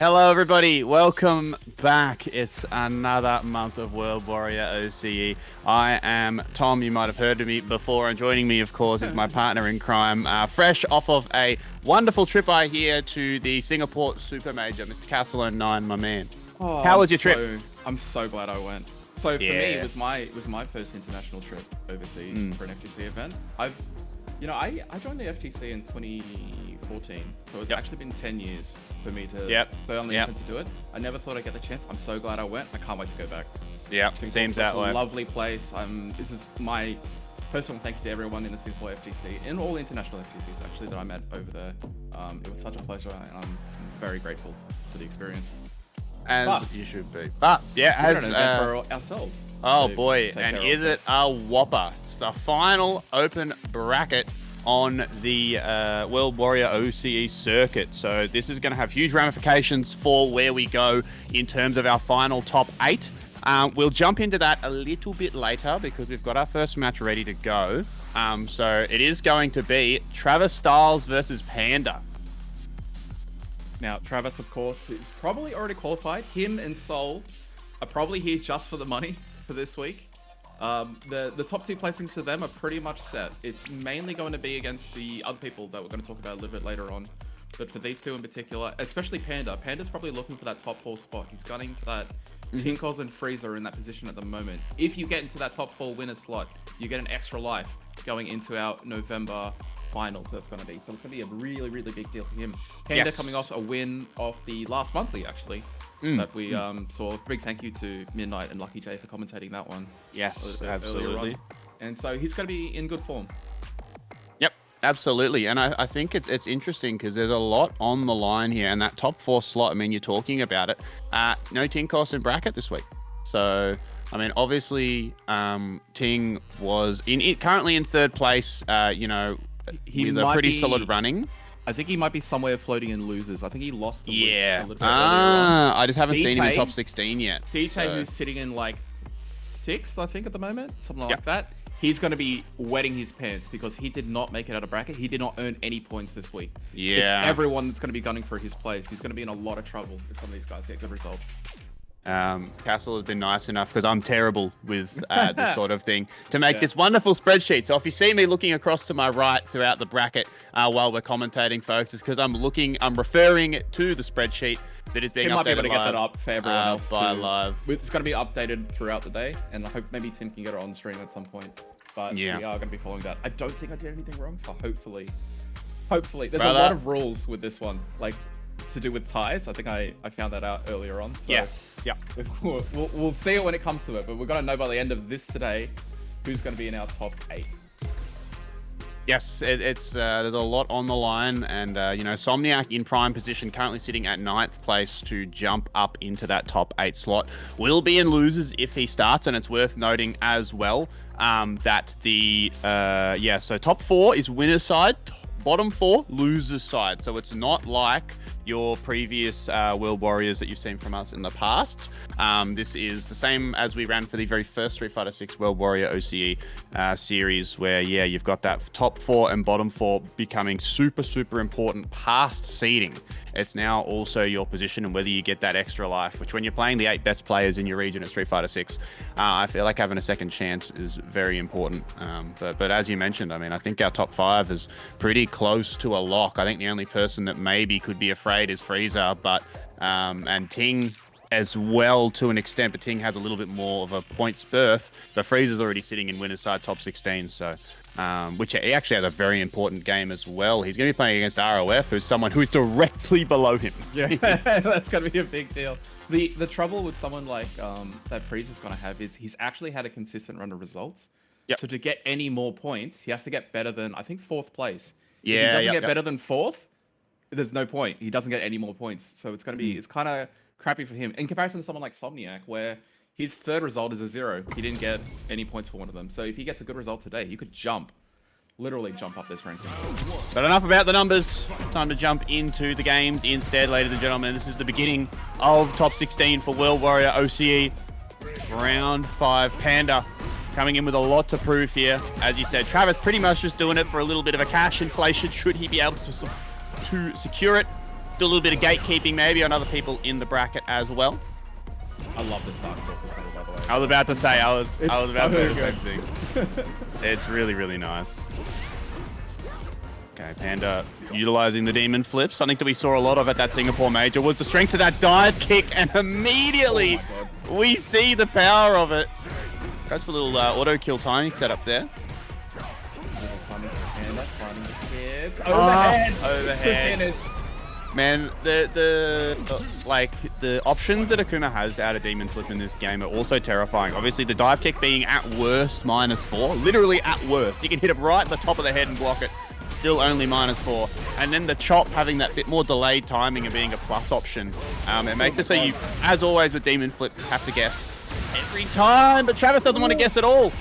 Hello, everybody. Welcome back. It's another month of World Warrior OCE. I am Tom. You might have heard of me before. And joining me, of course, is my partner in crime, fresh off of a wonderful trip I hear to the Singapore Super Major, Mr. Castellone9, my man. Oh, How was your trip? I'm so glad I went. So for me, it was my first international trip overseas for an FTC event. I joined the FTC in 2014, so it's actually been 10 years for me to firmly intend to do it. I never thought I'd get the chance. I'm so glad I went. I can't wait to go back. Yeah, seems that way. Lovely place. This is my personal thank you to everyone in the Singapore FTC and all the international FTCs actually that I met over there. It was such a pleasure, and I'm very grateful for the experience. As you should be. But yeah, as for ourselves. Oh boy, and is it a whopper? It's the final open bracket on the World Warrior OCE circuit. So this is going to have huge ramifications for where we go in terms of our final top 8. We'll jump into that a little bit later because we've got our first match ready to go. So it is going to be Travis Styles versus Panda. Now, Travis, of course, is probably already qualified. Him and Sol are probably here just for the money for this week. The top 2 placings for them are pretty much set. It's mainly going to be against the other people that we're going to talk about a little bit later on. But for these 2 in particular, especially Panda, Panda's probably looking for that top 4 spot. He's gunning for that. Tinkles and Freezer are in that position at the moment. If you get into that top 4 winner slot, you get an extra life going into our November finals. So it's going to be a really, really big deal for him. Panda coming off a win off the last monthly, actually. That we saw. Big thank you to Midnight and Lucky J for commentating that one. Yes, absolutely. And so he's going to be in good form. Yep, absolutely. And I think it's interesting because there's a lot on the line here. And that top 4 slot, I mean, you're talking about it. No Tinkos in bracket this week. So, I mean, obviously, Ting was currently in 3rd place, with a pretty solid running. I think he might be somewhere floating in losers. I think he lost the win a little bit I just haven't seen him in top 16 yet. DJ, who's sitting in like 6th, I think, at the moment, something like that. He's going to be wetting his pants because he did not make it out of bracket. He did not earn any points this week. Yeah. It's everyone that's going to be gunning for his place. He's going to be in a lot of trouble if some of these guys get good results. Castle has been nice enough because I'm terrible with this sort of thing to make this wonderful spreadsheet. So if you see me looking across to my right throughout the bracket while we're commentating, folks, it's because I'm referring to the spreadsheet that is being updated. Might be able to get that up for everyone else by live. It's going to be updated throughout the day, and I hope maybe Tim can get it on stream at some point. But we are going to be following that. I don't think I did anything wrong, so hopefully, there's a lot of rules with this one, like to do with ties. I think I found that out earlier on. So we'll see it when it comes to it, but we're going to know by the end of this today who's going to be in our top 8. Yes, it's there's a lot on the line, and Somniac in prime position, currently sitting at 9th place to jump up into that top 8 slot. Will be in losers if he starts, and it's worth noting as well that the so top 4 is winner's side, bottom 4 losers side. So it's not like your previous World Warriors that you've seen from us in the past. This is the same as we ran for the very first Street Fighter 6 World Warrior OCE series, where you've got that top 4 and bottom 4 becoming super, super important past seeding. It's now also your position and whether you get that extra life, which when you're playing the 8 best players in your region at Street Fighter 6, I feel like having a second chance is very important. But as you mentioned, I mean, I think our top 5 is pretty close to a lock. I think the only person that maybe could be afraid is Freezer, but and Ting as well to an extent, but Ting has a little bit more of a points berth, but Freezer's already sitting in winner's side top 16, so which he actually has a very important game as well. He's going to be playing against ROF, who's someone who is directly below him. Yeah, that's going to be a big deal. The trouble with someone like that Freezer's going to have is he's actually had a consistent run of results. So to get any more points, he has to get better than, I think, 4th place. If he doesn't get better than 4th, there's no point. He doesn't get any more points. So it's going to be, it's kind of crappy for him in comparison to someone like Somniac, where his 3rd result is a 0. He didn't get any points for one of them. So if he gets a good result today, he could literally jump up this ranking. But enough about the numbers. Time to jump into the games instead, ladies and gentlemen. This is the beginning of top 16 for World Warrior OCE. Round 5. Panda coming in with a lot to prove here. As you said, Travis pretty much just doing it for a little bit of a cash inflation should he be able to secure it. do a little bit of gatekeeping maybe on other people in the bracket as well. I love the Stark Focus model, by the way. I was about to say, I was about to say the so same thing. It's really, really nice. Okay, Panda utilizing the demon flip. Something that we saw a lot of at that Singapore major was the strength of that dive kick, and immediately we see the power of it. Goes for a little auto kill timing setup there. Overhead. Overhead. To finish. Man, the options that Akuma has out of Demon Flip in this game are also terrifying. Obviously, the dive kick being at worst -4, literally at worst. You can hit it right at the top of the head and block it, still only -4. And then the chop having that bit more delayed timing and being a plus option. It makes it so you, as always with Demon Flip, have to guess every time. But Travis doesn't want to guess at all.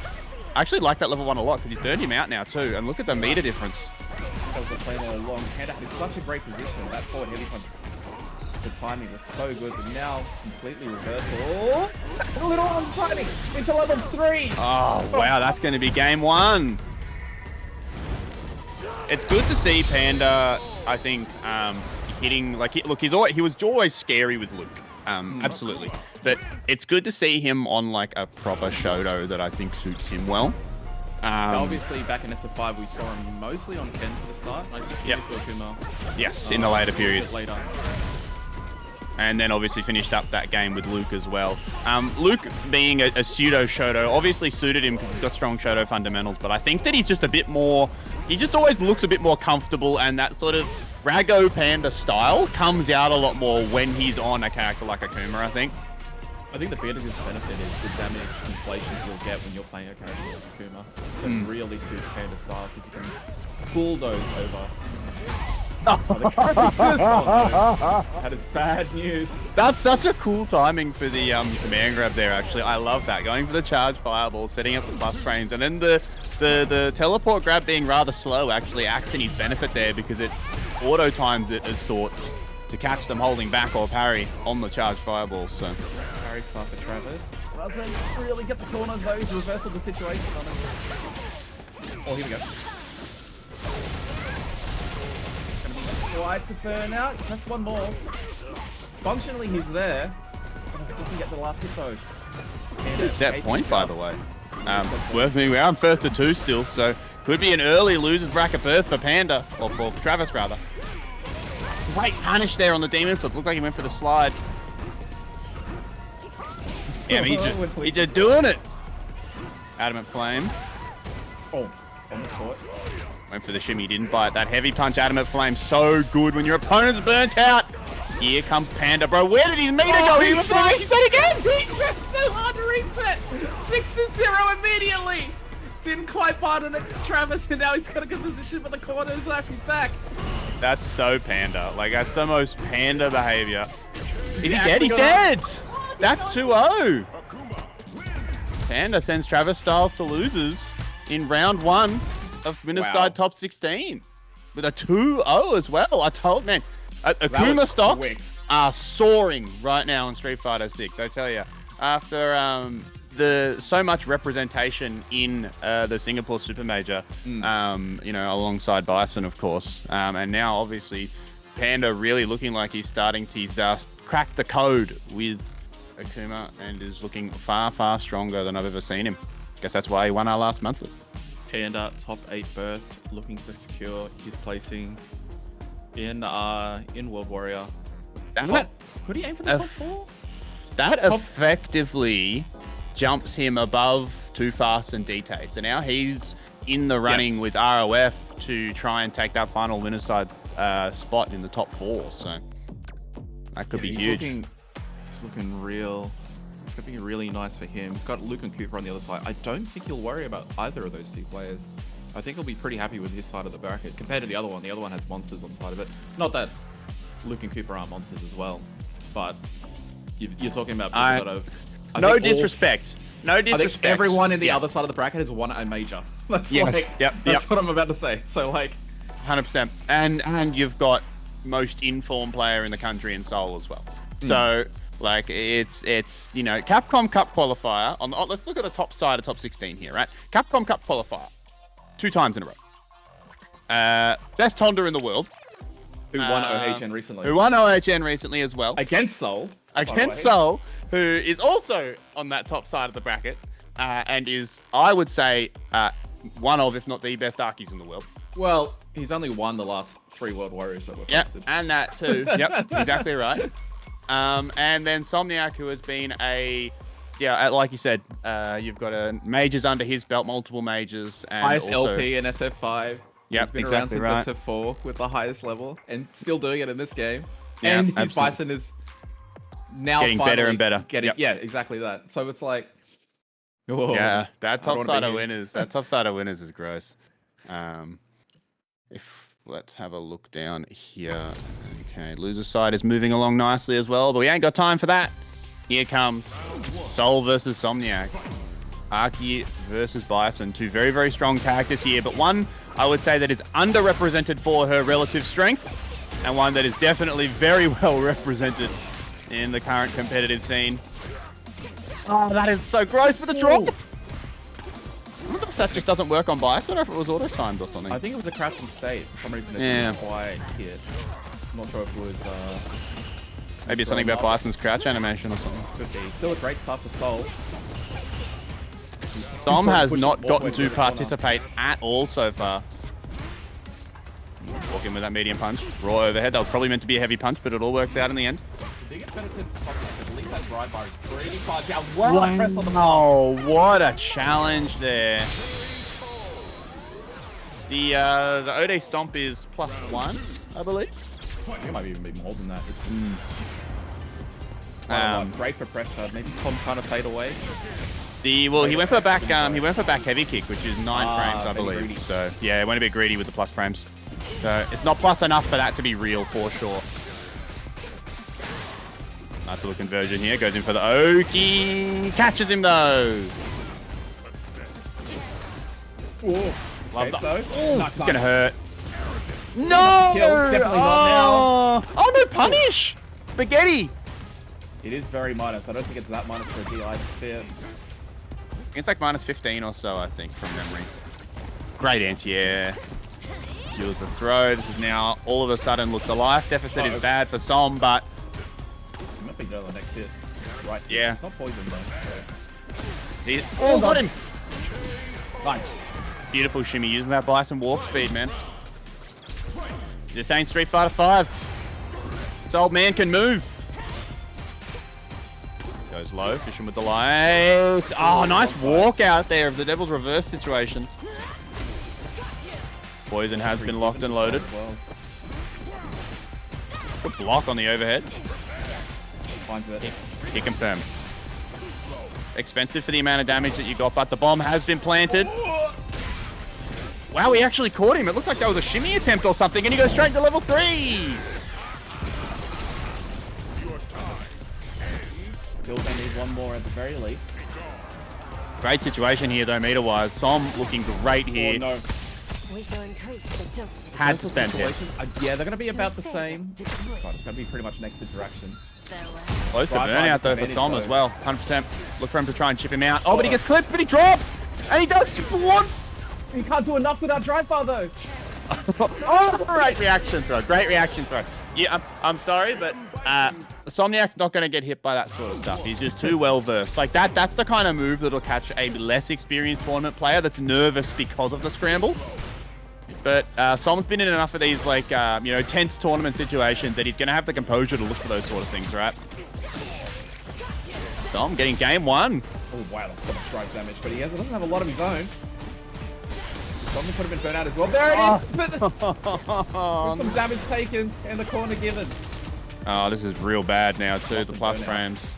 I actually like that level 1 a lot because he's burned him out now too. And look at the meter difference. That was playing all along. Panda had such a great position. That forward heavy punch. The timing was so good, but now completely reversal. A little on timing into level 3. Oh wow, that's going to be game 1. It's good to see Panda. I think hitting look. He was always scary with Luke. Absolutely, but it's good to see him on like a proper Shoto that I think suits him well. Obviously, back in SF5, we saw him mostly on Ken for the start. Like, Akuma. Yes, in the later periods. Later. And then obviously finished up that game with Luke as well. Luke being a pseudo Shoto obviously suited him because he's got strong Shoto fundamentals, but I think that he's just a bit more, he just always looks a bit more comfortable, and that sort of Rago Panda style comes out a lot more when he's on a character like Akuma, I think. I think the biggest benefit is the damage inflation you'll get when you're playing a character like Akuma. That really suits Panda style because you can bulldoze over. That is bad news. That's such a cool timing for the command grab there, actually. I love that. Going for the charge fireball, setting up the plus frames, and then the teleport grab being rather slow actually acts in his benefit there because it auto times it as sorts to catch them holding back or parry on the charge fireball. So parry stuff for Travis. Doesn't really get the corner though. He's reversal the situation on him. Oh, here we go. Quite to burn out. Just one more. Functionally, he's there. But doesn't get the last hit though. Set point, by the way. Worth me around first to 2 still, so could be an early losers bracket berth for Panda, or for Travis rather. Great punish there on the demon flip. Looked like he went for the slide. Yeah, he's just doing it. Adamant Flame. Oh, almost caught. Went for the shimmy, didn't bite. That heavy punch, Adamant Flame, so good when your opponent's burnt out. Here comes Panda, bro. Where did his meter go? He was going to reset again. He tried so hard to reset. 6-0 immediately. Didn't quite pardon it, Travis, and now he's got a good position, but the corner's left his back. That's so Panda. Like, that's the most Panda behavior. Is he dead? He's dead. That's 2-0. Panda sends Travis Styles to losers in round 1 of winner's side top 16 with a 2-0 as well. I told, man, Akuma stocks are soaring right now in Street Fighter 6. I tell you, after so much representation in the Singapore Super Major, you know, alongside Bison, of course, and now obviously Panda really looking like he's starting to crack the code with Akuma and is looking far, far stronger than I've ever seen him. Guess that's why he won our last monthly. Panda top 8 berth, looking to secure his placing in World Warrior. Could he aim for the top 4? That effectively jumps him above Too Fast and DT. So now he's in the running with ROF to try and take that final winner's side spot in the top 4. So that could be huge. He's looking real. It's going to be really nice for him. He's got Luke and Cooper on the other side. I don't think he'll worry about either of those 2 players. I think he'll be pretty happy with his side of the bracket compared to the other one. The other one has monsters on the side of it. Not that Luke and Cooper aren't monsters as well, but you're talking about people that have... No disrespect. No disrespect. I think everyone in the other side of the bracket has won a major. That's that's what I'm about to say. So like... 100%. And you've got most informed player in the country in Seoul as well. So... Like, it's you know, Capcom Cup qualifier. Let's look at the top side of top 16 here, right? Capcom Cup qualifier. 2 times in a row. Best Honda in the world. Who won OHN recently? Who won OHN recently as well. Against Soul. Against Soul, who is also on that top side of the bracket, and is, I would say, one of, if not the best Arkies in the world. Well, he's only won the last 3 World Warriors that were posted. And that too. Yep, exactly right. And then Somniac, who has been like you said, you've got majors under his belt, multiple majors, and highest also LP in SF5. Yep, he's been exactly around since right. SF4 with the highest level, and still doing it in this game. Yeah, and his absolutely. Bison is now Getting better and better. Yeah, exactly that. So it's like, whoa, yeah, that top side of here. winners. That top side of winners is gross. Let's have a look down here. Okay, loser side is moving along nicely as well, but we ain't got time for that. Here comes Soul versus Somniac. Arky versus Bison. 2 very, very strong characters here, but one I would say that is underrepresented for her relative strength, and one that is definitely very well represented in the current competitive scene. Oh, that is so gross with the drop. I wonder if that just doesn't work on Bison or if it was auto-timed or something. I think it was a crouching state. For some reason, it didn't quite hit. I'm not sure if it was... maybe it's something about Bison's crouch animation or something. Could be. Still a great start for Soul. Som has not gotten to participate at all so far. Walk in with that medium punch. Raw overhead. That was probably meant to be a heavy punch, but it all works out in the end. The biggest benefit for Somniac, at least that drive bar is pretty far down. Wow, what a challenge there. The Ode Stomp is +1, I believe. I think it might even be more than that. It's quite a lot. Great for pressure. Maybe some kind of fade away. He went for back heavy kick, which is 9 frames, I believe. Greedy. So yeah, went a bit greedy with the plus frames. So it's not plus enough for that to be real for sure. Nice little conversion here. Goes in for the Oki. Catches him though. Whoa. Love that. Oh, It's gonna hurt. No! Kill. Definitely not now. Oh no, punish! Spaghetti! It is very minus. I don't think it's that minus for a DI fit. It's like -15 or so, I think, from memory. Great anti-air. Heals the throw. This is now all of a sudden, look, the life deficit is bad for Som, but... He might be doing the next hit. Right. Yeah. It's not poison though. So. Got him! Nice. Beautiful shimmy, using that Bison walk speed, man. This ain't Street Fighter 5. This old man can move. Goes low, fishing with the lights. Oh, nice walk out there of the Devil's Reverse situation. Poison has been locked and loaded. Good block on the overhead. Finds it. Hit confirmed. Expensive for the amount of damage that you got, but the bomb has been planted. Wow, he actually caught him. It looked like that was a shimmy attempt or something, and he goes straight to level 3. Still gonna need one more at the very least. Great situation here, though, meter-wise. Som looking great here. Oh, no. Had to spend it. Yeah, they're gonna be about the same. God, it's gonna be pretty much next interaction. Close to Drive burnout, though, for disadvantage, Som though. as well. 100%. Look for him to try and chip him out. Oh, but he gets clipped, but he drops! And he does chip for 1! You can't do enough without drive bar though. Oh, great reaction throw. Great reaction throw. Yeah, I'm sorry, but Somniac's not going to get hit by that sort of stuff. He's just too well versed. Like that's the kind of move that'll catch a less experienced tournament player that's nervous because of the scramble. But Som's been in enough of these like tense tournament situations that he's going to have the composure to look for those sort of things, right? Som getting game 1. Oh wow, that's so much drive damage, but he doesn't have a lot of his own. Something could have been burnt out as well. There it is! But with some damage taken and the corner given. Oh, this is real bad now too, Awesome the plus burnout. frames.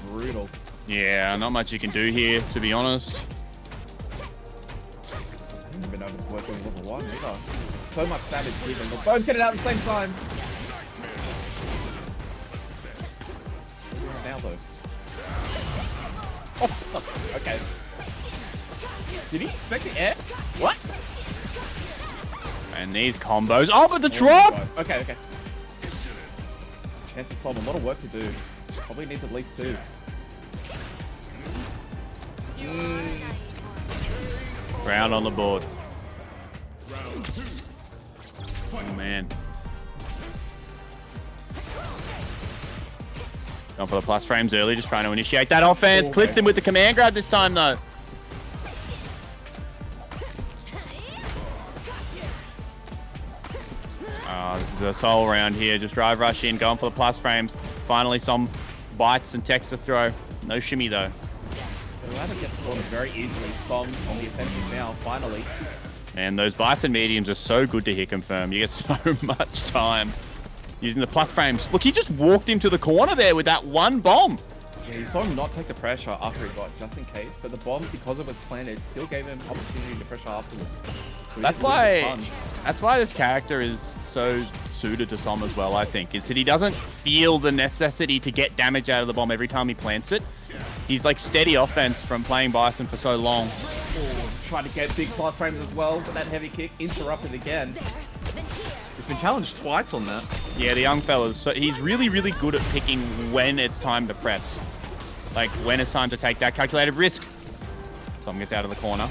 Brutal. Yeah, not much you can do here, to be honest. I haven't even noticed working with level 1 either. So much damage given. They'll both get it out at the same time. Now though. Oh, okay. Did he expect the air? What? And these combos. Oh, but the drop! Okay, okay. Chance for Sol, a lot of work to do. Probably needs at least 2. Round on the board. Oh, man. Going for the plus frames early, just trying to initiate that offense. Oh, Clips him with the command grab this time, though. Oh, this is a soul round here. Just drive rush in, going for the plus frames. Finally, some bites and techs to throw. No shimmy, though. Allowed to get the corner very easily. Song on the offensive now, finally. And those bison mediums are so good to hit confirm. You get so much time using the plus frames. Look, he just walked into the corner there with that one bomb. Yeah, you saw him not take the pressure after he got, just in case. But the bomb, because it was planted, still gave him opportunity to pressure afterwards. So That's why this character is so suited to Som as well, I think, is that he doesn't feel the necessity to get damage out of the bomb every time he plants it. He's like steady offense from playing Bison for so long. Oh, tried to get big plus frames as well, but that heavy kick interrupted again. He's been challenged twice on that. Yeah, the young fellas. So he's really, really good at picking when it's time to press. Like when it's time to take that calculated risk. Som gets out of the corner.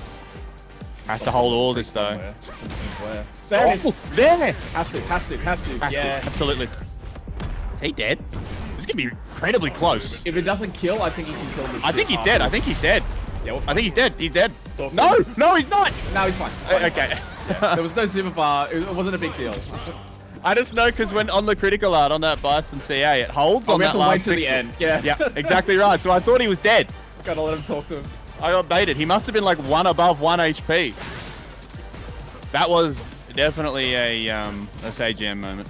Has to hold all this though. There! There! Has to. Yeah. Absolutely. Is he dead? This is gonna be incredibly close. If it doesn't kill, I think he can kill the I think he's dead. I think he's dead. Yeah, I think he's dead. He's dead. No, he's not. No, he's fine. Okay. Yeah, there was no zipper bar. It wasn't a big deal. I just know because when on the critical art on that Bison CA, it holds on that last to wait to the end. Yeah. Yeah, exactly right. So I thought he was dead. Gotta let him talk to him. I got baited. He must have been like one above 1 HP. That was definitely a SAGM moment.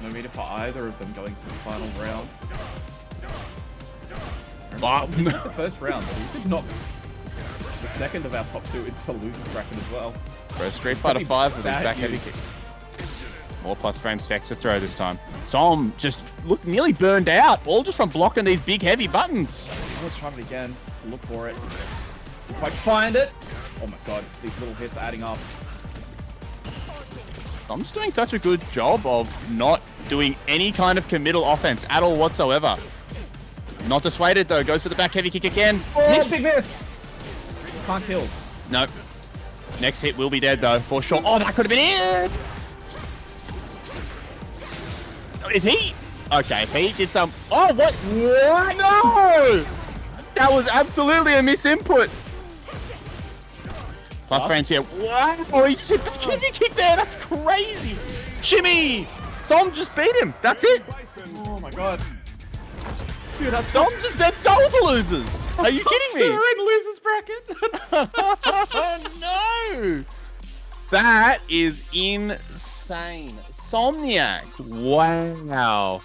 No meter for either of them going to this final round. Remember, the first round, so we did not the second of our top two into losers bracket as well. Bro, Street Fighter 5 with his back heavy kicks. More plus frame stacks to throw this time. Som just looked nearly burned out, all just from blocking these big heavy buttons. Let's try it again to look for it. Didn't quite find it. Oh my god, these little hits are adding up. Som's doing such a good job of not doing any kind of committal offense at all whatsoever. Not dissuaded though, goes for the back heavy kick again. Oh, miss. Big miss! Can't kill. No. Next hit will be dead though, for sure. Oh, that could have been it! Is he? Okay, he did some... Oh, what? What? No! That was absolutely a misinput. Plus frames here. Wow, oh, he just hit the heavy kick there. That's crazy. Shimmy! Som just beat him. That's it. Oh my god. Dude, that's Som just said soul to losers. Are you kidding me? We're in losers bracket. No! That is insane. Somniac. Wow.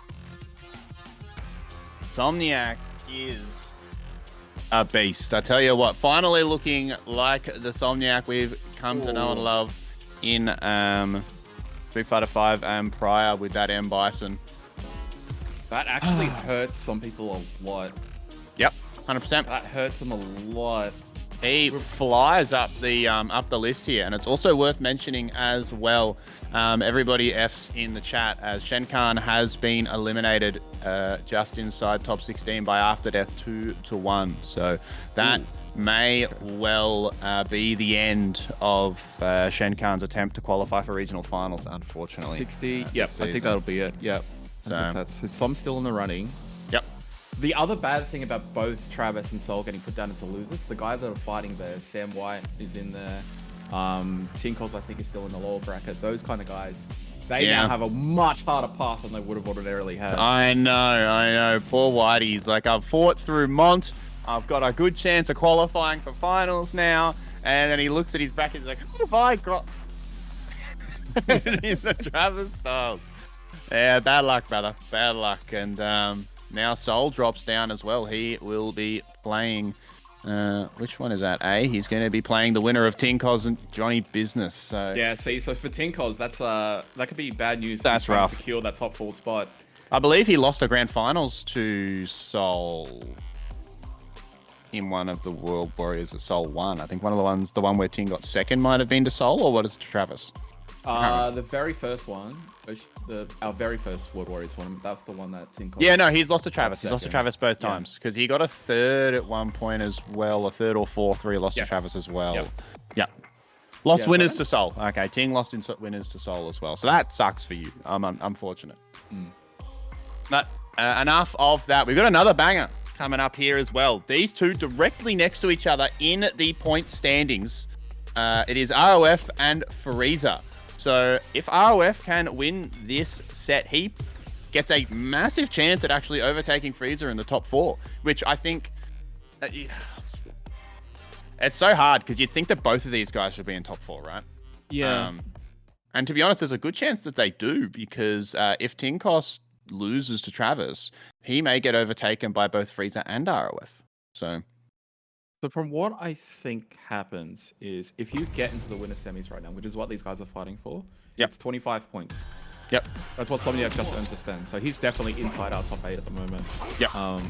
Somniac is a beast. I tell you what, finally looking like the Somniac we've come to know and love in Street Fighter 5 and prior with that M Bison. That actually hurts some people a lot. Yep, 100%. That hurts them a lot. He flies up the list here, and it's also worth mentioning as well. Everybody F's in the chat as Shenkan has been eliminated just inside top 16 by after death 2-1. So that may well be the end of Shenkan's attempt to qualify for regional finals. Unfortunately, 60. Yep, I think that'll be it. Yep. So Som's still in the running. Yep. The other bad thing about both Travis and Soul getting put down into losers, the guys that are fighting there, Sam White is in there, Tinkles I think is still in the lower bracket. Those kind of guys, they now have a much harder path than they would have ordinarily had. I know. Poor Whitey's like, I've fought through Mont, I've got a good chance of qualifying for finals now, and then he looks at his bracket and he's like, what have I got? In the Travis Styles. Yeah, bad luck, brother. Bad luck. And now Soul drops down as well. He will be playing... which one is that? He's going to be playing the winner of Tinkos and Johnny Business. So yeah, see, so for Tinkos, that could be bad news. That's rough. To secure that top 4 spot. I believe he lost the grand finals to Soul in one of the World Warriors that Soul won. I think one of the one where Ting got second might have been to Soul, or what is it to Travis? The very first one, our very first World Warriors one, that's the one that Ting. Yeah, no, he's lost to Travis. He's lost to Travis both times because he got a third at one point as well, a third or fourth where he lost to Travis as well. Yep. Yep. Lost Yeah, winners so- to Soul. Okay, Ting lost winners to Soul as well. So that sucks for you. I'm unfortunate. But enough of that. We've got another banger coming up here as well. These two directly next to each other in the point standings. It is ROF and Frieza. So if ROF can win this set, he gets a massive chance at actually overtaking Frieza in the top 4, which I think... it's so hard because you'd think that both of these guys should be in top 4, right? Yeah. And to be honest, there's a good chance that they do because if Tinkos loses to Travis, he may get overtaken by both Frieza and ROF. So from what I think happens is if you get into the winner semis right now, which is what these guys are fighting for, Yep. it's 25 points. Yep. That's what Somniac just earned to stand. So he's definitely inside our top 8 at the moment. Yep. Oh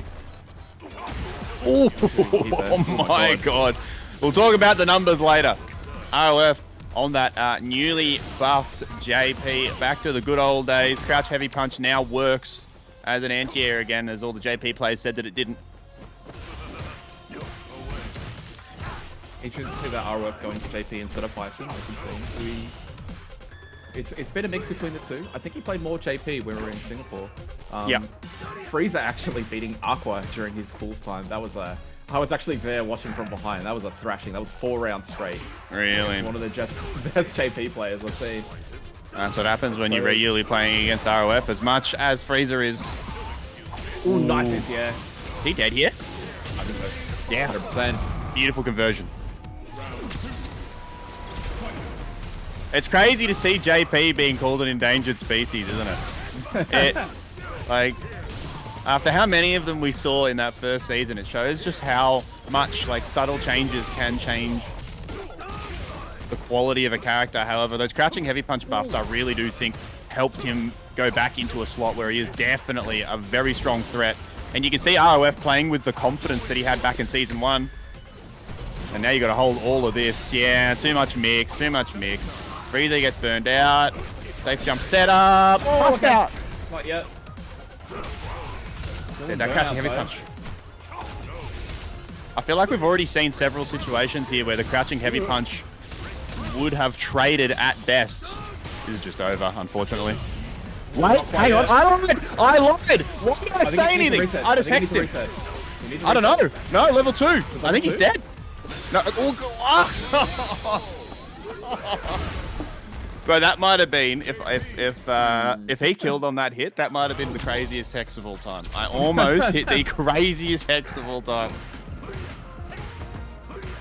my god. We'll talk about the numbers later. ROF on that newly buffed JP. Back to the good old days. Crouch heavy punch now works as an anti-air again, as all the JP players said that it didn't. Interesting to see that ROF going to JP instead of Bison, as we've seen. It's been a mix between the two. I think he played more JP when we were in Singapore. Yeah. Frieza actually beating Aqua during his pools time. That was a... I was actually there watching from behind. That was a thrashing. That was 4 rounds straight. Really? One of the best JP players I've seen. That's what happens when you're regularly playing against ROF, as much as Frieza is... Ooh, nice hit, yeah. He dead here? I think so. Yeah. 100%. Beautiful conversion. It's crazy to see JP being called an endangered species, isn't it? Like, after how many of them we saw in that first season, it shows just how much, like, subtle changes can change the quality of a character. However, those crouching heavy punch buffs, I really do think, helped him go back into a slot where he is definitely a very strong threat. And you can see ROF playing with the confidence that he had back in Season 1. And now you got to hold all of this. Yeah, too much mix, too much mix. Frieza gets burned out. Safe jump setup. Bust out. Not yet. Yeah, that crouching heavy punch. I feel like we've already seen several situations here where the crouching heavy punch would have traded at best. This is just over, unfortunately. Wait, hang on. I lied. Why did I say anything? I just texted him. I don't know. No, level 2. I think he's dead. No. Bro, that might have been if he killed on that hit, that might have been the craziest hex of all time. I almost hit the craziest hex of all time.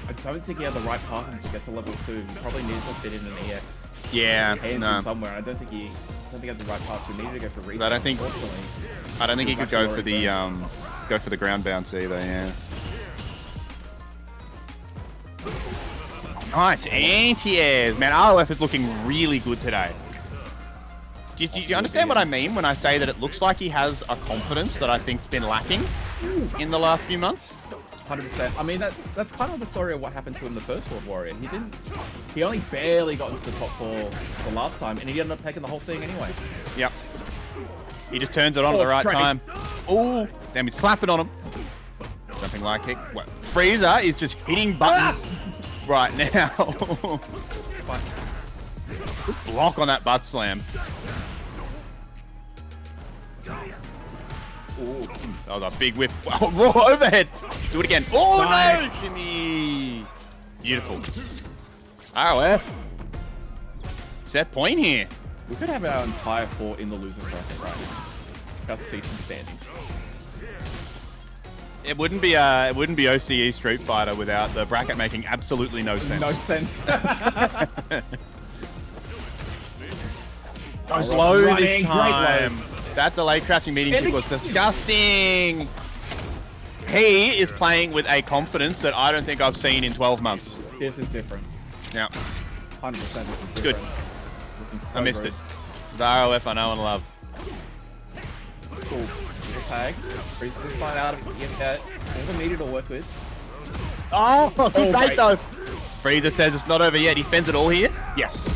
I don't think he had the right path to get to level 2. He probably needs to fit in an EX. Yeah, no. Somewhere. I don't think he had the right path. So he needed to go for reset. I don't think he could go for the ground bounce either. Yeah. Nice anti-airs, man. ROF is looking really good today. Do you understand what I mean when I say that it looks like he has a confidence that I think's been lacking in the last few months? 100%. I mean, that's kind of the story of what happened to him in the first World Warrior. He only barely got into the top 4 the last time, and he ended up taking the whole thing anyway. Yep. He just turns it on at the right time. Oh, damn, he's clapping on him. Jumping light kick. What? Frieza is just hitting buttons right now. Good block on that butt slam. Ooh, that was a big whip. Raw overhead. Do it again. Oh, nice. No, Jimmy. Beautiful. ROF. Set point here. We could have our entire 4 in the losers bracket right now. Got to see some standings. It wouldn't be OCE Street Fighter without the bracket making absolutely no sense. No sense. Goes low this time. That delayed crouching meeting kick was disgusting. He is playing with a confidence that I don't think I've seen in 12 months. This is different. Yeah. 100% this is different. It's good. So I missed it. The ROF I know and love. Cool. Little tag. Freeze this line out of it. Get never needed to work with. Oh, good bait though. Frieza says it's not over yet. He spends it all here. Yes.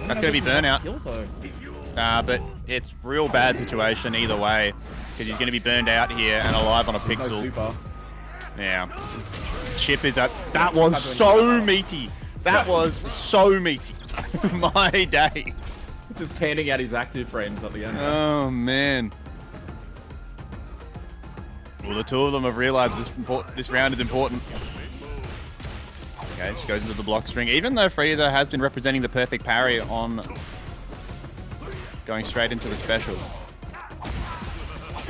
That's going to be burnout. But it's real bad situation either way. Because he's going to be burned out here and alive on a pixel. No super. Yeah. Chip is up. That was so meaty. That was so meaty. My day. Just handing out his active frames at the end. Oh, man. Well, the two of them have realized this round is important. Okay, she goes into the block string. Even though Frieza has been representing the perfect parry on going straight into the special.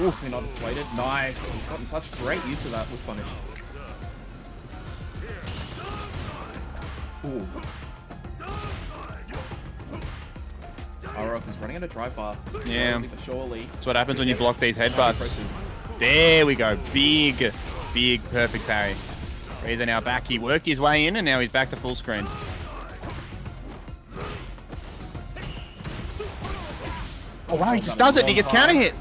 Oof, you're not dissuaded. Nice. He's gotten such great use of that with punish. Ooh. RF is running out of drive pass. Yeah. But surely. That's what happens when you block these headbutts. There we go. Big perfect parry. Frieza now back. He worked his way in and now he's back to full screen. Oh wow, he just does it and he gets counter hit.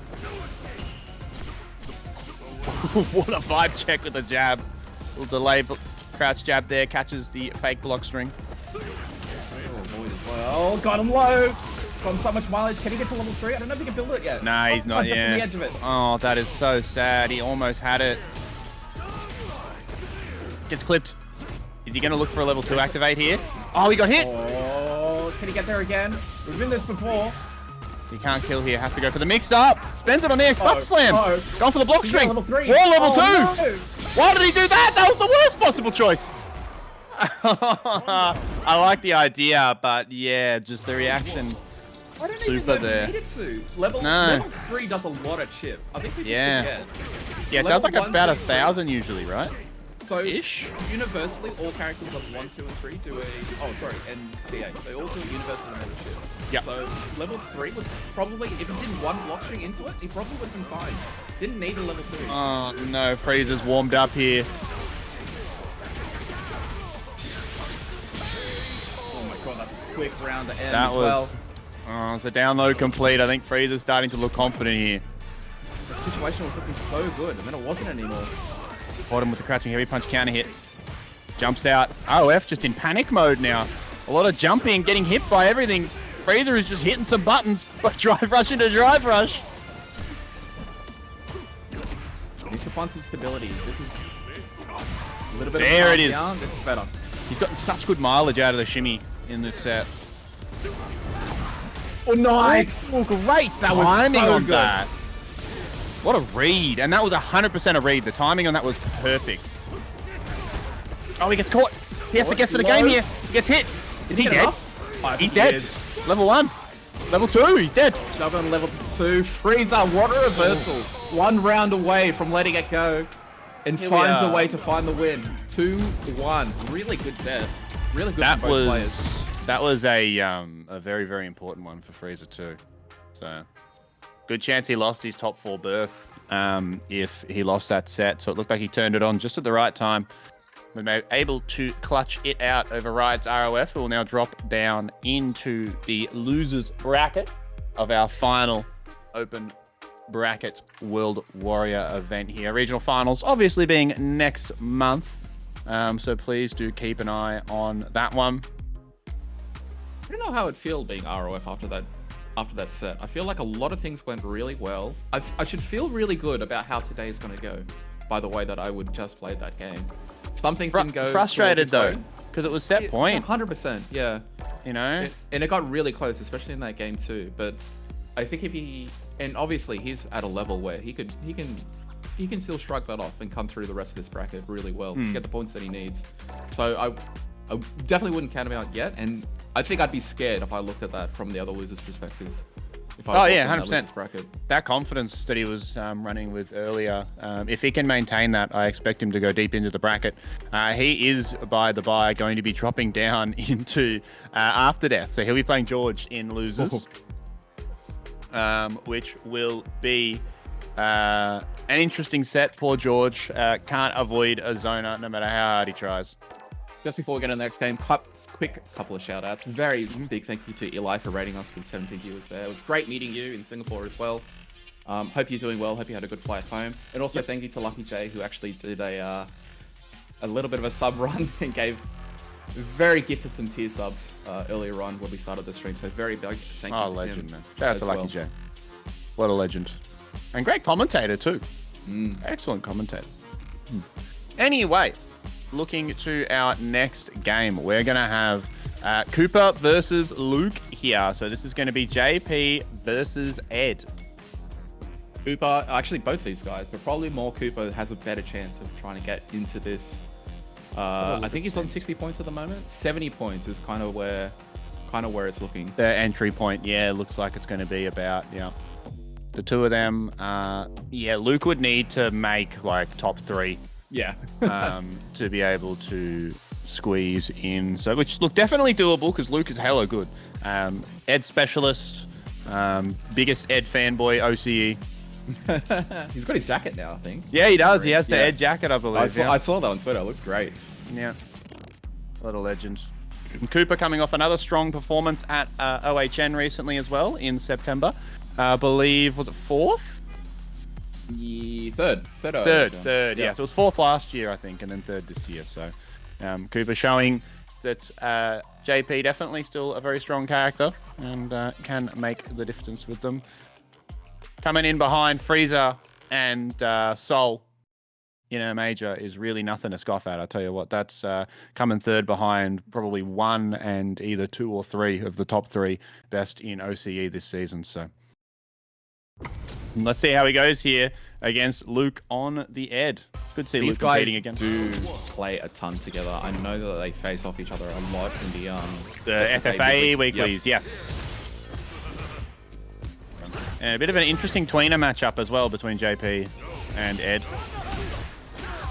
What a vibe check with the jab. Little delay crouch jab there, catches the fake block string. Oh, boy, as well. Got him low. Got so much mileage. Can he get to level 3? I don't know if he can build it yet. Nah, he's not just yet. on the edge of it. Oh, that is so sad. He almost had it. Gets clipped. Is he going to look for a level 2 activate here? Oh, he got hit. Oh, can he get there again? We've been this before. He can't kill here. Has to go for the mix-up. Spends it on the X-Butt Slam. Going for the block string. Level 3. Wall level 2. No. Why did he do that? That was the worst possible choice. I like the idea, but yeah, just the reaction. I don't Super even there. need it to. Level 3 does a lot of chip. I think people forget. Yeah, it does like about 1,000 usually, right? So, universally, all characters of 1, 2, and 3 do a... Oh, sorry, and CA. They all do a universal amount of chip. Yeah. So, level 3 was probably... If he did one block string into it, he probably would have been fine. Didn't need a level 2. Oh, no. Frieza's warmed up here. Oh my god, that's a quick round to end That as was... well. Oh, it's a download complete. I think Frieza's starting to look confident here. The situation was looking so good, and then it wasn't anymore. Caught him with the crouching heavy punch counter hit. Jumps out. ROF just in panic mode now. A lot of jumping, getting hit by everything. Frieza is just hitting some buttons, but drive rush into drive rush. Needs to find some stability. This is a little bit there of it is. Down. This is better. He's got such good mileage out of the shimmy in this set. Oh, nice! Oh, great timing on that. What a read. And that was 100% a read. The timing on that was perfect. Oh, he gets caught. He has to guess for the game here. He gets hit. Is he dead? He's dead. Level 1. Level 2. He's dead. Jump on level 2. Frieza, what a reversal. 1 round away from letting it go. And finds a way to find the win. 2-1. Really good set. Really good for both players. That was a very, very important one for Frieza too. So, good chance he lost his top 4 berth if he lost that set. So it looked like he turned it on just at the right time. We were able to clutch it out over Riot's ROF, who will now drop down into the losers bracket of our final open bracket World Warrior event here. Regional finals obviously being next month. So please do keep an eye on that one. I don't know how it feels being ROF after that set. I feel like a lot of things went really well. I should feel really good about how today is going to go by the way that I would just play that game. Some things didn't go frustrated though, because it was set point. 100%, yeah. You know? And it got really close, especially in that game too. But I think if he... And obviously he's at a level where he can still shrug that off and come through the rest of this bracket really well to get the points that he needs. So I definitely wouldn't count him out yet, and I think I'd be scared if I looked at that from the other losers' perspectives. If I was 100%. That confidence that he was running with earlier, if he can maintain that, I expect him to go deep into the bracket. He is, by the by, going to be dropping down into After Death. So he'll be playing George in losers, which will be an interesting set. Poor George can't avoid a zoner no matter how hard he tries. Just before we get to the next game, quick couple of shout outs. Very big thank you to Eli for rating us with 17 viewers there. It was great meeting you in Singapore as well. Hope you're doing well. Hope you had a good flight home. And also thank you to Lucky J, who actually did a little bit of a sub run and very gifted some tier subs earlier on when we started the stream. So very big thank you to legend, him. Man. Shout out to Lucky J. What a legend. And great commentator too. Excellent commentator. Anyway, looking to our next game. We're going to have Cooper versus Luke here. So this is going to be JP versus Ed. Cooper, actually both these guys, but probably more Cooper has a better chance of trying to get into this. I think he's on 60 points at the moment. 70 points is kind of where it's looking. The entry point, yeah, looks like it's going to be about, the two of them. Yeah, Luke would need to make like top 3. Yeah. To be able to squeeze in. So, which look definitely doable because Luke is hella good. Ed specialist, biggest Ed fanboy, OCE. He's got his jacket now, I think. Yeah, he does. He has the Ed jacket, I believe. I saw that on Twitter. It looks great. Yeah. What a legend. Cooper coming off another strong performance at OHN recently as well in September. I believe, was it 4th? Third. Third. Yeah. So it was 4th last year, I think, and then 3rd this year. So Cooper showing that JP definitely still a very strong character and can make the difference with them. Coming in behind Freezer and Soul in a major is really nothing to scoff at. I tell you what, that's coming 3rd behind probably 1 and either 2 or 3 of the top 3 best in OCE this season. So let's see how he goes here against Luke on the Ed. Good to see These Luke guys competing again. do play a ton together. I know that they face off each other a lot in the FFA weeklies. Yep. Yes. And a bit of an interesting tweener matchup as well between JP and Ed.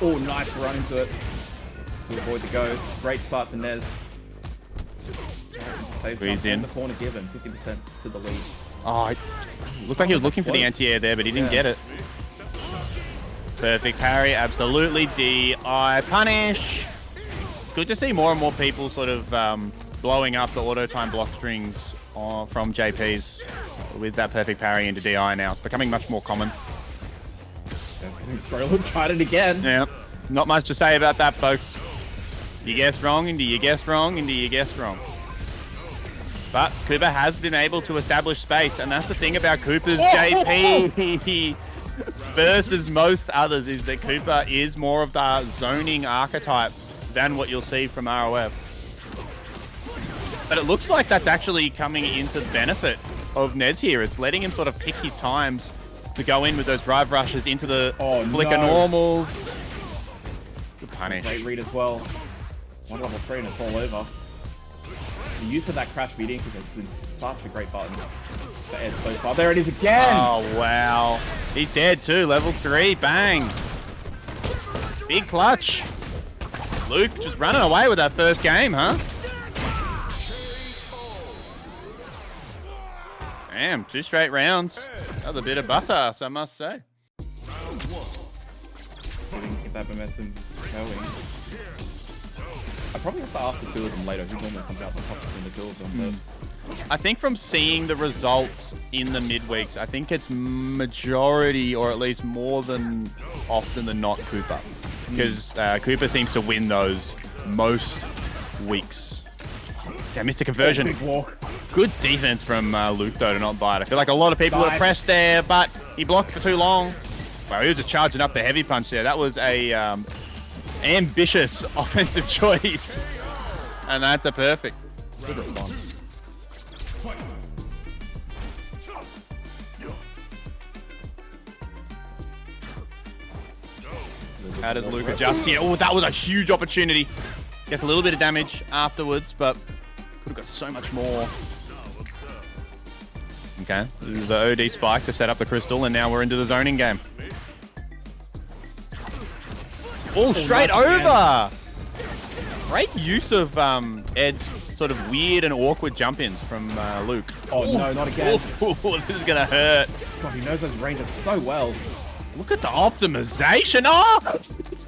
Oh, nice run into it to avoid the goes. Great start for Nez. He's in the corner given 50% to the lead. Oh, looked like he was looking for the anti-air there, but he didn't get it. Perfect parry, absolutely. DI punish. Good to see more and more people sort of blowing up the auto time block strings from JP's with that perfect parry into DI now. It's becoming much more common. Tried it again. Yeah, not much to say about that, folks. You guessed wrong, and you guessed wrong, and you guessed wrong. But Cooper has been able to establish space, and that's the thing about Cooper's JP versus most others, is that Cooper is more of the zoning archetype than what you'll see from ROF. But it looks like that's actually coming into the benefit of Nez here. It's letting him sort of pick his times to go in with those drive rushes into the flicker normals. Good punish. Great read as well. 1 level 3 and it's all over. The use of that crash beating has been such a great button for Ed so far. There it is again! Oh, wow. He's dead too. Level 3. Bang. Big clutch. Luke just running away with that first game, huh? Damn, 2 straight rounds. That was a bit of bus ass, I must say. Get that momentum going. I probably have to ask the 2 of them later. Who normally comes out on top between the 2 of them? But I think from seeing the results in the midweeks, I think it's majority, or at least more than often than not, Cooper. Because Cooper seems to win those most weeks. Yeah, missed a conversion. Big walk. Good defense from Luke, though, to not bite. I feel like a lot of people would have pressed there, but he blocked for too long. Wow, he was just charging up the heavy punch there. That was a ambitious offensive choice. And that's a perfect. Good response. How does Luke adjust here? Oh, that was a huge opportunity. Gets a little bit of damage afterwards, but could have got so much more. Okay, the OD spike to set up the crystal, and now we're into the zoning game. All straight over! Great use of Ed's sort of weird and awkward jump-ins from Luke. Oh, no, not again. This is gonna hurt. God, he knows those ranges so well. Look at the optimization. Oh,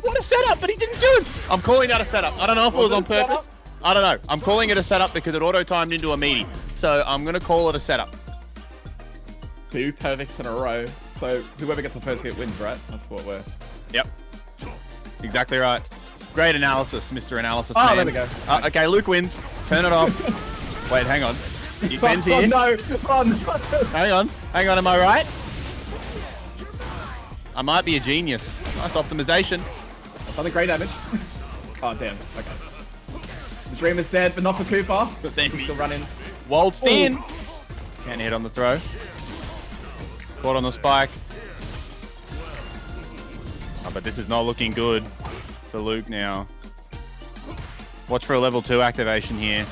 what a setup, but he didn't do it. I'm calling that a setup. I don't know if it was on purpose. I don't know. I'm calling it a setup because it auto-timed into a meaty. So I'm going to call it a setup. 2 perfects in a row. So whoever gets the first hit wins, right? That's what we're... Yep. Exactly right. Great analysis, Mr. Analysis Man. Man. There we go. Nice. Okay, Luke wins. Turn it off. Wait, hang on. He spins here. Oh, no. Oh, no. Hang on. Hang on, am I right? I might be a genius. Nice optimization. That's other great damage. Oh, damn. Okay. The dream is dead, but not for Cooper. But then He's still running. Waltzed in. Can't hit on the throw. Caught on the spike. Oh, but this is not looking good for Luke now. Watch for a level 2 activation here.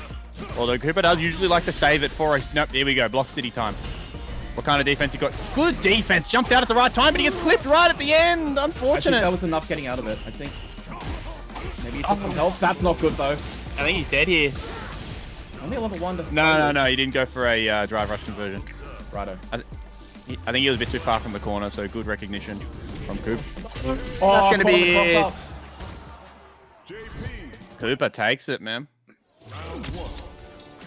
Although Cooper does usually like to save it for a... Nope, here we go. Block City time. What kind of defense he got? Good defense. Jumped out at the right time, but he gets clipped right at the end. Unfortunate. I think that was enough getting out of it. I think maybe he took some health. That's not good, though. I think he's dead here. Only a level 1 to... No. He didn't go for a drive rush conversion. Righto. I think he was a bit too far from the corner, so good recognition from Coop. Oh, That's going to be it. Cooper takes it, man.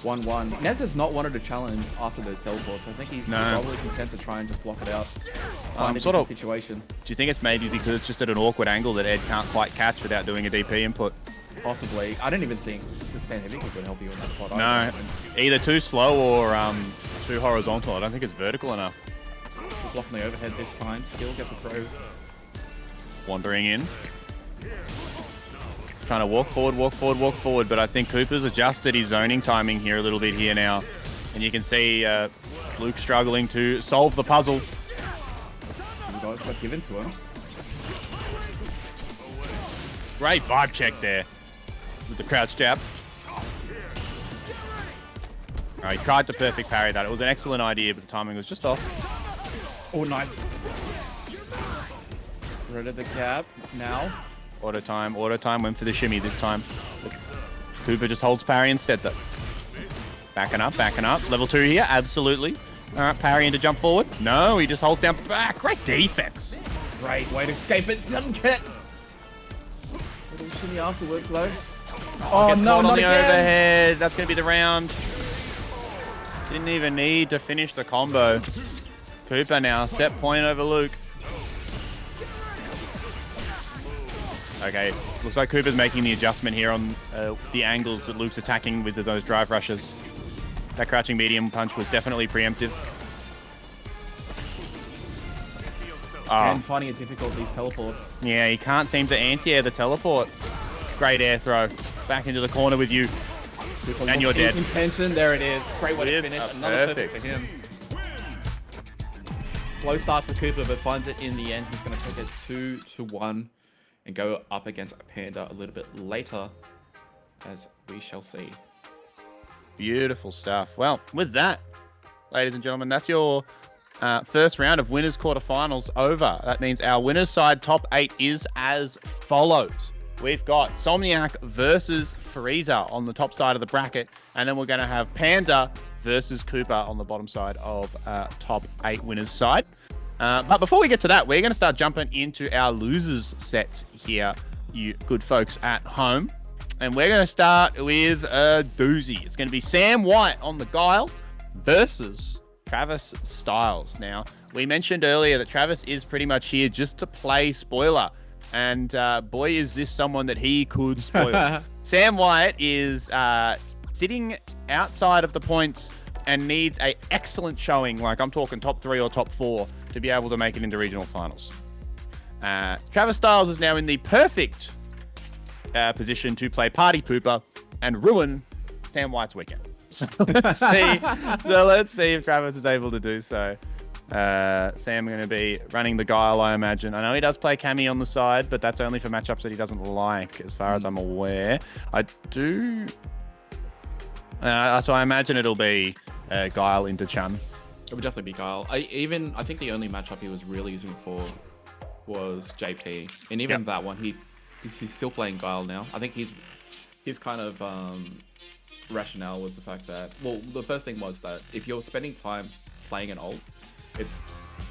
1-1. Nez has not wanted to challenge after those teleports. I think he's probably content to try and just block it out. Find a different situation. Do you think it's maybe because it's just at an awkward angle that Ed can't quite catch without doing a DP input? Possibly. I don't even think the stand heavy kick would help you in that spot. No. Either too slow or too horizontal. I don't think it's vertical enough. Blocking the overhead this time. Still gets a throw. Wandering in. Trying to walk forward, but I think Cooper's adjusted his zoning timing here a little bit here now. And you can see Luke struggling to solve the puzzle. The guys got given to him. Great vibe check there with the crouch jab. Oh, he tried to perfect parry that. It was an excellent idea, but the timing was just off. Oh, nice. Rid of the cap now. Auto time, went for the shimmy this time. Cooper just holds parry instead though. Backing up. Level 2 here, absolutely. All right, parry into jump forward. No, he just holds down back. Great defense. Great way to escape it. Doesn't get. Little shimmy afterwards though. Oh no, not on the overhead. That's going to be the round. Didn't even need to finish the combo. Cooper now, set point over Luke. Okay, looks like Cooper's making the adjustment here on the angles that Luke's attacking with those drive rushes. That crouching medium punch was definitely preemptive. And finding it difficult, these teleports. Yeah, he can't seem to anti-air the teleport. Great air throw. Back into the corner with you. And you're dead. Intention, there it is. Great way to finish. Another perfect for him. Slow start for Cooper, but finds it in the end. He's going to take it 2-1 and go up against Panda a little bit later, as we shall see. Beautiful stuff. Well, with that, ladies and gentlemen, that's your first round of winners quarterfinals over. That means our winners side top 8 is as follows. We've got Somniac versus Frieza on the top side of the bracket, and then we're going to have Panda versus Cooper on the bottom side of top 8 winners side. But before we get to that, we're going to start jumping into our losers sets here, you good folks at home. And we're going to start with a doozy. It's going to be Sam White on the Guile versus Travis Styles. Now, we mentioned earlier that Travis is pretty much here just to play spoiler. And boy, is this someone that he could spoil. Sam White is sitting outside of the points and needs an excellent showing, like I'm talking top 3 or top 4, to be able to make it into regional finals. Travis Styles is now in the perfect position to play Party Pooper and ruin Sam White's weekend. So let's see if Travis is able to do so. Sam going to be running the Guile, I imagine. I know he does play Cammy on the side, but that's only for matchups that he doesn't like, as far as I'm aware. I do... so I imagine it'll be Guile into Chun. It would definitely be Guile. I think the only matchup he was really using it for was JP, and even that one, he's still playing Guile now. I think his kind of rationale was the fact that, well, the first thing was that if you're spending time playing an ult, it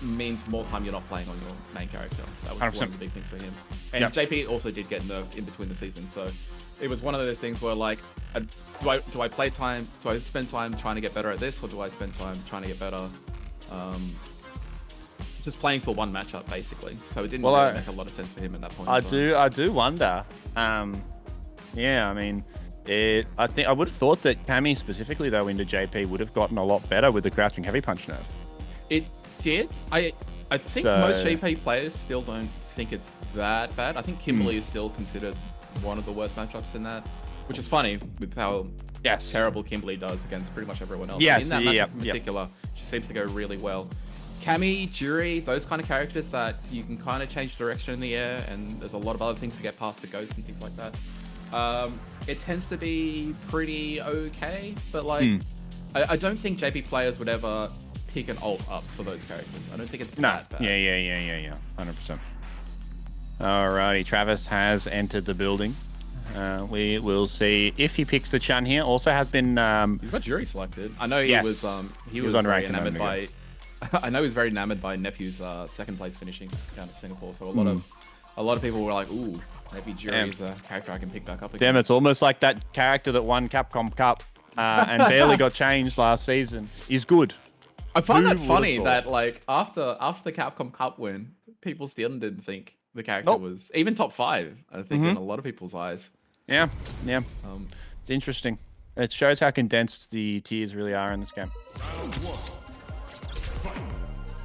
means more time you're not playing on your main character. That was 100%. One of the big things for him. And JP also did get nerfed in between the seasons, so it was one of those things where, like, do I play time? Do I spend time trying to get better at this, or do I spend time trying to get better? Just playing for one matchup, basically. So it didn't really make a lot of sense for him at that point. I do wonder. Yeah, I mean, I would have thought that Cammy specifically though into JP would have gotten a lot better with the crouching heavy punch nerf. It did. I think most JP players still don't think it's that bad. I think Kimberly is still considered one of the worst matchups in that, which is funny with how terrible Kimberly does against pretty much everyone else. Yes, in that matchup in particular, she seems to go really well. Cammy, Jury, those kind of characters that you can kind of change direction in the air, and there's a lot of other things to get past the ghost and things like that. It tends to be pretty okay, but like, I don't think JP players would ever pick an ult up for those characters. I don't think it's that bad. Yeah. 100%. Alrighty, Travis has entered the building. We will see if he picks the Chun here. Also has been he's got Jury selected. I know he was very enamored by I know he was very enamored by Nephew's second place finishing down at Singapore. So a lot of people were like, ooh, maybe Jury is a character I can pick back up again. Damn, it's almost like that character that won Capcom Cup and barely got changed last season. He's good. I find that funny that like after the Capcom Cup win, people still didn't think the character was even top 5. I think in a lot of people's eyes. Yeah. It's interesting. It shows how condensed the tiers really are in this game.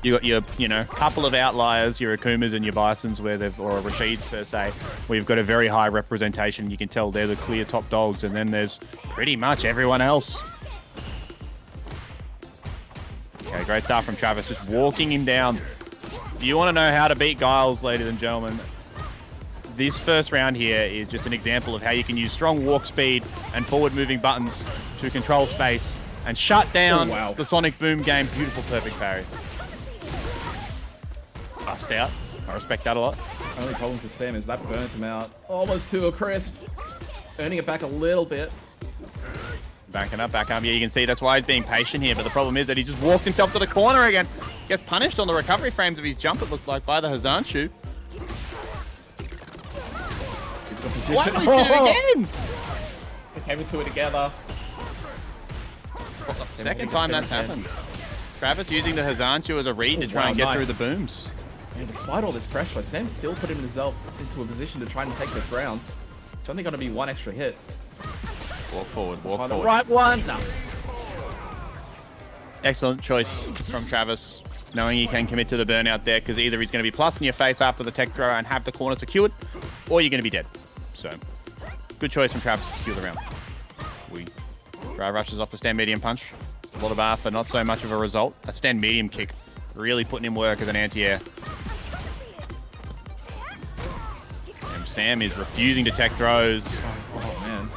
You got your, couple of outliers, your Akumas and your Bisons, or Rashids per se, where you've got a very high representation. You can tell they're the clear top dogs, and then there's pretty much everyone else. Okay, great start from Travis, just walking him down. Do you want to know how to beat Giles, ladies and gentlemen? This first round here is just an example of how you can use strong walk speed and forward-moving buttons to control space and shut down the Sonic Boom game. Beautiful, perfect parry. Bust out. I respect that a lot. Only problem for Sam is that burnt him out almost to a crisp. Earning it back a little bit. Backing up. Yeah, you can see that's why he's being patient here. But the problem is that he just walked himself to the corner again. Gets punished on the recovery frames of his jump, it looked like, by the Hazanshu. Why did he do it again? They came into it together. Second time that's happened. Travis using the Hazanshu as a read to try and get through the booms. And despite all this pressure, Sam's still putting himself into a position to try and take this round. It's only going to be one extra hit. Walk forward. The right one. No. Excellent choice from Travis, knowing he can commit to the burnout there, because either he's going to be plus in your face after the tech throw and have the corner secured, or you're going to be dead. So, good choice from Travis to secure the round. Drive rushes off the stand medium punch. A lot of bar for not so much of a result. A stand medium kick really putting in work as an anti-air. And Sam is refusing to tech throws. Oh man.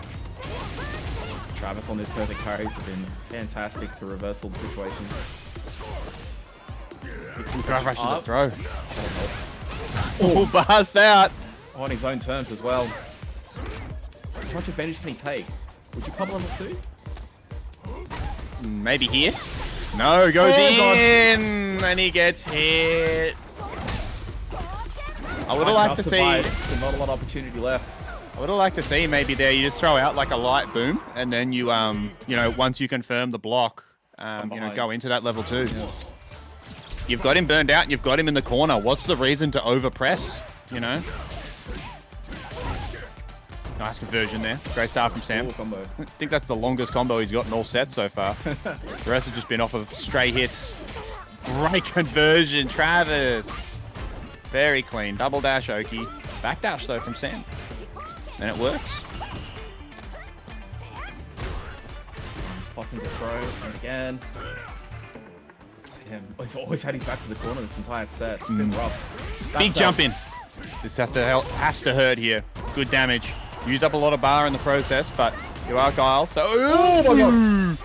Travis on this perfect parries have been fantastic to reversal the situations. Drive rushes the throw. Oh, burst out. On his own terms as well. How much advantage can he take? Would you pump level 2? Maybe here. No, goes in, and he gets hit. I would have liked to see. There's not a lot of opportunity left. I would have liked to see maybe there you just throw out like a light boom, and then you once you confirm the block, go into that level 2. Yeah. You've got him burned out, and you've got him in the corner. What's the reason to overpress? Nice conversion there. Great start from Sam. Combo. I think that's the longest combo he's got in all sets so far. The rest have just been off of stray hits. Great conversion, Travis. Very clean. Double dash Oki. Back dash though from Sam. And it works. Possum to throw. And again. Sam. He's always had his back to the corner this entire set. It's been rough. Big jump in. This has to hurt here. Good damage. Used up a lot of bar in the process, but you are Guile, so... Oh my god!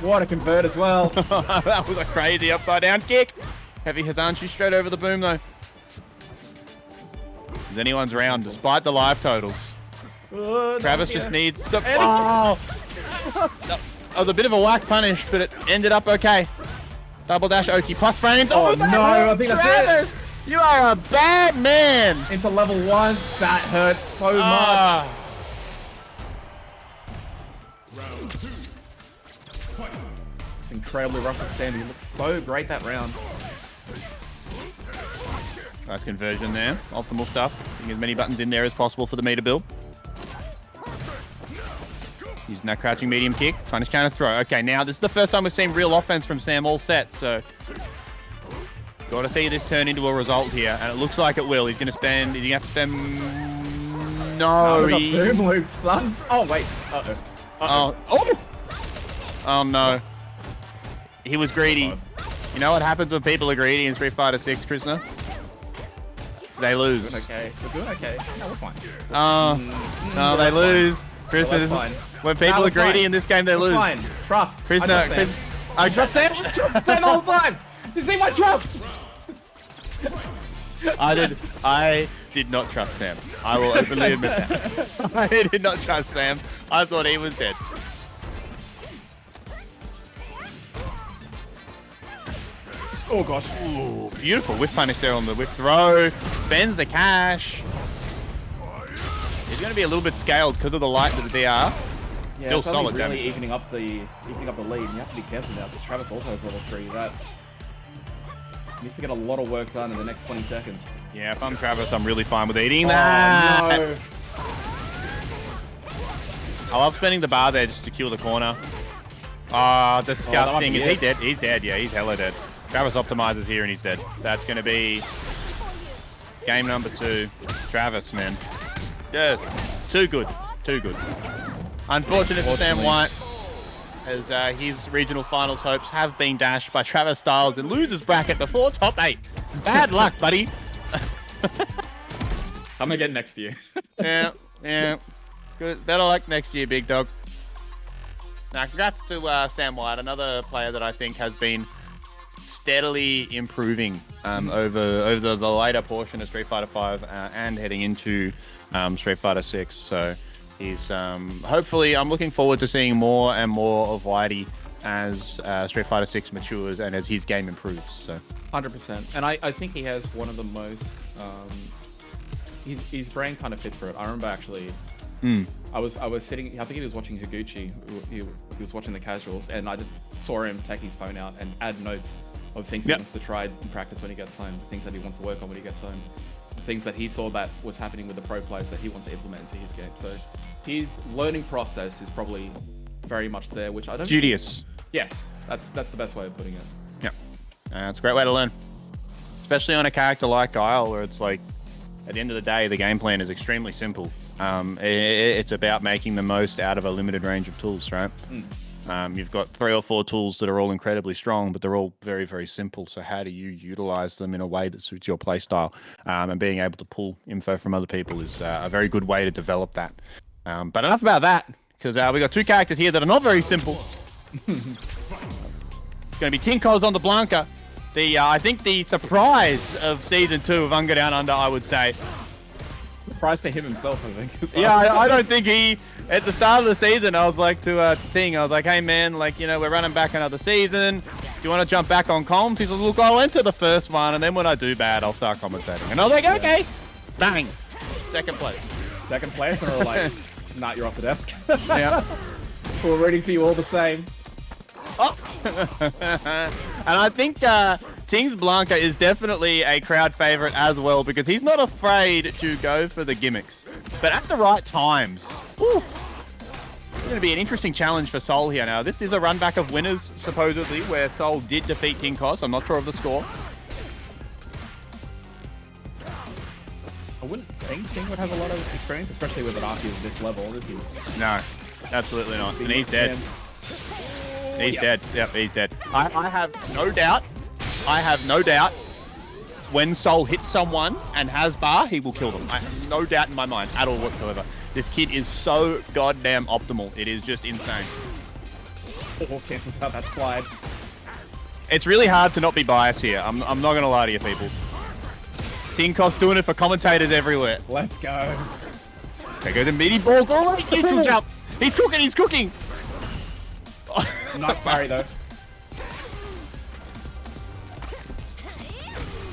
What a convert as well. That was a crazy upside down kick. Heavy Hazanshu straight over the boom though. Is anyone's round, despite the live totals. Travis just needs the... Oh! That was a bit of a whack punish, but it ended up okay. Double dash Oki plus frames. Oh no, I think that's it. You are a bad man! Into level 1. That hurts so much. Round 2. Fight. It's incredibly rough with Sandy. He looks so great that round. Nice conversion there. Optimal stuff. Getting as many buttons in there as possible for the meter build. Using that crouching medium kick. Punish counter throw. Okay, now this is the first time we've seen real offense from Sam all set, so... Got to see this turn into a result here, and it looks like it will. He's going to spend... Is he going to spend... No, the he... boom loop, son. Oh, wait. Uh-oh. Oh, oh! Oh no. He was greedy. You know what happens when people are greedy in Street Fighter 6, Krishna? They lose. We're doing okay. We're doing okay. No, we're fine. No, they lose. Krishna, Well, that's fine. when people are greedy in this game, they lose. Fine. Trust. Krishna, I trust Sam. I trust Sam the whole time. You see my trust? I did not trust Sam. I will openly admit that. I did not trust Sam. I thought he was dead. Oh gosh. Ooh, beautiful whiff punish there on the whiff throw. Bends the cash. He's going to be a little bit scaled because of the light to the DR. Yeah, Still solid really damage. evening up the lead. And you have to be careful now because Travis also has level 3. That needs to get a lot of work done in the next 20 seconds. Yeah, if I'm Travis, I'm really fine with eating that. No. I love spending the bar there just to kill the corner. Ah, disgusting. Is he dead? He's dead. Yeah, he's hella dead. Travis optimizes here and he's dead. That's going to be game number 2. Travis, man. Yes. Too good. Too good. Unfortunate for Sam White, as his regional finals hopes have been dashed by Travis Styles in losers bracket before top 8. Bad luck, buddy. I'm again next year. Yeah. Good. Better luck next year, big dog. Now, congrats to Sam White, another player that I think has been steadily improving over the later portion of Street Fighter 5 and heading into Street Fighter 6. So he's hopefully, I'm looking forward to seeing more and more of Whitey as Street Fighter 6 matures and as his game improves. So 100%. And I think he has one of the most his brain kind of fit for it. I remember actually I was sitting, I think he was watching Higuchi, he was watching the casuals, and I just saw him take his phone out and add notes of things he wants to try and practice when he gets home, things that he wants to work on when he gets home, the things that he saw that was happening with the pro players that he wants to implement into his game. So his learning process is probably very much there, which I don't Studious. Yes, that's the best way of putting it. Yeah, it's a great way to learn, especially on a character like Guile, where it's like, at the end of the day, the game plan is extremely simple. It's about making the most out of a limited range of tools, right? You've got 3 or 4 tools that are all incredibly strong, but they're all very, very simple. So how do you utilize them in a way that suits your playstyle? And being able to pull info from other people is a very good way to develop that. But enough about that, because we got 2 characters here that are not very simple. It's going to be Tinko's on the Blanca. I think the surprise of Season 2 of Unga Down Under, I would say. Surprise to him himself, I think. As well. Yeah, I don't think he... At the start of the season, I was like to Ting, I was like, hey man, like, you know, we're running back another season. Do you want to jump back on comms? He's like, look, I'll enter the first one, and then when I do bad, I'll start commentating. And I was like, okay. Bang. Second place. Second place, or like, nah, you're off the desk. Yeah. We're rooting for you all the same. Oh. And I think Ting's Blanca is definitely a crowd favorite as well, because he's not afraid to go for the gimmicks, but at the right times. Woo. It's going to be an interesting challenge for Soul here now. This is a run back of winners, supposedly, where Soul did defeat King Kos. I'm not sure of the score. I wouldn't think Ting would have a lot of experience, especially with an Arky of this level. This is... No, absolutely not. And he's dead. He's dead. Yep, he's dead. I have no doubt. When Soul hits someone and has bar, he will kill them. I have no doubt in my mind at all whatsoever. This kid is so goddamn optimal. It is just insane. Oh, cancels out that slide. It's really hard to not be biased here. I'm not going to lie to you people. Tinkos doing it for commentators everywhere. Let's go. Okay, go to meaty ball. Go right, neutral jump. He's cooking, he's cooking. Nice parry though.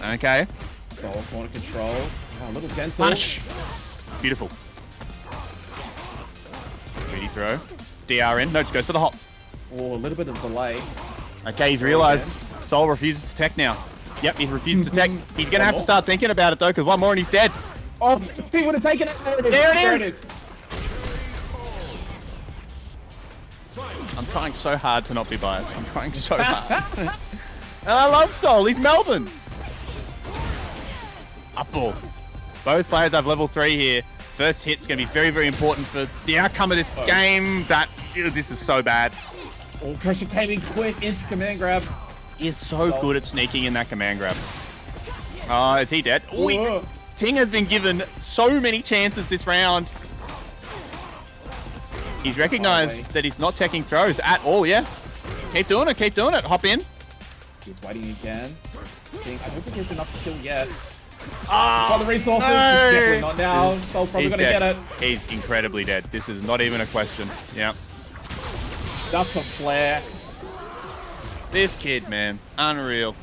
Okay. Soul corner control. Oh, a little gentle. Punish. Beautiful. Meaty throw. DR in. No, just goes for the hop. Oh, a little bit of delay. Okay, he's realized Soul refuses to tech now. Yep, he refuses to tech. He's going to have to start thinking about it though, because one more and he's dead. Oh, he would have taken it. There it is. There it is. I'm trying so hard to not be biased. I'm trying so hard. And I love Soul. He's Melbourne. Up ball. Both players have level 3 here. first hit's going to be very, very important for the outcome of this game. This is so bad. Oh, pressure came in quick into command grab. He is so good at sneaking in that command grab. Oh, is he dead? Oh, Ting has been given so many chances this round. He's recognized that he's not taking throws at all, yeah. Keep doing it, keep doing it. Hop in. He's waiting again. I don't think there's enough to kill yet. Oh, Got the resources. no. Definitely not now. Soul's probably going to get it. He's incredibly dead. This is not even a question. Yeah. That's a flare. This kid, man. Unreal.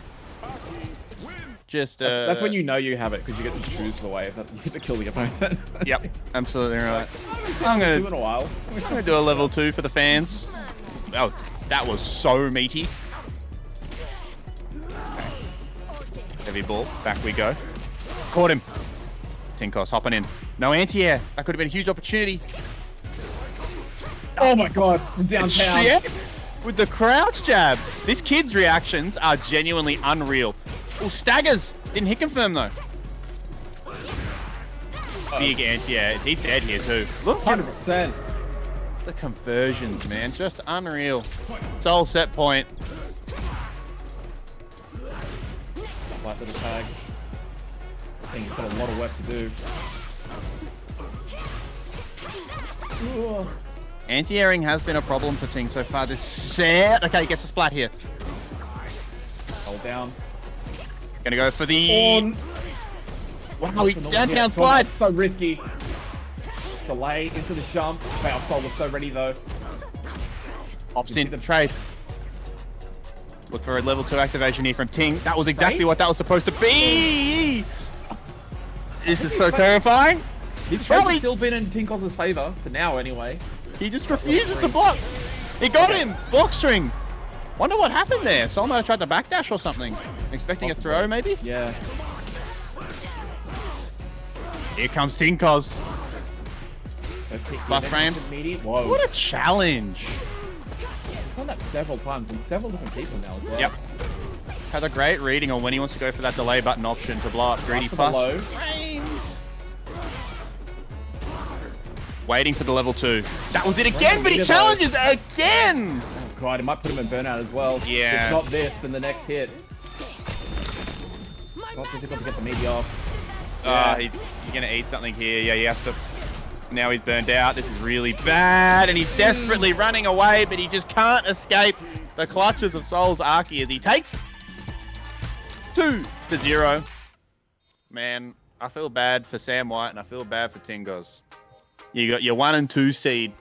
Just, that's when you know you have it, because you get to choose the way that you get to kill the opponent. Yep, absolutely right. I'm going to do in a while. I'm gonna do a level 2 for the fans. That was so meaty. Heavy ball. Back we go. Caught him. Tinkos hopping in. No anti-air. That could have been a huge opportunity. Oh my god. From downtown. Yeah. With the crouch jab. This kid's reactions are genuinely unreal. Oh, staggers. Didn't hit confirm though. Big anti-air. He's dead here too. Look. 100%. The conversions, man. Just unreal. Soul set point. Light little tag. This thing's got a lot of work to do. Anti-airing has been a problem for Ting so far this set. Okay, he gets a splat here. Hold down. Gonna go for the... Wow, he downtown slide. slide. So risky. Delay into the jump. Wow, Soul was so ready though. Ops in the trade. Look for a level 2 activation here from Ting. That was exactly what that was supposed to be. This is so terrifying. This trade has still been in Tinkos' favor, for now anyway. He just refuses to block. He got him. Block string. Wonder what happened there. Soul might have tried to backdash or something. Expecting a throw, maybe? Yeah. Here comes Tinkos. Plus frames. Whoa. What a challenge. He's done that several times and several different people now as well. Yep. Had a great reading on when he wants to go for that delay button option to blow up greedy plus frames. Waiting for the level 2. That was it again, but he challenges again! Oh god, it might put him in burnout as well. Yeah. If it's not this, then the next hit. Not difficult to get the meaty off. Yeah. He's gonna eat something here. Yeah, he has to. Now he's burned out. This is really bad, and he's desperately running away, but he just can't escape the clutches of Soul's Arky as he takes 2-0. Man, I feel bad for Sam White, and I feel bad for Tingos. You got your 1 and 2 seed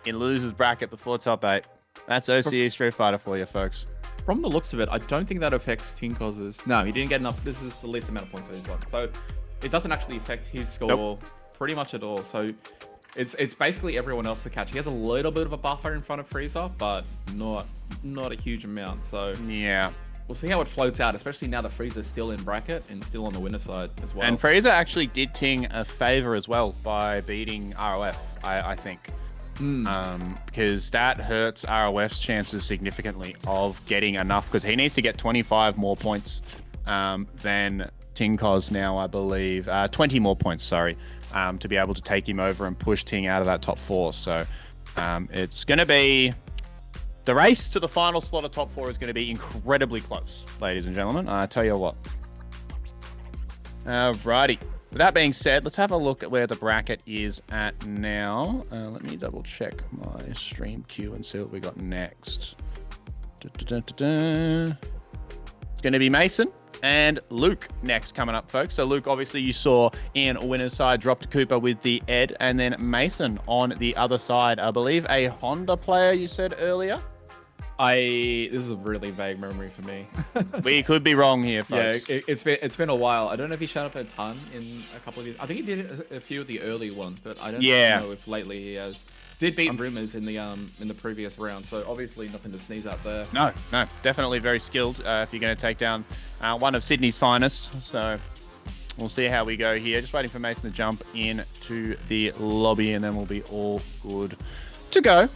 in losers bracket before top 8. That's OCE Street Fighter for you, folks. From the looks of it, I don't think that affects Tinkos'. No, he didn't get enough. This is the least amount of points that he's got. So it doesn't actually affect his score pretty much at all. So it's basically everyone else to catch. He has a little bit of a buffer in front of Frieza, but not a huge amount. So yeah. We'll see how it floats out, especially now that Frieza's still in bracket and still on the winner side as well. And Frieza actually did Ting a favor as well by beating ROF, I think. Because that hurts ROF's chances significantly of getting enough, because he needs to get 25 more points than Tinkos now, I believe. 20 more points, sorry, to be able to take him over and push Ting out of that top 4. So it's going to be... The race to the final slot of top 4 is going to be incredibly close, ladies and gentlemen. I tell you what. Alrighty. With that being said, let's have a look at where the bracket is at now. Let me double check my stream queue and see what we got next. It's going to be Mason and Luke next coming up, folks. So Luke, obviously you saw in winner's side drop to Cooper with the Ed, and then Mason on the other side. I believe a Honda player you said earlier. This is a really vague memory for me. We could be wrong here, folks. Yeah, it's been a while. I don't know if he showed up a ton in a couple of years. I think he did a few of the early ones, but I don't know if lately he has. Did beat Rumors in the previous round, so obviously nothing to sneeze at there. No, definitely very skilled if you're going to take down one of Sydney's finest. So we'll see how we go here. Just waiting for Mason to jump into the lobby, and then we'll be all good to go.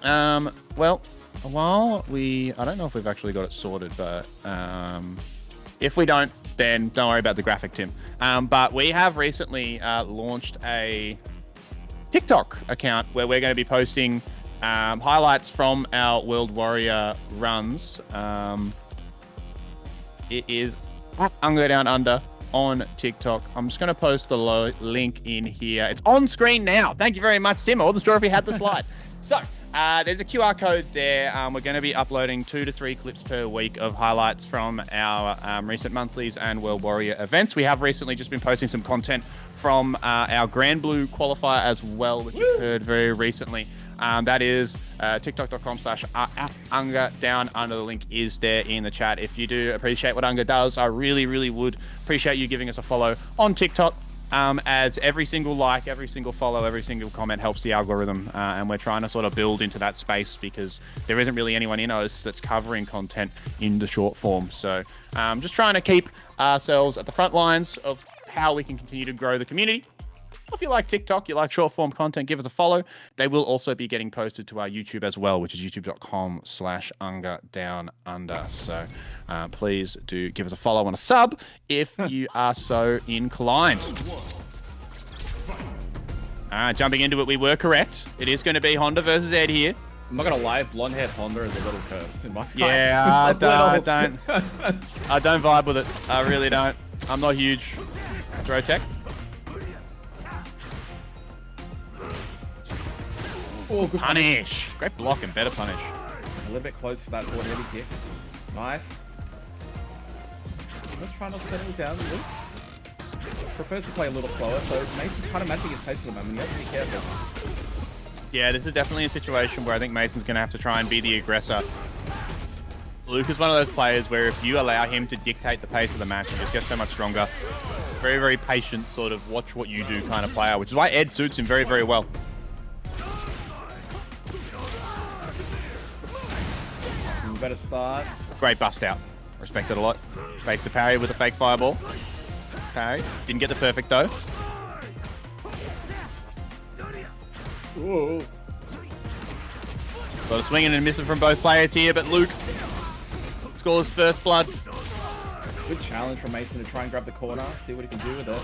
Well, while I don't know if we've actually got it sorted, but if we don't, then don't worry about the graphic, Tim. But we have recently launched a TikTok account where we're going to be posting highlights from our World Warrior runs. It is at Unga Down Under on TikTok. I'm just going to post the link in here. It's on screen now. Thank you very much, Tim. I wasn't sure if we had the slide. So there's a QR code there. We're going to be uploading 2 to 3 clips per week of highlights from our recent monthlies and World Warrior events. We have recently just been posting some content from our Grand Blue qualifier as well, which occurred very recently. That is tiktok.com/Unga Down Under. The link is there in the chat. If you do appreciate what Unga does, I really, really would appreciate you giving us a follow on TikTok. As every single like, every single follow, every single comment helps the algorithm, and we're trying to sort of build into that space because there isn't really anyone in us that's covering content in the short form. So just trying to keep ourselves at the front lines of how we can continue to grow the community. If you like TikTok, you like short form content, give us a follow. They will also be getting posted to our YouTube as well, which is youtube.com/Unga Down Under. So please do give us a follow and a sub if you are so inclined. Jumping into it, we were correct. It is going to be Honda versus Ed here. I'm not gonna lie, blonde-haired Honda is a little cursed in my eyes. Yeah, I don't vibe with it. I really don't. I'm not huge. Throw tech. Oh, good Punish. Great block and better punish. A little bit close for that forward heavy kick. Nice. Let's try not to settle down. Luke prefers to play a little slower, so Mason's kind of matching his pace at the moment. He has to be careful. Yeah, this is definitely a situation where I think Mason's going to have to try and be the aggressor. Luke is one of those players where if you allow him to dictate the pace of the match, he just gets so much stronger. Very, very patient, sort of watch what you do kind of player, which is why Ed suits him very, very well. Better start. Great bust out. Respect it a lot. Fakes the parry with a fake fireball. Parry. Didn't get the perfect though. Ooh. Got a swinging and missing from both players here, but Luke scores first blood. Good challenge from Mason to try and grab the corner, see what he can do with it.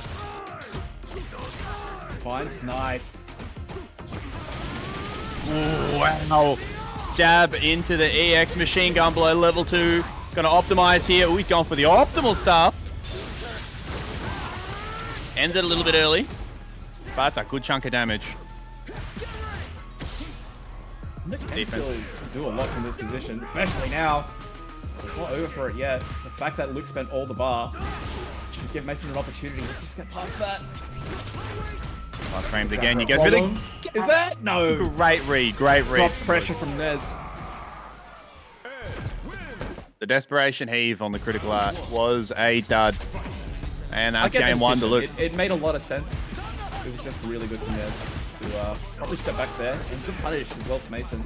Finds, nice. Ooh, wow. Jab into the EX machine gun below level 2. Gonna optimize here. Oh, he's going for the optimal stuff. Ended a little bit early, but a good chunk of damage. Nick can still do a lot from this position, especially now. It's not over for it yet. The fact that Luke spent all the bar should give Mason an opportunity. Let's just get past that. Last framed again. You get rid of. Is that? No. Great read. Great read. Drop pressure from Nez. The desperation heave on the critical art was a dud. And that's game 1 to Luke. It made a lot of sense. It was just really good from Nez to probably step back there. And good punish as well for Mason.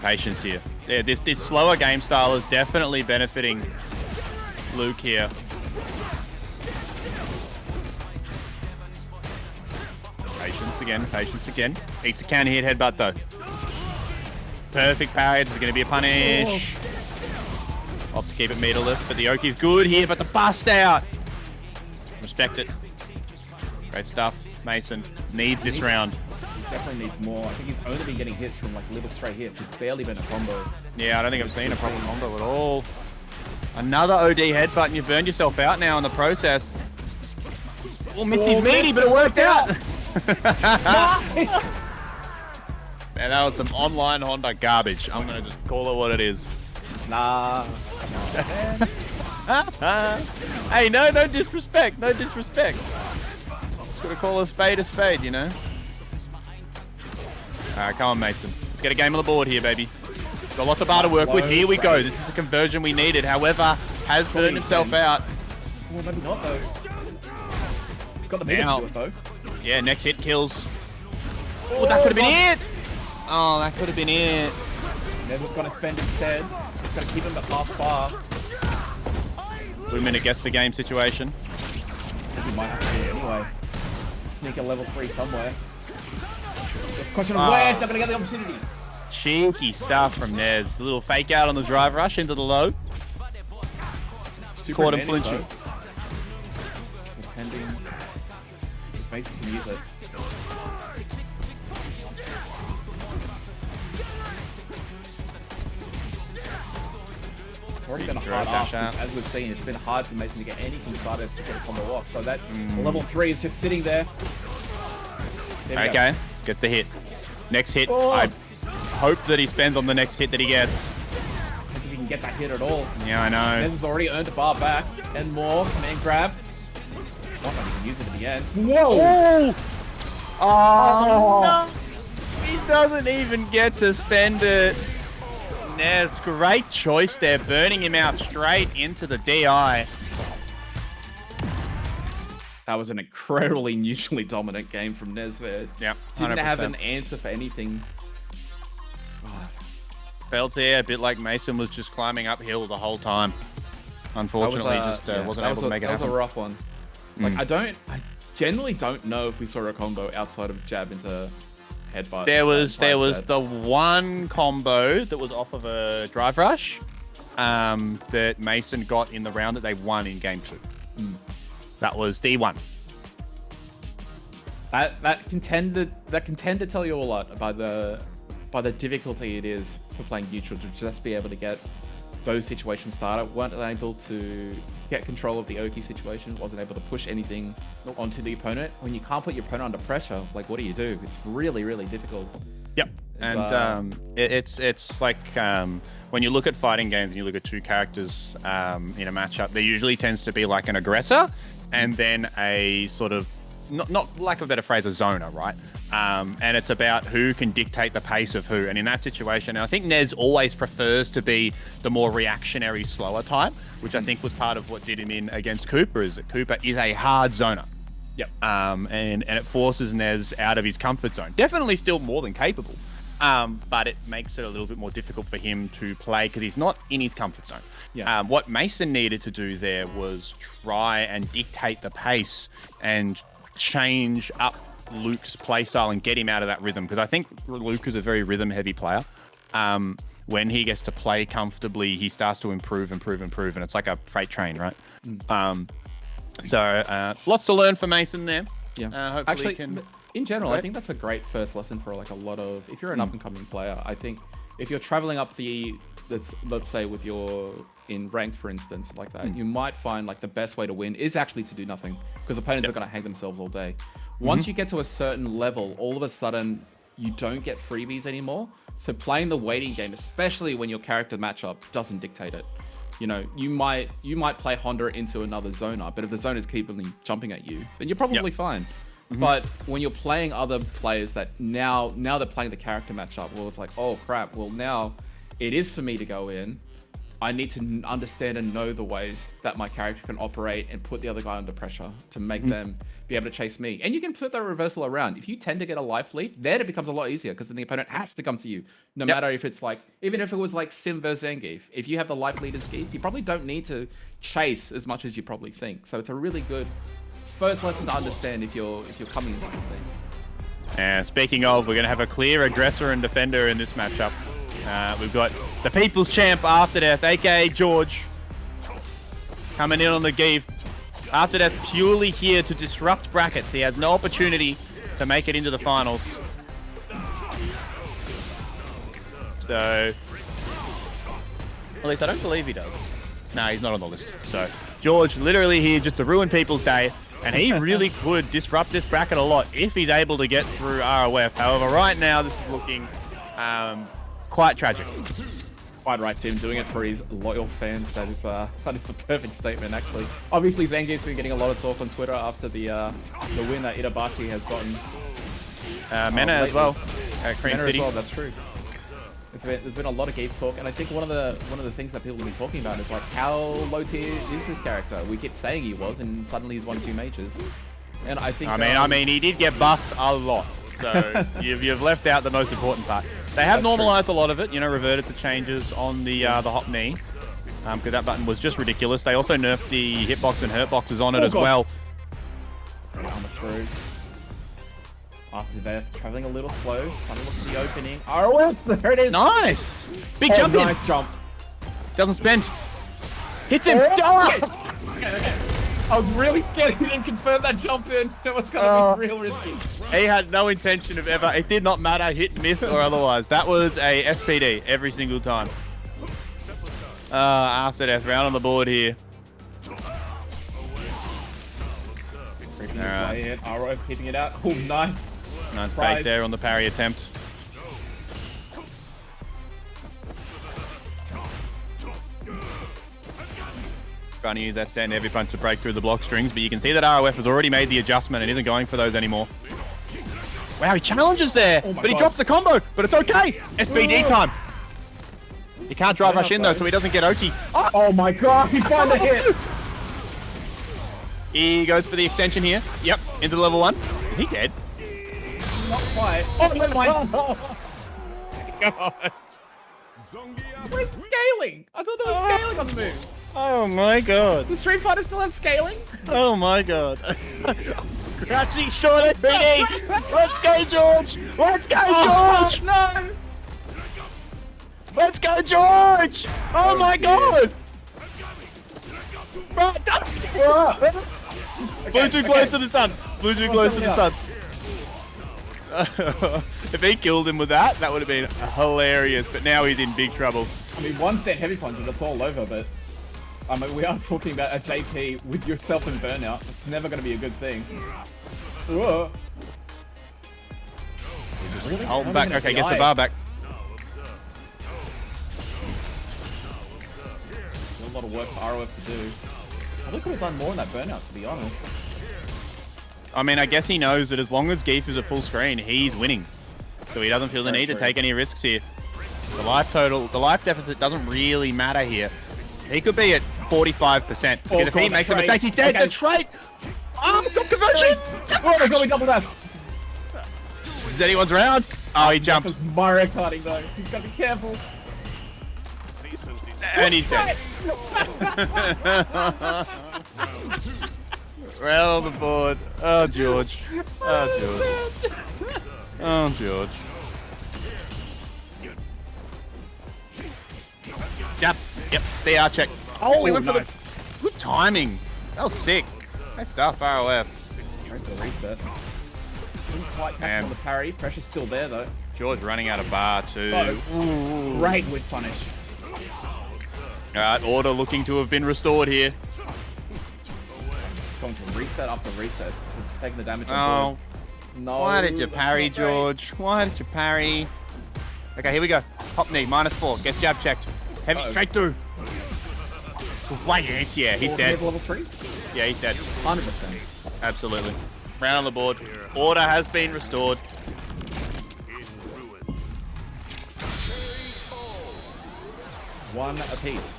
Patience here. Yeah, this slower game style is definitely benefiting Luke here. Patience again. Eats the counter hit headbutt though. Perfect parry. This is going to be a punish. Off to keep it meterless, but the Oki's good here, but the bust out. Respect it. Great stuff. Mason needs this round. He definitely needs more. I think he's only been getting hits from like little straight hits. It's barely been a combo. Yeah, I don't think I've seen a proper combo at all. Another OD headbutt, and you've burned yourself out now in the process. Oh, missed his meaty, but it worked out. Nice. Man, that was some online Honda garbage. I'm going to just call it what it is. Nah. Hey, no disrespect. No disrespect. Just got to call a spade, you know? Alright, come on, Mason. Let's get a game on the board here, baby. Got lots of bar to work with. Here we go. This is the conversion we needed. However, has burned himself out. Well, maybe not, though. He's got the meter to do it, though. Yeah, next hit kills. Oh, that could have been it. Oh, that could have been it. Nez is going to spend instead. He's going to keep him at half bar. 2-minute guess for game situation. I think he might have to do it anyway. Sneak a level 3 somewhere. Just a question of where's they're going to get the opportunity. Cheeky stuff from Nez. A little fake out on the drive rush into the low. Super Caught him advantage, flinching. though. Just depending. If Mason can use it. It's already been a hard ask, as we've seen. It's been hard for Mason to get anything started to get a combo off. So that level 3 is just sitting there. Okay, gets the hit. Next hit, I hope that he spends on the next hit that he gets. If he can get that hit at all. Yeah, I know. Nez has already earned a bar back and more. Command grab. Not that he can use it at the end. Whoa! Oh, no. He doesn't even get to spend it. Nez, great choice there, burning him out straight into the DI. That was an incredibly neutrally dominant game from Nez there. Yeah, didn't have an answer for anything. Felt there a bit like Mason was just climbing uphill the whole time. Unfortunately, wasn't able to make it happen. That was a rough one. Like I generally don't know if we saw a combo outside of jab into headbutt. There was the one combo that was off of a drive rush that Mason got in the round that they won in game 2. That was D1. That can tend to tell you a lot about the difficulty it is for playing neutral to just be able to get those situations started. Weren't able to get control of the Oki situation, wasn't able to push anything onto the opponent. When you can't put your opponent under pressure, like what do you do? It's really, really difficult. Yep. And it's like when you look at fighting games and you look at two characters in a matchup, there usually tends to be like an aggressor and then a sort of, not lack of a better phrase, a zoner, right? And it's about who can dictate the pace of who. And in that situation, and I think Nez always prefers to be the more reactionary, slower type, which I think was part of what did him in against Cooper, is that Cooper is a hard zoner. Yep. And it forces Nez out of his comfort zone. Definitely still more than capable. But it makes it a little bit more difficult for him to play because he's not in his comfort zone. Yeah. What Mason needed to do there was try and dictate the pace and change up Luke's playstyle and get him out of that rhythm, because I think Luke is a very rhythm-heavy player. When he gets to play comfortably, he starts to improve, and it's like a freight train, right? So lots to learn for Mason there. Yeah. Hopefully Actually, in general, I think that's a great first lesson for like a lot of, if you're an up-and-coming player, I think if you're traveling up the, let's say with your, in ranked, for instance, like that, you might find like the best way to win is actually to do nothing, because opponents are going to hang themselves all day. Once you get to a certain level, all of a sudden you don't get freebies anymore. So playing the waiting game, especially when your character matchup doesn't dictate it. You know, you might play Honda into another zoner, but if the zoners keep jumping at you, then you're probably fine. But when you're playing other players that now they're playing the character matchup, well, it's like, oh crap, well now it is for me to go in. I need to understand and know the ways that my character can operate and put the other guy under pressure to make them be able to chase me. And you can flip that reversal around. If you tend to get a life lead, then it becomes a lot easier, because then the opponent has to come to you. No matter if it's like, even if it was like Sim versus Zangief, if you have the life lead as Geef, you probably don't need to chase as much as you probably think. So it's a really good first lesson to understand if you're coming into the scene. And speaking of, we're going to have a clear aggressor and defender in this matchup. We've got the People's Champ After Death, aka George, coming in on the Geef. After Death purely here to disrupt brackets. He has no opportunity to make it into the finals. So, at least I don't believe he does. No, he's not on the list. So, George literally here just to ruin people's day. And he really could disrupt this bracket a lot if he's able to get through ROF. However, right now, this is looking quite tragic. Quite right, Tim. Doing it for his loyal fans. That is the perfect statement, actually. Obviously, Zangief's been getting a lot of talk on Twitter after the win that Itabachi has gotten. Mena as well. Cream Mena City. as well. That's true. There's been a lot of Geef talk, and I think one of the things that people have been talking about is like, how low tier is this character? We keep saying he was, and suddenly he's 1-2 majors. And I think I mean, he did get buffed a lot. So you've left out the most important part. They have normalized a lot of it, you know, reverted to changes on the hop knee, because that button was just ridiculous. They also nerfed the hitbox and hurtboxes on it as well. Coming through. After that, traveling a little slow, trying to look for the opening. ROF, there it is. Nice, big jump in. Nice jump. Doesn't spend. Hits him. I was really scared he didn't confirm that jump in. It was gonna be real risky. He had no intention of ever. It did not matter, hit, miss, or otherwise. That was a SPD every single time. After death, round on the board here. Creeping his way in. RO keeping it out. Oh, nice. Nice bait there on the parry attempt. Trying to use that stand heavy punch to break through the block strings, but you can see that ROF has already made the adjustment and isn't going for those anymore. Wow, he challenges there, but he drops the combo, but it's okay. SPD time. He can't drive rush in though, so he doesn't get Oki. Oh my god, he finally hit. He goes for the extension here. Yep, into level 1. Is he dead? Not quite. Oh my god. God. Where's the scaling? I thought there was scaling on the moves. Oh my god. The Street Fighter still have scaling? Oh my god. Crouching short SPD. Let's go, George. Let's go, George. No. Let's go, George. Oh my god. Blue too close to the sun. Blue too close to the sun. If he killed him with that, that would have been hilarious. But now he's in big trouble. I mean, one set heavy punch and it's all over, but I mean, we are talking about a JP with yourself in burnout. It's never going to be a good thing. Whoa. Really? Hold him back. Okay, gets the bar back. There's a lot of work for ROF to do. I think could have done more in that burnout, to be honest. I mean, I guess he knows that as long as Geef is at full screen, he's winning. So he doesn't feel the need to take any risks here. The life total, the life deficit doesn't really matter here. He could be at 45%. Because if he makes a mistake, he's dead. The trait! Oh, top conversion! Oh my god, we double dash! This is anyone's round. Oh, he jumped. That's Mario karting though. He's got to be careful. And he's dead. Round on the board. Oh, George. Oh, George. Oh, George. Yep. BR check. Oh, we went for nice. the good timing. That was sick. Nice stuff, ROF. Great for the reset. Didn't quite catch him on the parry. Pressure's still there though. George running out of bar too. Oh, great whip punish. Alright, order looking to have been restored here. Just going to reset after reset. It's taking the damage on Oh. board. No. Why did you parry, George? Why did you parry? Okay, here we go. Hop knee, -4. Gets jab checked. Heavy straight through. Wait, yeah, he's dead. Level 3? Yeah, he's dead. 100%. Absolutely. Round on the board. Order has been restored. One apiece.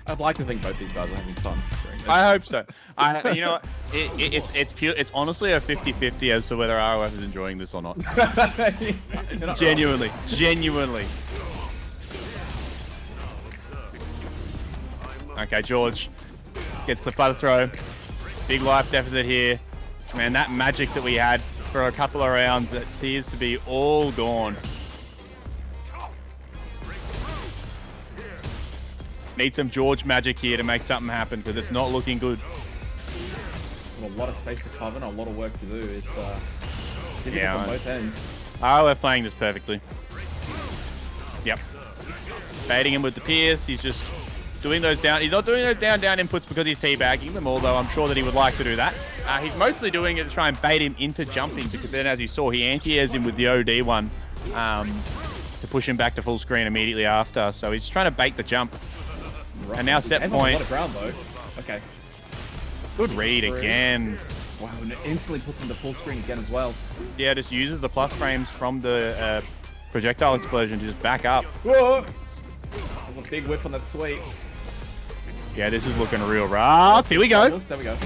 I'd like to think both these guys are having fun. I hope so. You know what? It's pure. It's honestly a 50-50 as to whether ROF is enjoying this or not. Genuinely. Okay, George gets clipped by the throw. Big life deficit here. Man, that magic that we had for a couple of rounds, it seems to be all gone. Need some George magic here to make something happen because it's not looking good. A lot of space to cover and a lot of work to do. It's difficult on both ends. Oh, we're playing this perfectly. Yep. Baiting him with the Pierce. He's just doing those down. He's not doing those down inputs because he's teabagging them, although I'm sure that he would like to do that. He's mostly doing it to try and bait him into jumping because then, as you saw, he anti-airs him with the OD one to push him back to full screen immediately after. So he's trying to bait the jump. And now set point. A lot of ground though. Okay. Good read again. Wow, and it instantly puts him to full screen again as well. Yeah, just uses the plus frames from the projectile explosion to just back up. Whoa! There's a big whiff on that sweep. Yeah, this is looking real rough. Here we go. There we go.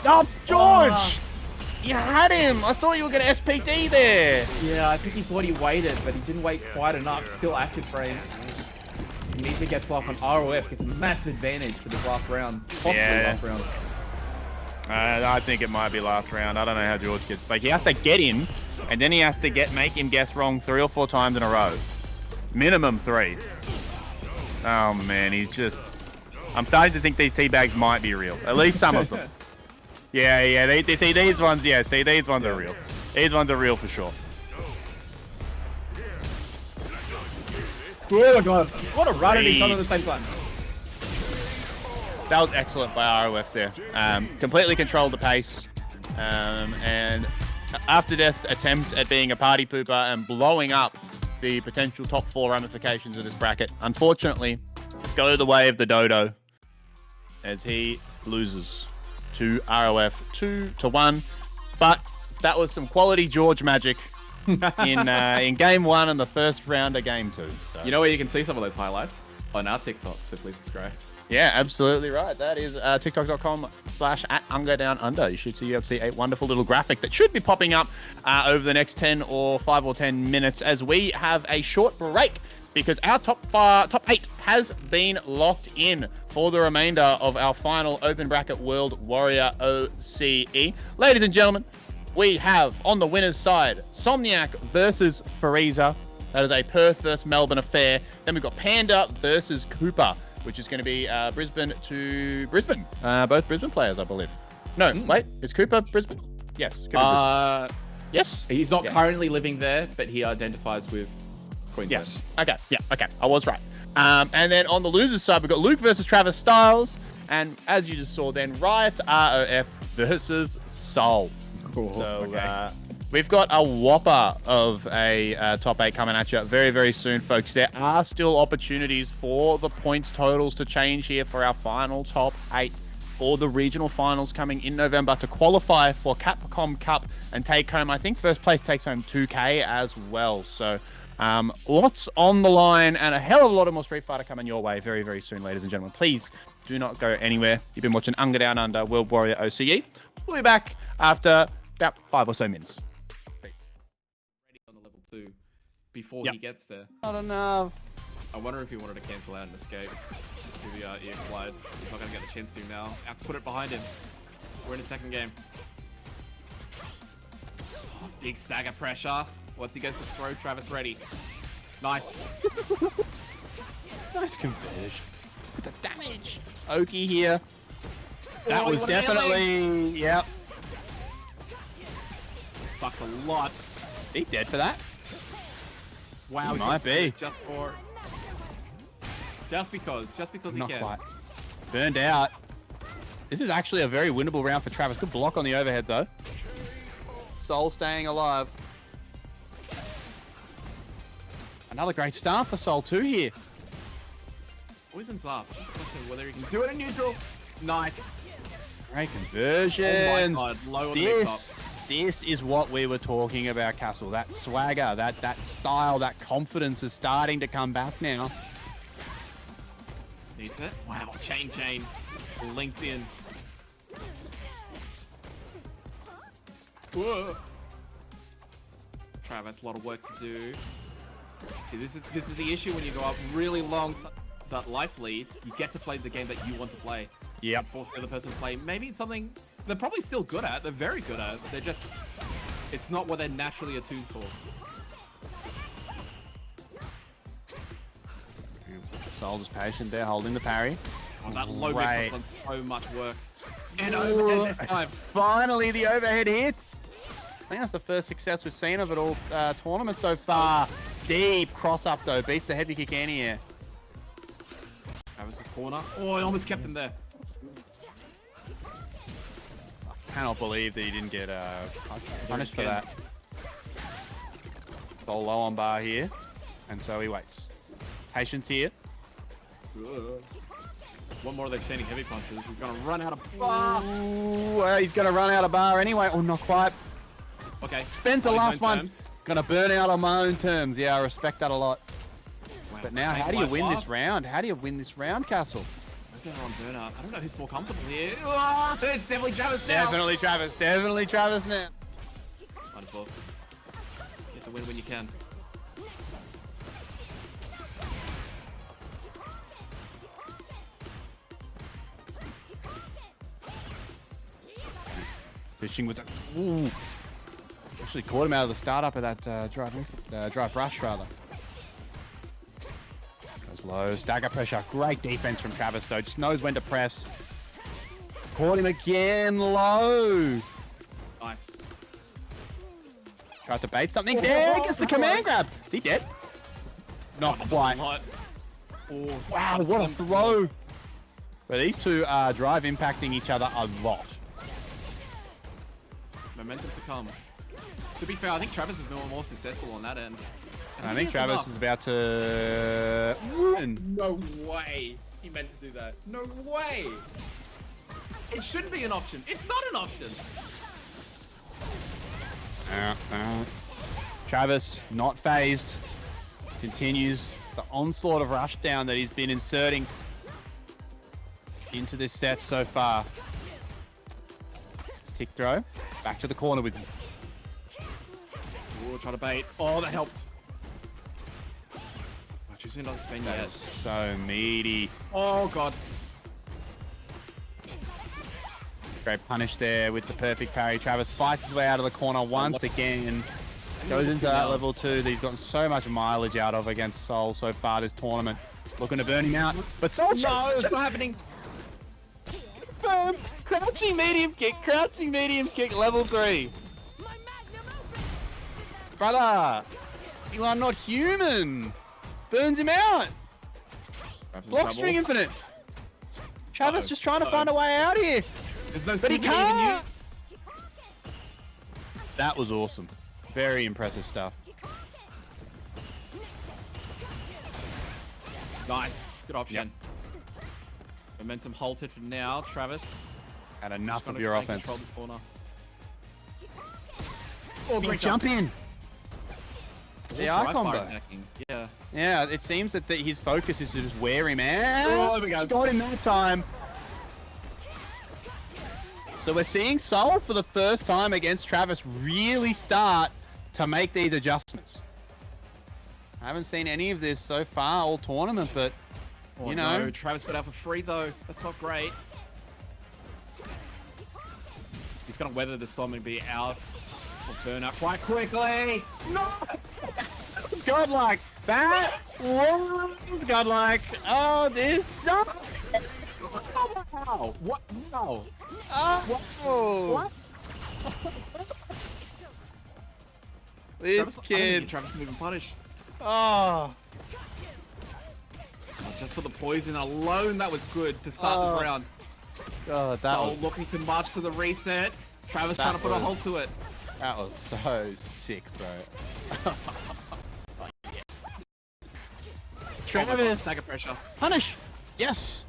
Oh, George! You had him! I thought you were going to SPD there! Yeah, I think he thought he waited, but he didn't wait quite enough. Still active frames. Misha gets off on ROF, gets a massive advantage for this last round. Possibly last round. I think it might be last round. I don't know how George gets. Like, he has to get in, and then he has to make him guess wrong 3 or 4 times in a row. Minimum 3. Oh, man, he's just... I'm starting to think these tea bags might be real. At least some of them. Yeah. They see these ones. Yeah, see these ones are real. These ones are real for sure. Oh my god! What a run at each other at the same time. That was excellent by ROF there. Completely controlled the pace. And after Death's attempt at being a party pooper and blowing up the potential top 4 ramifications of this bracket, unfortunately, go the way of the dodo as he loses to ROF 2-1. But that was some quality George magic in game 1 and the first round of game 2. So. You know where you can see some of those highlights? On our TikTok, so please subscribe. Yeah, absolutely right. That is tiktok.com/@UngaDownUnder. You should see a wonderful little graphic that should be popping up over the next 5 or 10 minutes as we have a short break because our top 8 has been locked in for the remainder of our final Open Bracket World Warrior OCE. Ladies and gentlemen, we have on the winner's side Somniac versus Fariza. That is a Perth versus Melbourne affair. Then we've got Panda versus Cooper, which is going to be Brisbane to Brisbane. Both Brisbane players, I believe. No, wait, is Cooper Brisbane? Yes. Cooper Brisbane. Yes. He's not currently living there, but he identifies with Queensland. Yes. Okay. Yeah. Okay. I was right. And then on the losers side, we've got Luke versus Travis Styles, and as you just saw, then Riot ROF versus Soul. Cool. So we've got a whopper of a top 8 coming at you very, very soon, folks. There are still opportunities for the points totals to change here for our final top 8 for the regional finals coming in November to qualify for Capcom Cup and take home, I think first place takes home 2K as well. So lots on the line and a hell of a lot of more Street Fighter coming your way very, very soon, ladies and gentlemen. Please do not go anywhere. You've been watching Unga Down Under World Warrior OCE. We'll be back after about 5 or so minutes. Ready on the level 2 before he gets there. Not enough. I wonder if he wanted to cancel out and escape. Do the EX slide. He's not going to get the chance to now. Have to put it behind him. We're in a second game. Oh, big stagger pressure. Once he goes to throw, Travis ready. Nice. Nice conversion. With the damage. Oki here. That was definitely... Yep. Sucks a lot. He's dead for that. Wow, he might be. Just because he Not can. quite. Burned out. This is actually a very winnable round for Travis. Good block on the overhead, though. Soul staying alive. Another great start for Soul 2 here. Poison's up. Just a question of whether he can do it in neutral. Nice. Great conversions. Oh my god, low on the top. This is what we were talking about, Castle. That swagger, that style, that confidence is starting to come back now. Needs it. Wow, chain. Linked in. Whoa. Travis, a lot of work to do. See, this is the issue when you go up really long that life lead. You get to play the game that you want to play. Yep. Force the other person to play. Maybe it's something they're probably still good at. They're very good at it. They're just... It's not what they're naturally attuned for. Soul just patient there, holding the parry. Oh, that low mix has done so much work. And overhead this time. Finally, the overhead hits. I think that's the first success we've seen of it all tournament so far. Deep cross up though, beats the heavy kick anti-air. That was the corner. Oh, I almost kept him there. Cannot believe that he didn't get punished for that. Soul low on bar here, and so he waits. Patience here. One more of those standing heavy punches. He's gonna run out of bar. Ooh, he's gonna run out of bar anyway. Oh, not quite. Okay. Spends the last one. Gonna burn out on my own terms. Yeah, I respect that a lot. Wow, but now, how do you win this round? How do you win this round, Castle? On burnout. I don't know who's more comfortable here. Oh, it's definitely Travis now. Definitely Travis. Definitely Travis now. Might as well. Get the win when you can. Fishing with the... Ooh. Actually caught him out of the startup of that drive rush, rather. Goes Low stagger pressure. Great defense from Travis, though. Just knows when to press. Caught him again. Low. Nice. Tried to bait something. There gets the command grab. Is he dead? Not quite. Oh, Wow, what a throw. But these two are drive impacting each other a lot. Momentum to come. To be fair, I think Travis is more successful on that end. And I think Travis is about to win. No way. He meant to do that. No way. It shouldn't be an option. It's not an option. Travis, not phased, continues the onslaught of rushdown that he's been inserting into this set so far. Tick throw, back to the corner with him. Oh, try to bait. Oh, that helped. Oh, Juicing doesn't spin That yet. is so meaty. Oh, God. Great punish there with the perfect parry. Travis fights his way out of the corner once again. Goes into that level 2 that he's gotten so much mileage out of against Soul so far this tournament. Looking to burn him out. But Soul It's not happening. Boom! Crouching medium kick, level 3. Brother, you are not human. Burns him out. Block string infinite. Travis just trying to find a way out here. There's no But he super even can't. That was awesome. Very impressive stuff. Nice. Good option. Momentum halted for now, Travis. Had enough Just of gonna your try and offense. control this corner. Oh, great jump in. The All eye drive combo. bar attacking. Yeah. Yeah, it seems that his focus is to just wear him out. Oh, there we go. Got him that time. So we're seeing Soul for the first time against Travis really start to make these adjustments. I haven't seen any of this so far all tournament, but Oh, you know. no, Travis got out for free though. That's not great. He's gonna weather the storm and be out of burnout quite quickly. No! It's godlike. That was godlike. Oh, this sucks. Wow. What? No. Whoa. What? This Travis, I don't kid. think Travis can even punish. Oh. Just for the poison alone, that was good to start this round. God, that Soul was looking to march to the reset. Travis trying to put a halt to it. That was so sick, bro. Travis, Stagger pressure. punish. Yes.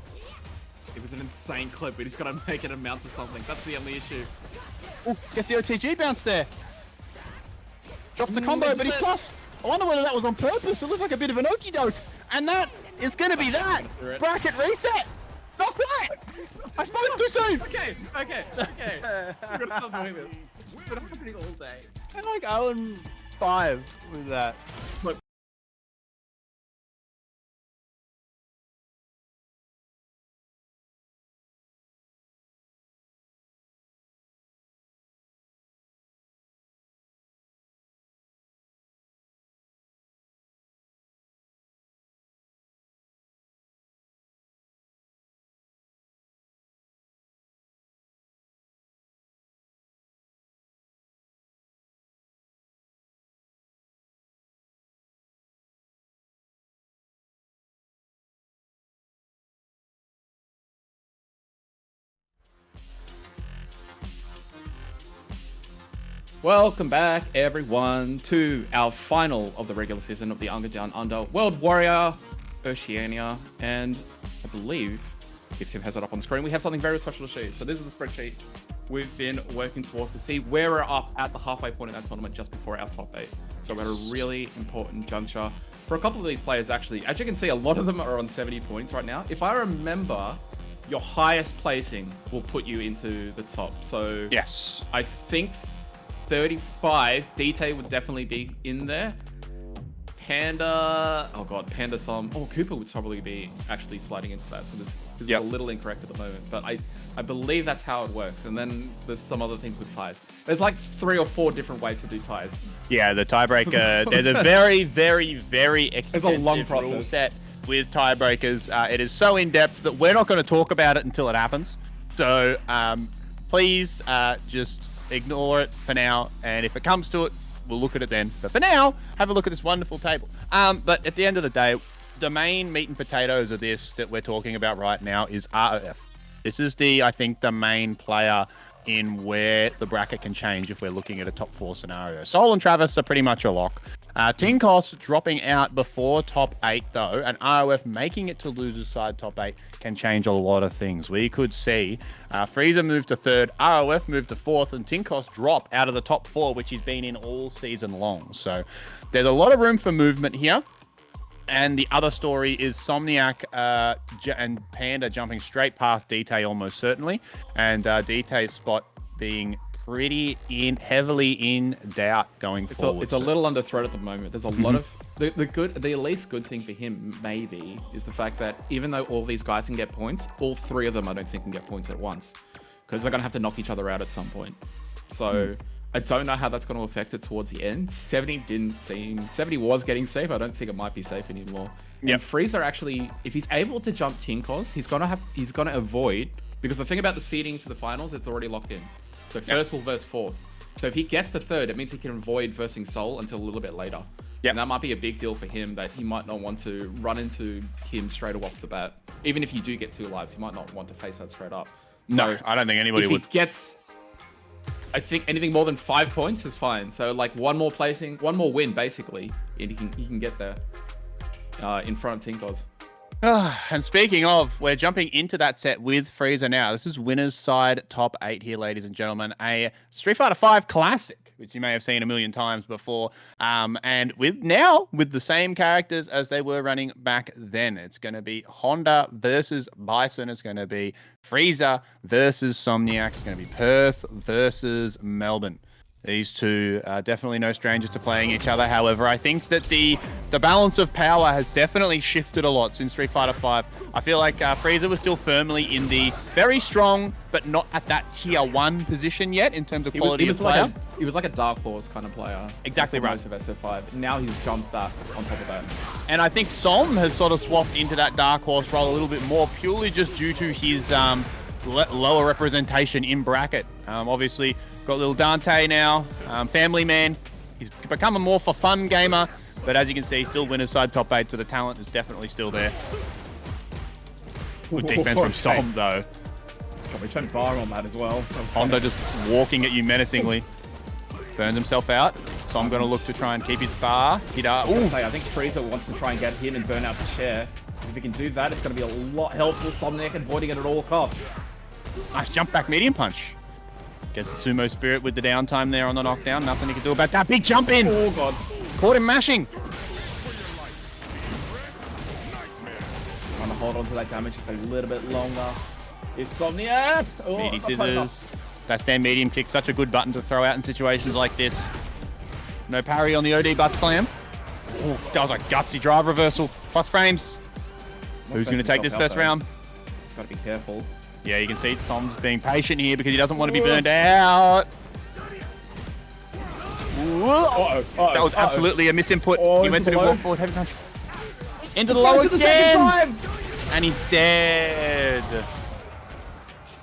It was an insane clip, but he's got to make it amount to something. That's the only issue. Ooh, gets the OTG bounce there. Drops a combo, but he plus. I wonder whether that was on purpose. It looked like a bit of an okey doke. And that is going to be that. Bracket reset. Not quite. I spoke too soon. Okay. We're gonna stop doing this. It's been happening all day. I'm like 0-5 with that. Welcome back, everyone, to our final of the regular season of the Unger Down Under World Warrior Oceania. And I believe, if Tim has it up on the screen, we have something very special to show you. So this is the spreadsheet we've been working towards to see where we're up at the halfway point in that tournament just before our top 8. So we're at a really important juncture for a couple of these players, actually. As you can see, a lot of them are on 70 points right now. If I remember, your highest placing will put you into the top. So Yes. I think 35, DT would definitely be in there. Panda, oh god, Panda Som. Oh, Cooper would probably be actually sliding into that. So this is a little incorrect at the moment, but I believe that's how it works. And then there's some other things with ties. There's like 3 or 4 different ways to do ties. Yeah, the tiebreaker. There's a very, very, very It's a long extensive rule process. set with tiebreakers. It is so in-depth that we're not going to talk about it until it happens. So please just ignore it for now. And if it comes to it, we'll look at it then. But for now, have a look at this wonderful table. But at the end of the day, the main meat and potatoes of this that we're talking about right now is ROF. This is I think, the main player in where the bracket can change if we're looking at a top 4 scenario. Sol and Travis are pretty much a lock. Tinkos dropping out before top 8 though, and ROF making it to loser's side top 8 can change a lot of things. We could see Frieza move to 3rd, ROF move to 4th, and Tinkos drop out of the top 4, which he's been in all season long. So there's a lot of room for movement here. And the other story is Somniac and Panda jumping straight past DT almost certainly, and DT's spot being pretty heavily in doubt going forward. It's a little under threat at the moment. There's a lot of the least good thing for him maybe is the fact that even though all these guys can get points, all 3 of them I don't think can get points at once because they're gonna have to knock each other out at some point. So. I don't know how that's going to affect it towards the end. 70 was getting safe. I don't think it might be safe anymore. Yeah. And Frieza actually, if he's able to jump Tinkos, he's going to avoid, because the thing about the seeding for the finals, it's already locked in. So first will verse 4th. So if he gets the 3rd, it means he can avoid versing Sol until a little bit later. Yeah. And that might be a big deal for him that he might not want to run into him straight off the bat. Even if you do get 2 lives, you might not want to face that straight up. No, I don't think anybody would. If he gets... I think anything more than 5 points is fine. So like one more win basically, and he can get there in front of Tinkos. And speaking of, we're jumping into that set with Frieza now. This is winner's side top 8 here, ladies and gentlemen. A Street Fighter V classic, which you may have seen a million times before. And with the same characters as they were running back then. It's going to be Honda versus Bison. It's going to be Frieza versus Somniac. It's going to be Perth versus Melbourne. These two are definitely no strangers to playing each other. However, I think that the balance of power has definitely shifted a lot since Street Fighter V. I feel like Frieza was still firmly in the very strong, but not at that tier 1 position yet in terms of quality of player. He was like a dark horse kind of player. Exactly right. Most of SF5. Now he's jumped that on top of that. And I think Som has sort of swapped into that dark horse role a little bit more, purely just due to his lower representation in bracket. Obviously, got little Dante now, family man. He's become a more for fun gamer, but as you can see, still winner's side top 8, so the talent is definitely still there. Good defense from Som, though. God, we spent bar on that as well. Honda just walking at you menacingly. Burns himself out. Som going to look to try and keep his bar. I think Frieza wants to try and get him and burn out the share. If he can do that, it's going to be a lot helpful. Somniac avoiding it at all costs. Nice jump back medium punch. Gets the sumo spirit with the downtime there on the knockdown. Nothing he can do about that. Big jump in. Oh, God. Caught him mashing. Trying to hold on to that damage just a little bit longer. Is Somniac. Oh, Meaty scissors. That stand medium kick, such a good button to throw out in situations like this. No parry on the OD butt slam. Oh, that was a gutsy drive reversal. Plus frames. Who's going to take this first round? He's got to be careful. Yeah, you can see Som's being patient here because he doesn't want to be burned out. That was absolutely a misinput. He went to the walk forward heavy punch. Into the low again! And he's dead.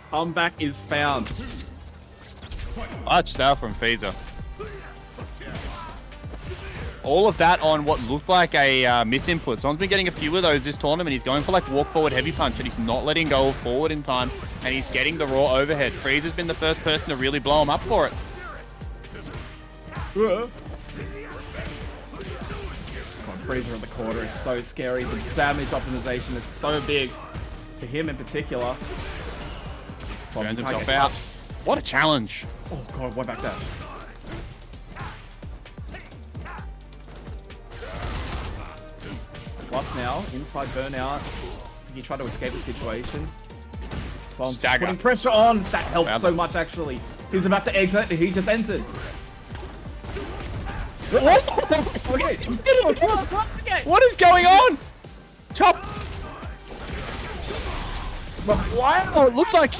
Comeback is found. Clutch style from Frieza. All of that on what looked like a misinput. Som's been getting a few of those this tournament. He's going for like walk forward heavy punch and he's not letting go forward in time. And he's getting the raw overhead. Frieza's been the first person to really blow him up for it. Frieza in the corner is so scary. The damage optimization is so big for him in particular. Burns himself out. What a challenge. Oh God, one back there. Plus now, inside burnout. I think he tried to escape the situation. Som's putting pressure on. That helps so much actually. He's about to exit. He just entered. Okay. What is going on? Chop. Wow, it looked like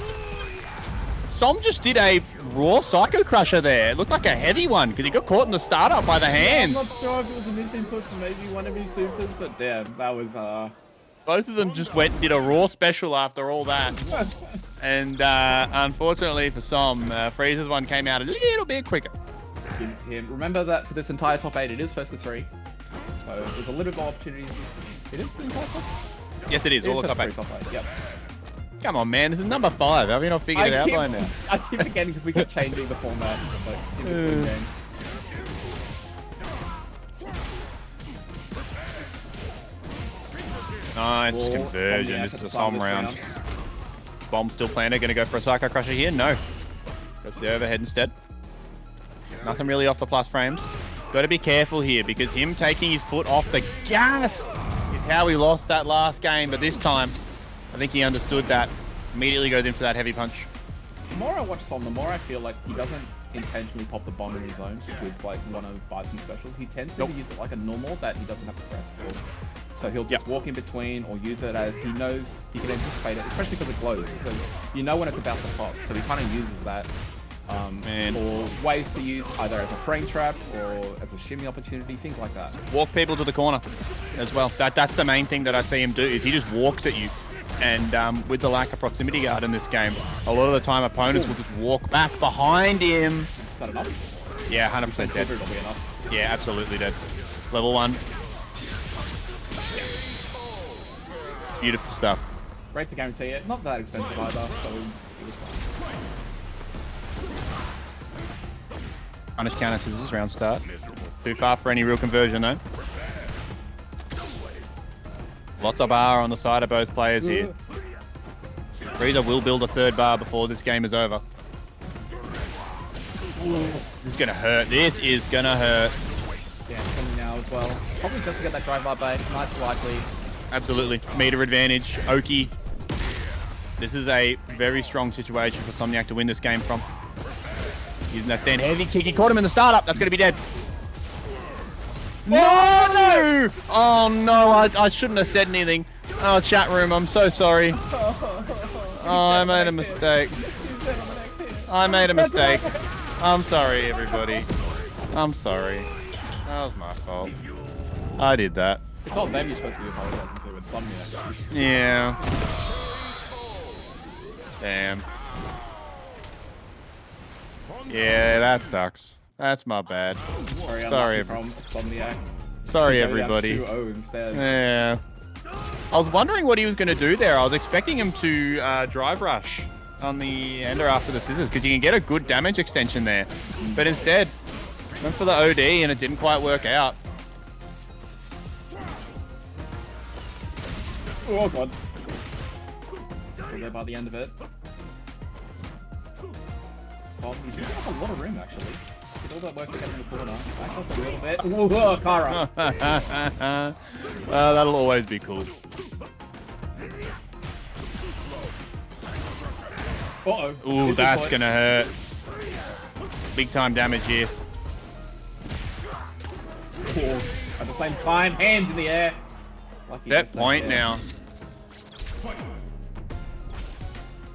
Som just did a raw Psycho Crusher there. It looked like a heavy one because he got caught in the startup by the hands. I'm not sure if it was a misinput for maybe one of his supers, but damn, that was Both of them just went and did a raw special after all that. And unfortunately for some, Freezer's one came out a little bit quicker. Give it to him. Remember that for this entire top 8, it is first to 3. So there's a little bit more opportunities. It is the entire top? Yes, it is. All the top 8. Top 8. Yep. Come on, man. This is number 5. Have you not figured it out by now? I keep forgetting because we keep changing the format in between games. Nice conversion. This is a Som round. Bomb still planted. Going to go for a Psycho Crusher here? No. Goes for the overhead instead. Nothing really off the plus frames. Got to be careful here because him taking his foot off the gas is how he lost that last game. But this time, I think he understood that. Immediately goes in for that heavy punch. The more I watch Som, the more I feel like he doesn't intentionally pop the bomb in his zone with like one of Bison specials. He tends to use it like a normal that he doesn't have to press for. So he'll just walk in between or use it as he knows he can anticipate it, especially because it glows. Because you know when it's about to pop, so he kind of uses that for ways to use either as a frame trap or as a shimmy opportunity, things like that. Walk people to the corner as well. That's the main thing that I see him do is he just walks at you. And with the lack of proximity guard in this game, a lot of the time opponents will just walk back behind him. Is that enough? Yeah, 100% dead. It'll be enough. Yeah, absolutely dead. Level 1. Beautiful stuff. Great to guarantee it. Not that expensive either, so it was fine. Punish counter scissors, round start. Too far for any real conversion though. Lots of bar on the side of both players here. Freezer will build a third bar before this game is over. This is gonna hurt. This is gonna hurt. Yeah, it's coming now as well. Probably just to get that drive bar bait. Nice likely. Absolutely. Meter advantage. Oki. This is a very strong situation for Somniac to win this game from. Using that stand heavy kick. He caught him in the startup. That's going to be dead. No! Oh, no. I shouldn't have said anything. Oh, chat room. I'm so sorry. Oh, I made a mistake. I made a mistake. I'm sorry, everybody. I'm sorry. That was my fault. I did that. It's not them you're supposed to be apologizing to, it's Somniac. Yeah. Damn. Yeah, that sucks. That's my bad. Sorry, from Somniac. Sorry, everybody. 2-0 instead. Yeah. I was wondering what he was going to do there. I was expecting him to drive rush on the ender after the scissors because you can get a good damage extension there. But instead, went for the OD and it didn't quite work out. Oh god. Still there by the end of it. So he's giving up a lot of room actually. Did all that work to get in the corner. Back up a little bit. Whoa, Kara. That'll always be cool. Uh-oh. Ooh, that's gonna hurt. Big time damage here. Cool. At the same time, hands in the air. Lucky That point now.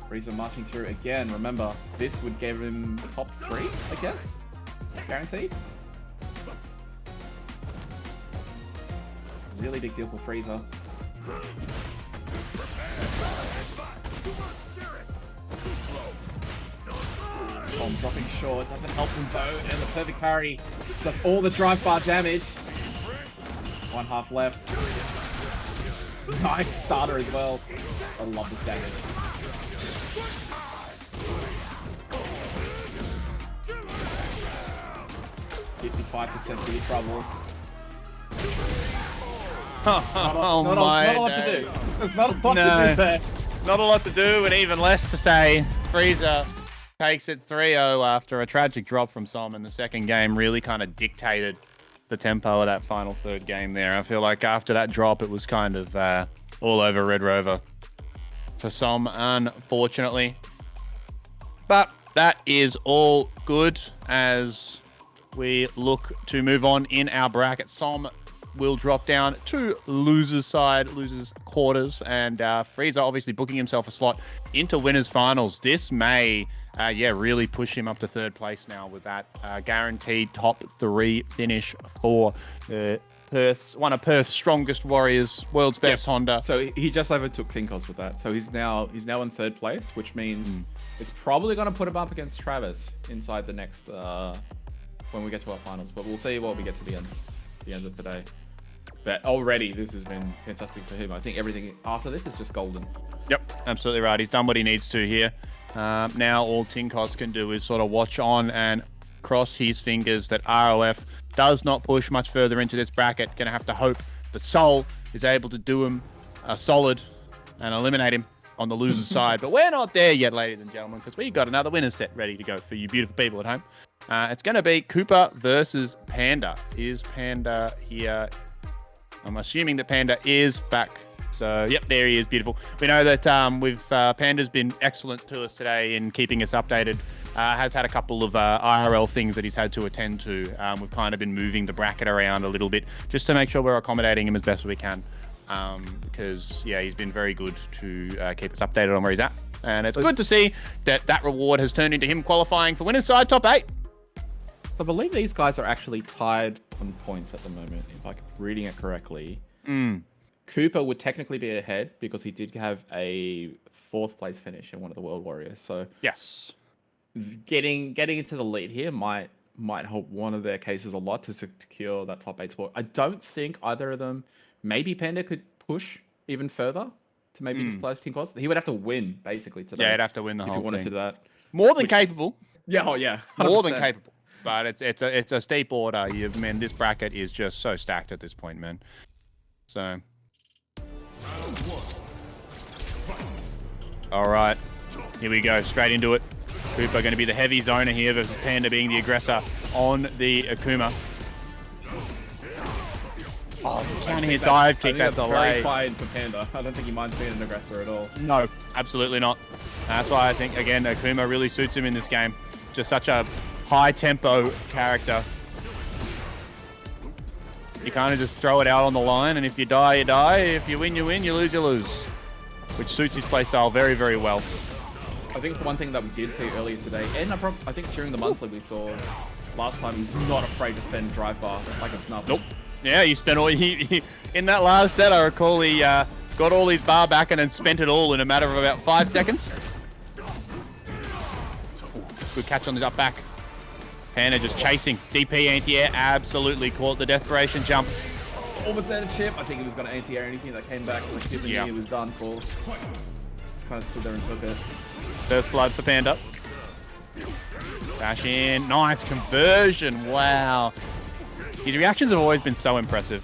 Freezer marching through again. Remember, this would give him top 3, I guess? Guaranteed? It's a really big deal for Freezer. Tom dropping short, doesn't help him though, and the perfect parry does all the drive bar damage. 1/2 left. Nice starter as well. I love this damage. %55 for your troubles. Not a lot to do. There's not a lot to do there. Not a lot to do, and even less to say. Freezer takes it 3-0 after a tragic drop from Som in the second game. Really kind of dictated the tempo of that final third game there. I feel like after that drop, it was kind of all over Red Rover for Som, unfortunately. But that is all good as we look to move on in our bracket. Som will drop down to losers side, losers quarters, and Freezer obviously booking himself a slot into winners finals. This may, really push him up to third place now with that guaranteed top 3 finish for the one of Perth's strongest warriors, world's best Honda. So he just overtook Tinkos with that. So he's now in third place, which means it's probably going to put him up against Travis inside the next when we get to our finals. But we'll see what we get to the end of today. But already this has been fantastic for him. I think everything after this is just golden. Yep, absolutely right. He's done what he needs to here. Now all Tinkos can do is sort of watch on and cross his fingers that ROF does not push much further into this bracket. Going to have to hope that Soul is able to do him a solid and eliminate him on the loser's side. But we're not there yet, ladies and gentlemen, because we got another winner's set ready to go for you beautiful people at home. It's going to be Cooper versus Panda. Is Panda here? I'm assuming that Panda is back. So, yep, there he is. Beautiful. We know that Panda's been excellent to us today in keeping us updated. Has had a couple of IRL things that he's had to attend to. We've kind of been moving the bracket around a little bit just to make sure we're accommodating him as best we can. Because, yeah, he's been very good to keep us updated on where he's at. And it's good to see that reward has turned into him qualifying for winner's side top 8. I believe these guys are actually tied on points at the moment, if I'm reading it correctly. Cooper would technically be ahead because he did have a 4th place finish in one of the World Warriors. So yes, getting into the lead here might help one of their cases a lot to secure that top 8 spot. I don't think either of them. Maybe Panda could push even further to maybe displace Tinkos. He would have to win basically today. Yeah, he'd have to win the whole thing. If he wanted to do that. More than capable. Yeah, oh yeah, 100%. More than capable. But it's a steep order. Man, this bracket is just so stacked at this point, man. So. All right, here we go, straight into it. Cooper going to be the heavy zoner here versus Panda being the aggressor on the Akuma. Oh, counter hit dive kick, that's very fine for Panda. I don't think he minds being an aggressor at all. No, absolutely not. That's why I think, again, Akuma really suits him in this game. Just such a high tempo character. You kind of just throw it out on the line, and if you die, you die. If you win, you win. You lose, you lose. Which suits his playstyle very, very well. I think the one thing that we did see earlier today, and I think during the monthly we saw last time, he's not afraid to spend drive bar like it's nothing. Nope. Yeah, he spent all he in that last set. I recall he got all his bar back and then spent it all in a matter of about 5 seconds. Good catch on the up back. Panda just chasing. DP anti-air absolutely caught the desperation jump. Almost had a chip. I think he was going to anti-air anything that came back. Like he was done for. Just kind of stood there and took it. First blood for Panda. Dash in. Nice conversion. Wow. His reactions have always been so impressive.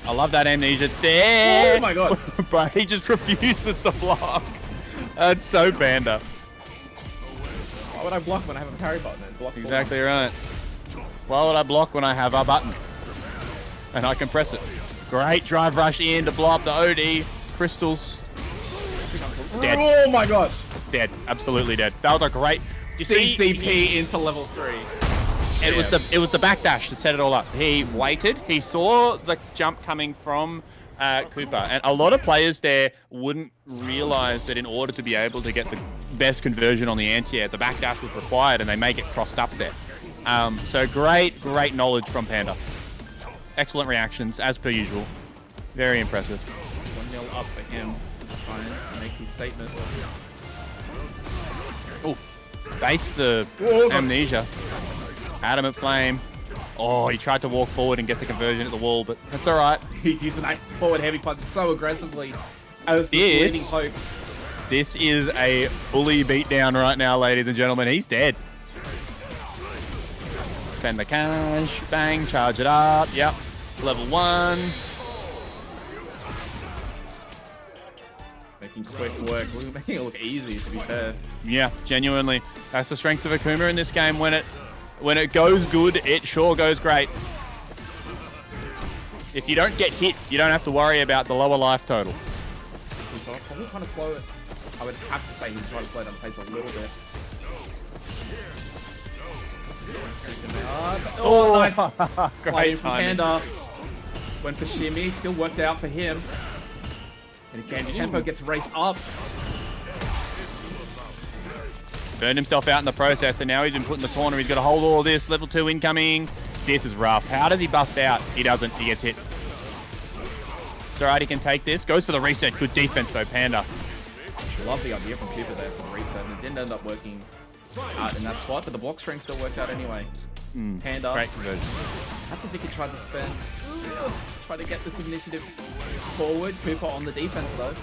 I love that amnesia there. Oh my god. But he just refuses to block. That's so Panda. Why would I block when I have a parry button? It blocks exactly right. Why would I block when I have a button? And I can press it. Great drive rush in to blow up the OD. Crystals. Dead. Oh my gosh. Dead. Absolutely dead. That was a great... You see, DP into level 3. It was the backdash that set it all up. He waited. He saw the jump coming from Cooper, and a lot of players there wouldn't realize that in order to be able to get the best conversion on the anti-air, the backdash was required, and they make it crossed up there. So great knowledge from Panda. Excellent reactions as per usual. Very impressive. 1-0 up for him. Trying to make his statement. Oh, base the amnesia. Adamant Flame. Oh, he tried to walk forward and get the conversion at the wall, but that's all right. He's using a forward heavy punch so aggressively as the bleeding poke. This is a bully beatdown right now, ladies and gentlemen. He's dead. Spend the cash. Bang. Charge it up. Yep. Level 1. Making quick work. We're making it look easy, to be fair. Yeah, genuinely. That's the strength of Akuma in this game. When it goes good, it sure goes great. If you don't get hit, you don't have to worry about the lower life total. He's probably trying to slow it. I would have to say he's trying to slow down the pace a little bit. Oh, nice. Great timing. Panda. Went for shimmy, still worked out for him. And again, tempo gets raced up. Burned himself out in the process, and now he's been put in the corner. He's got to hold all this. Level 2 incoming. This is rough. How does he bust out? He doesn't. He gets hit. It's all right. He can take this. Goes for the reset. Good defense, though, Panda. Love the idea from Cooper there for the reset, and it didn't end up working out in that spot, but the block string still worked out anyway. Panda. Great conversion. I think he tried to spend, try to get this initiative forward. Cooper on the defense though.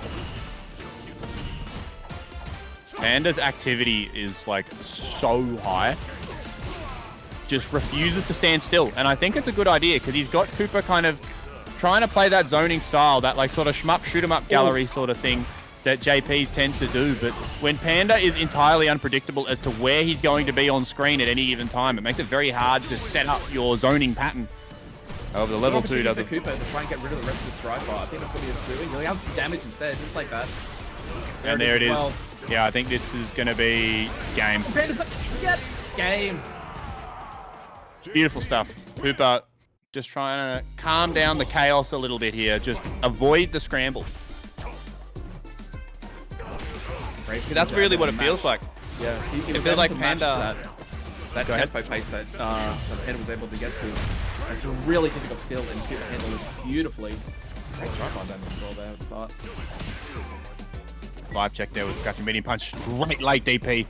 Panda's activity is like so high. Just refuses to stand still, and I think it's a good idea because he's got Cooper kind of trying to play that zoning style, that like sort of shmup, shoot 'em up gallery sort of thing that JPs tend to do. But when Panda is entirely unpredictable as to where he's going to be on screen at any given time, it makes it very hard to set up your zoning pattern. However, the level 2 doesn't. Cooper to try and get rid of the rest of the striker. I think that's what he was doing. He'll have damage instead, just like that. And there it is. Well. Yeah, I think this is going to be game. Panda's like, yes, game. Beautiful stuff. Cooper just trying to calm down the chaos a little bit here. Just avoid the scramble. That's really what it feels like. Yeah, he it feels like Panda. That tempo pace that Panda was able to get to. It's a really difficult skill, and Cooper handled it beautifully. Great tripod damage as well there at the start. Live check there with Scratching Medium Punch. Great late DP.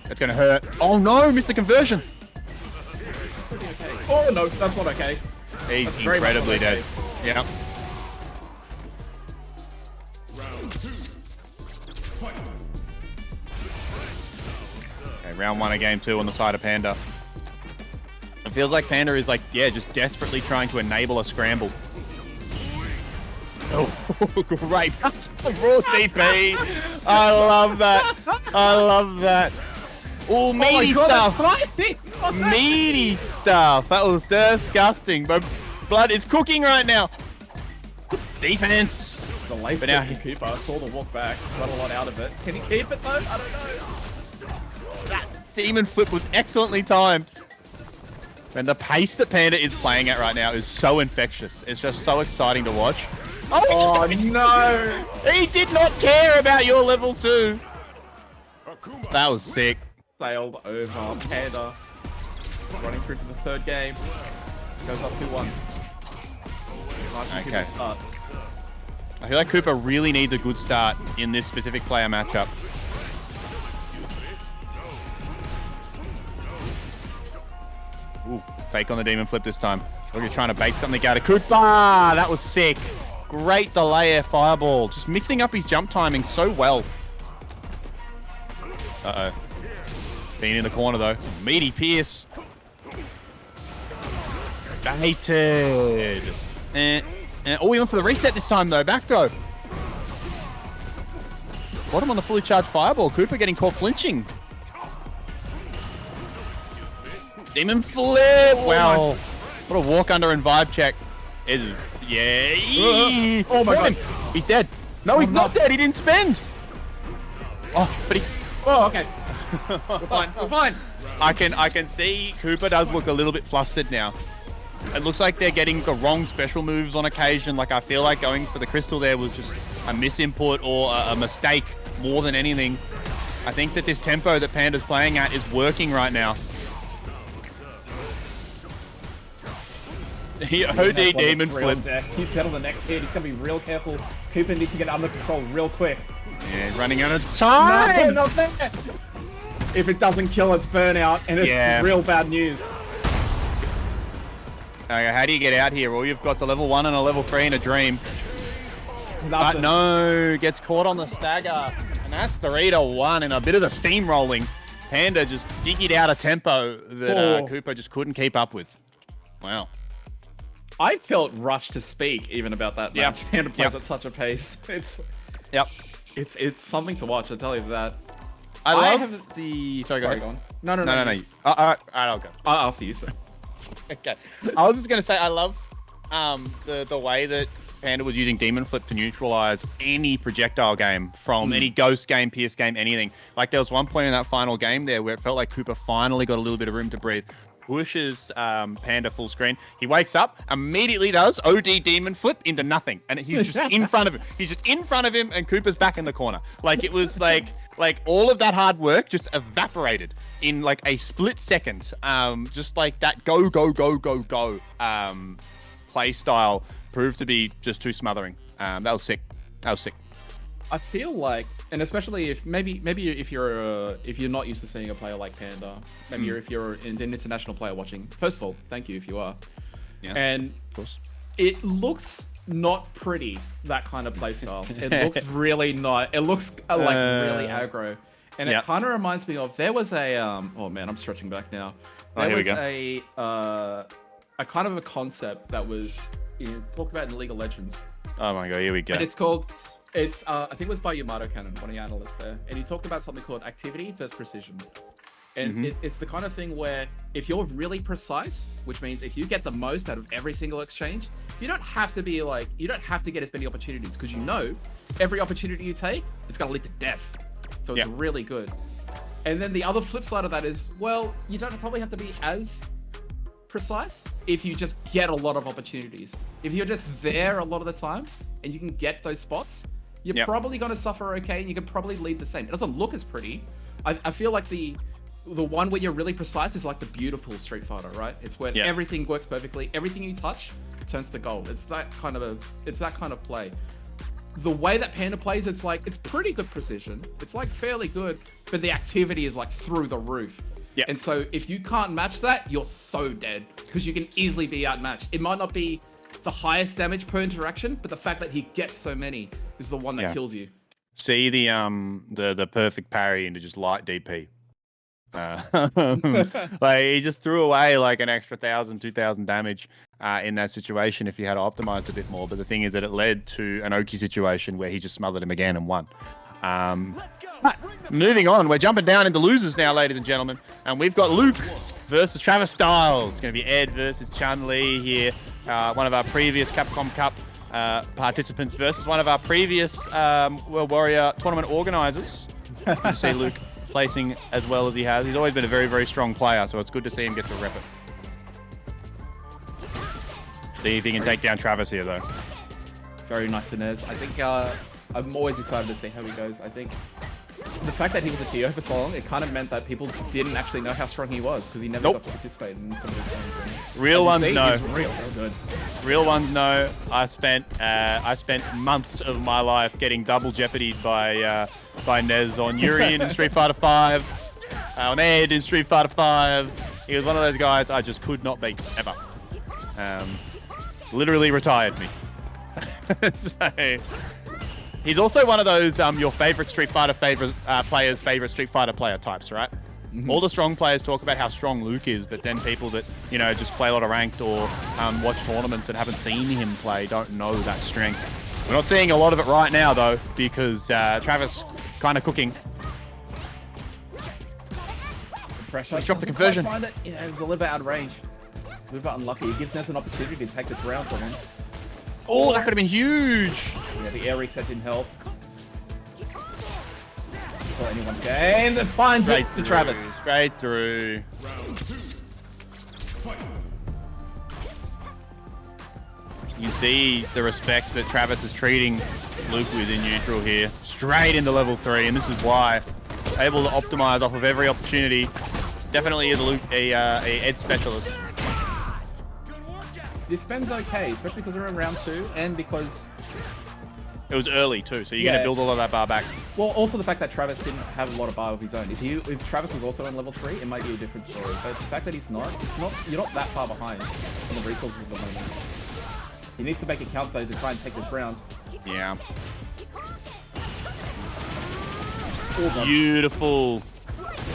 That's going to hurt. Oh no, missed the conversion. Okay. Oh no, that's not okay. He's that's incredibly dead. Okay. Yeah. Round 2. Fight. Okay, round 1 of game 2 on the side of Panda. It feels like Panda is like, yeah, just desperately trying to enable a scramble. Oh, great. That's a raw DP. I love that. I love that. Oh, meaty stuff. Meaty stuff. That was disgusting. But blood is cooking right now. Defense. The lace But now from Cooper. I saw the walk back. Got a lot out of it. Can he keep it though? I don't know. That demon flip was excellently timed. And the pace that Panda is playing at right now is so infectious. It's just so exciting to watch. Oh, no! He did not care about your level 2. That was sick. Sailed over. Panda running through to the third game. Goes up 2-1. Nice Okay. start. I feel like Cooper really needs a good start in this specific player matchup. Ooh, fake on the demon flip this time. Look, you're trying to bait something out of Cooper. That was sick. Great delay air fireball. Just mixing up his jump timing so well. Uh-oh. Being in the corner, though. Meaty Pierce. Baited. Oh, he went for the reset this time, though. Back throw. Got him on the fully charged fireball. Cooper getting caught flinching. Demon flip. Wow. Nice. What a walk under and vibe check. Yeah. Oh my god. He's dead. No, he's not dead. He didn't spend. Oh, but he... Oh, okay. We're fine. We're fine. I can see Cooper does look a little bit flustered now. It looks like they're getting the wrong special moves on occasion. Like, I feel like going for the crystal there was just a misinput or a mistake more than anything. I think that this tempo that Panda's playing at is working right now. He OD demon flip. He's dead on the next hit. He's going to be real careful. Cooper needs to get under control real quick. Yeah, running out of time. No, not there. If it doesn't kill, it's burnout, and it's real bad news. Okay, how do you get out here? Well, you've got a level 1 and a level 3 in a dream. Nothing. But no, gets caught on the stagger. And that's 3-1 and a bit of the steamrolling. Panda just figured out a tempo that Cooper just couldn't keep up with. Wow. I felt rushed to speak even about that match. Panda plays at such a pace. It's something to watch, I tell you that. I love the... Sorry, go on. No. All right, I'll go. After you, sir. Okay. I was just going to say, I love the way that Panda was using Demon Flip to neutralize any projectile game from any Ghost game, Pierce game, anything. Like, there was one point in that final game there where it felt like Cooper finally got a little bit of room to breathe. Pushes Panda full screen. He wakes up, immediately does OD Demon Flip into nothing. And he's just in front of him. He's just in front of him, and Cooper's back in the corner. Like, it was like like all of that hard work just evaporated in like a split second. Just like that go play style proved to be just too smothering. That was sick. That was sick. I feel like, and especially if maybe if you're not used to seeing a player like Panda, maybe if you're an international player watching. First of all, thank you if you are. Yeah. And Of course. it looks not pretty, that kind of playstyle. It looks really not. It looks like really aggro, and it kind of reminds me of, there was a oh man, I'm stretching back now. There was a kind of a concept that was talked about in League of Legends. Oh my god, here we go. And it's called, I think it was by Yamato Cannon, one of the analysts there, and he talked about something called activity versus precision. And it's the kind of thing where if you're really precise, which means if you get the most out of every single exchange, you don't have to get as many opportunities, because you know every opportunity you take, it's going to lead to death. So it's really good. And then the other flip side of that is, well, you don't probably have to be as precise if you just get a lot of opportunities. If you're just there a lot of the time and you can get those spots, you're probably going to suffer okay, and you can probably lead the same. It doesn't look as pretty. I feel like the one where you're really precise is like the beautiful Street Fighter, right? It's when everything works perfectly. Everything you touch turns to gold. It's that kind of play. The way that Panda plays, it's pretty good precision. It's like fairly good, but the activity is like through the roof. Yeah. And so if you can't match that, you're so dead, because you can easily be outmatched. It might not be the highest damage per interaction, but the fact that he gets so many is the one that kills you. See the perfect parry into just light DP. Like he just threw away like an extra 1,000, 2,000 damage in that situation if he had optimized a bit more. But the thing is that it led to an Oki situation where he just smothered him again and won. Moving on, we're jumping down into losers now, ladies and gentlemen, and we've got Luke versus Travis Styles. It's going to be Ed versus Chun-Li here. One of our previous Capcom Cup participants versus one of our previous World Warrior tournament organizers. Good to see Luke placing as well as he has. He's always been a very, very strong player, so it's good to see him get to rep it. See if he can take down Travis here, though. Very nice finesse. I think I'm always excited to see how he goes. I think the fact that he was a TO for so long, it kind of meant that people didn't actually know how strong he was, because he never got to participate in some of these things. Real ones know. He's real good. Real ones know. I spent months of my life getting double jeopardied by Nez on Urian in Street Fighter 5, on Ed in Street Fighter 5. He was one of those guys I just could not beat ever. Literally retired me. So, he's also one of those your favorite Street Fighter player's favorite Street Fighter player types, right? All the strong players talk about how strong Luke is, but then people that, just play a lot of ranked or watch tournaments that haven't seen him play don't know that strength. We're not seeing a lot of it right now, though, because Travis kind of cooking. Pressure. He dropped the conversion. Yeah, it was a little bit out of range. A little bit unlucky. It gives Ness an opportunity to take this round from him. Oh, that could have been huge. Yeah, the air reset didn't help. For anyone's game, that finds it to Travis. Straight through. Round 2. Fight. You see the respect that Travis is treating Luke with in neutral here. Straight into level 3, and this is why. Able to optimize off of every opportunity. Definitely is Luke a Ed specialist. This spend's okay, especially because we're in round 2, and because it was early too, so you're going to build all of that bar back. Well, also the fact that Travis didn't have a lot of bar of his own. If Travis was also in level 3, it might be a different story. But the fact that he's not, you're not that far behind on the resources at the moment. He needs to make it count though to try and take this round. Yeah. Beautiful.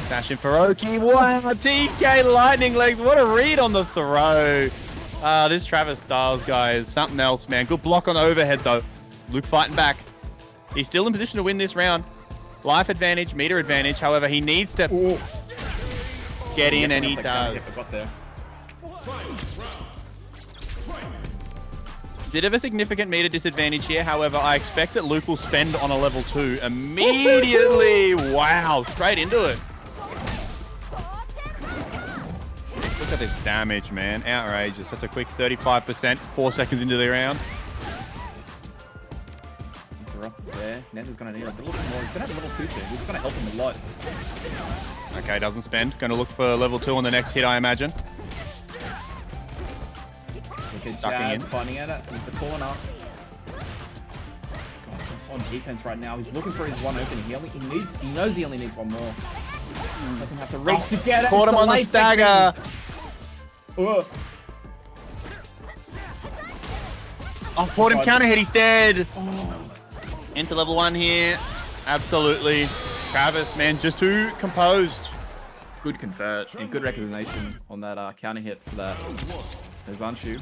Dash in for Oki. Wow, TK Lightning Legs. What a read on the throw. This Travis Styles guy is something else, man. Good block on the overhead, though. Luke fighting back. He's still in position to win this round. Life advantage, meter advantage. However, he needs to get in, and he does. Bit of a significant meter disadvantage here. However, I expect that Luke will spend on a level 2 immediately. Wow, straight into it. Look at this damage, man. Outrageous. That's a quick 35%, 4 seconds into the round. Interrupt there. Neza's going to need a little bit more. He's going to have a level 2 soon, which is going to help him a lot. Okay, doesn't spend. Going to look for level 2 on the next hit, I imagine. Look at Ducking Jab in. finding it at the corner. God, just on defense right now. He's looking for his one opening. He knows he only needs one more. Doesn't have to reach to get it. Caught him on the stagger. Ugh. Oh, caught him counter hit. He's dead. Into level 1 here. Absolutely. Travis, man, just too composed. Good convert and good recognition on that counter hit for that Zanshu.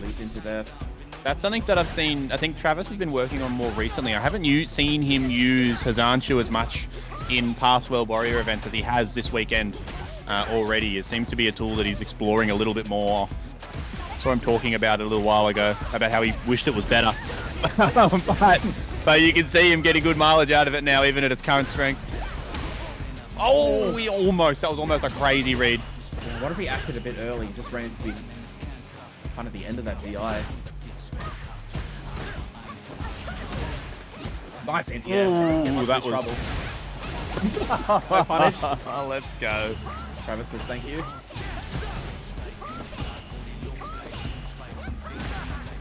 Leads into death. That's something that I've seen. I think Travis has been working on more recently. I haven't seen him use Hazanshu as much in past World Warrior events as he has this weekend already. It seems to be a tool that he's exploring a little bit more. Saw him talking about it a little while ago, about how he wished it was better. but you can see him getting good mileage out of it now, even at its current strength. Oh, that was almost a crazy read. Yeah, what if he acted a bit early? Just ran into the end of that DI. Nice anti-air. Ooh, that was trouble. No punish. Let's go. Travis says thank you.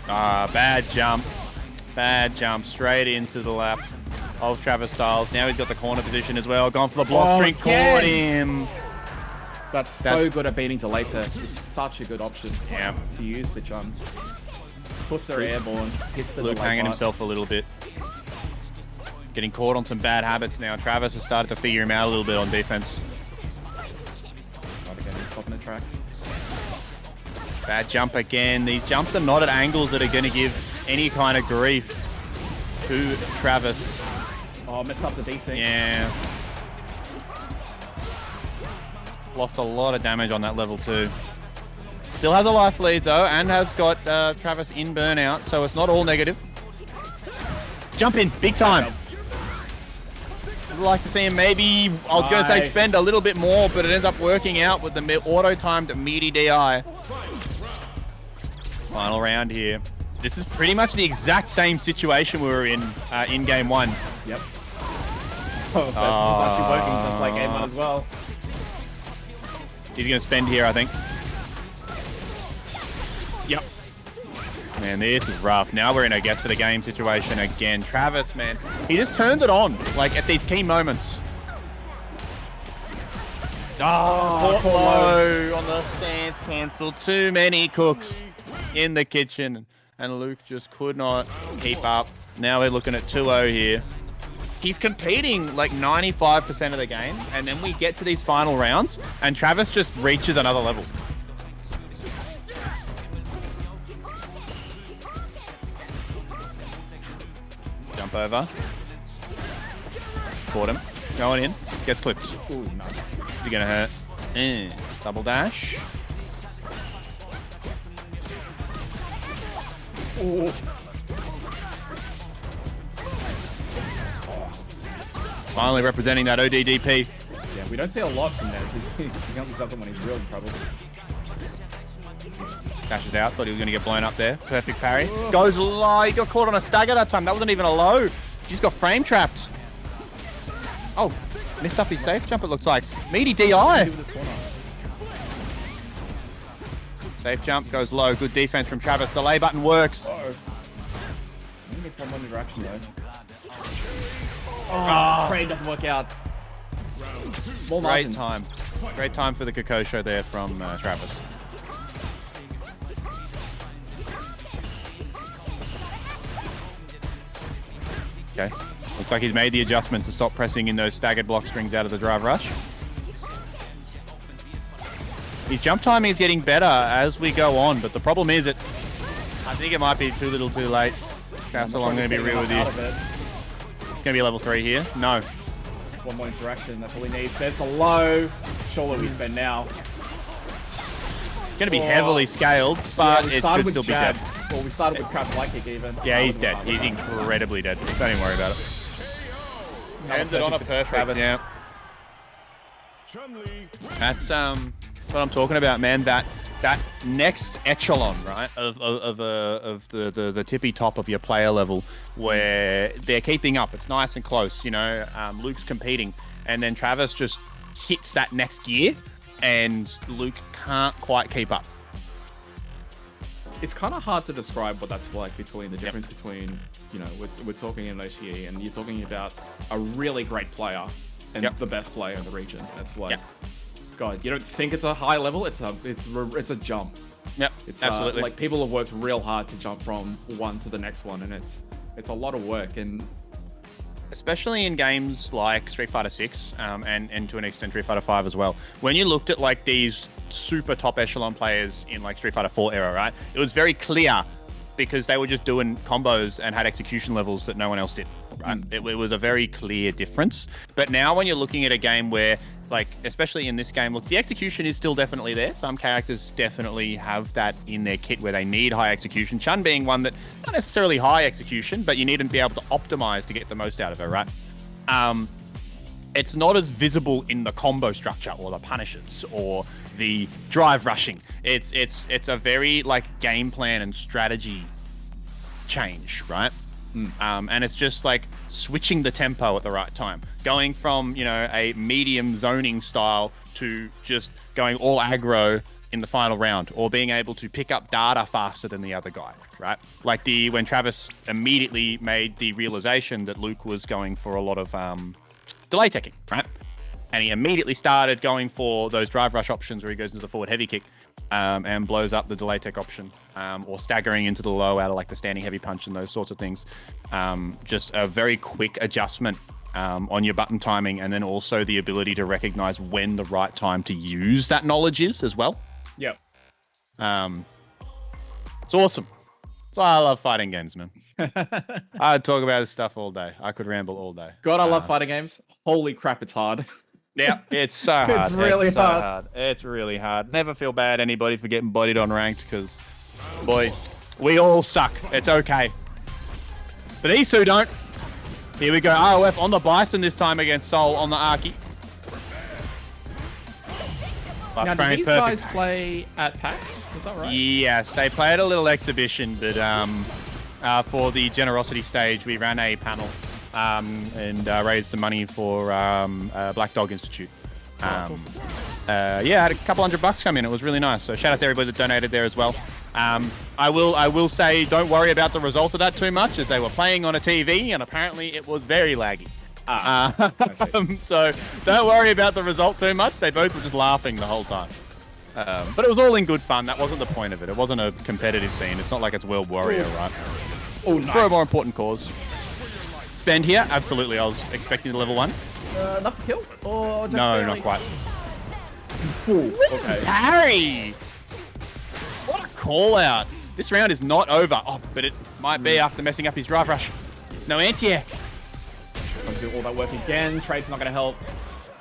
Bad jump. Bad jump straight into the lap of Travis Styles. Now he's got the corner position as well. Gone for the block string. Caught him. That's so good at beating to later. It's such a good option to use for Chun. Puts her airborne. Hits the Luke hanging himself a little bit. Getting caught on some bad habits now. Travis has started to figure him out a little bit on defense. Try to get him stopping the tracks. Bad jump again. These jumps are not at angles that are going to give any kind of grief to Travis. Oh, messed up the desync. Yeah. Lost a lot of damage on that level 2. Still has a life lead though, and has got Travis in burnout, so it's not all negative. Jump in, big time. I'd like to see him maybe, I was going to say spend a little bit more, but it ends up working out with the auto-timed meaty DI. Final round here. This is pretty much the exact same situation we were in game 1. Yep. Oh, that's actually working just like game 1 as well. He's going to spend here, I think. Yep. Man, this is rough. Now we're in a guess for the game situation again. Travis, man, he just turns it on, like at these key moments. Oh, low on the stance cancel. Too many cooks in the kitchen. And Luke just could not keep up. Now we're looking at 2-0 here. He's competing like 95% of the game. And then we get to these final rounds and Travis just reaches another level. Jump over. Caught him. Going in. Gets clipped. Ooh, nice. You're gonna hurt. Double dash. Ooh. Finally representing that ODDP. Yeah, we don't see a lot from there. He only does it when he's real in trouble. Dashes out. Thought he was going to get blown up there. Perfect parry. Goes low. He got caught on a stagger that time. That wasn't even a low. He just got frame trapped. Oh, missed up his safe jump, it looks like. Meaty DI. Safe jump goes low. Good defense from Travis. Delay button works. I think it's one more interaction though. Trade doesn't work out. Small Great margins. time. Great time for the Kokosho there from Travis. Okay. Looks like he's made the adjustment to stop pressing in those staggered block strings out of the drive rush. His jump timing is getting better as we go on, but the problem is that I think it might be too little too late. Castle, I'm going to be real with you. It's going to be level 3 here. No. One more interaction, that's all he needs. There's the low. Surely we spend now. Going to be heavily scaled, but it should still be dead. Well, we started with crab light kick even. Yeah, he's dead. He's incredibly dead. Don't even worry about it. Ended on a perfect. Travis. Yeah. That's what I'm talking about, man. That that next echelon, right, of the tippy top of your player level, where they're keeping up. It's nice and close, you know. Luke's competing, and then Travis just hits that next gear, and Luke can't quite keep up. It's kind of hard to describe what that's like between the difference between, you know, we're talking in OCE and you're talking about a really great player and the best player in the region. It's like, God, you don't think it's a high level? It's a jump. Yep, it's absolutely. Like people have worked real hard to jump from one to the next one, and it's a lot of work. And especially in games like Street Fighter 6 and to an extent Street Fighter 5 as well. When you looked at like these super top echelon players in like Street Fighter 4 era, right? It was very clear because they were just doing combos and had execution levels that no one else did, right? It was a very clear difference. But now when you're looking at a game where, like, especially in this game, look, the execution is still definitely there. Some characters definitely have that in their kit where they need high execution. Chun being one that, not necessarily high execution, but you need to be able to optimize to get the most out of her, right? It's not as visible in the combo structure or the punishes or the drive rushing. It's a very like game plan and strategy change, right? And it's just like switching the tempo at the right time, going from, you know, a medium zoning style to just going all aggro in the final round, or being able to pick up data faster than the other guy, right? Like when Travis immediately made the realization that Luke was going for a lot of delay teching, right? And he immediately started going for those drive rush options where he goes into the forward heavy kick and blows up the delay tech option, or staggering into the low out of like the standing heavy punch and those sorts of things. Just a very quick adjustment on your button timing, and then also the ability to recognize when the right time to use that knowledge is as well. Yep. It's awesome. I love fighting games, man. I'd talk about this stuff all day. I could ramble all day. God, I love fighting games. Holy crap, it's hard. Yeah, it's so hard. It's really hard. It's really hard. Never feel bad anybody for getting bodied on ranked, because, boy, we all suck. It's okay. But these two don't. Here we go. ROF on the Bison this time against Soul on the Arky. Now, do these guys play at PAX? Is that right? Yes, they played a little exhibition, but for the generosity stage, we ran a panel and raised some money for Black Dog Institute. Awesome. Yeah, I had a couple $100 come in. It was really nice. So shout out to everybody that donated there as well. I will say, don't worry about the result of that too much, as they were playing on a TV and apparently it was very laggy. So don't worry about the result too much. They both were just laughing the whole time. But it was all in good fun. That wasn't the point of it. It wasn't a competitive scene. It's not like it's World Warrior, right? Oh, nice. For a more important cause. Spend here? Absolutely. I was expecting the level 1. Enough to kill? Or just no, barely? not quite. Okay. Harry! What a call out. This round is not over. Oh, but it might be after messing up his drive rush. No anti-air. Comes do all that work again. Trade's not going to help.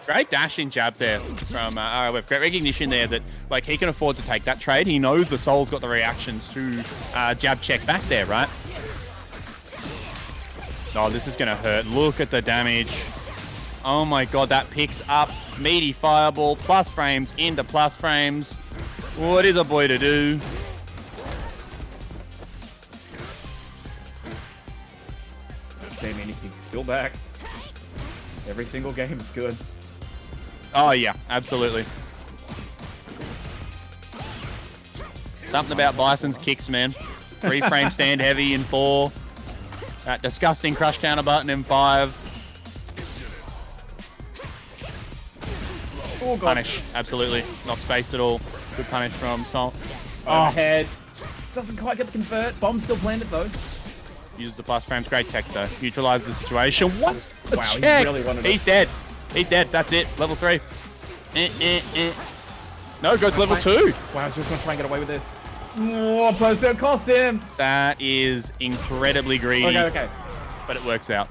Great dashing jab there from ROF. Great recognition there that, like, he can afford to take that trade. He knows the Soul's got the reactions to jab check back there, right? Oh, this is going to hurt. Look at the damage. Oh my god, that picks up. Meaty fireball, plus frames into plus frames. What is a boy to do? Same anything, still back. Every single game, it's good. Oh yeah, absolutely. Something about Bison's kicks, man. 3 frame stand heavy in 4. That disgusting crush counter button in 5. Oh, God. Punish, absolutely. Not spaced at all. Good punish from Soul. Oh, head. Doesn't quite get the convert. Bomb still planted, though. Uses the plus frames. Great tech, though. Neutralizes the situation. What? Wow, check. he really wanted it. He's dead. He's dead. That's it. Level 3. No, goes level 2. Wow, he's just going to try and get away with this. Oh, post it cost him. That is incredibly greedy. Okay. But it works out.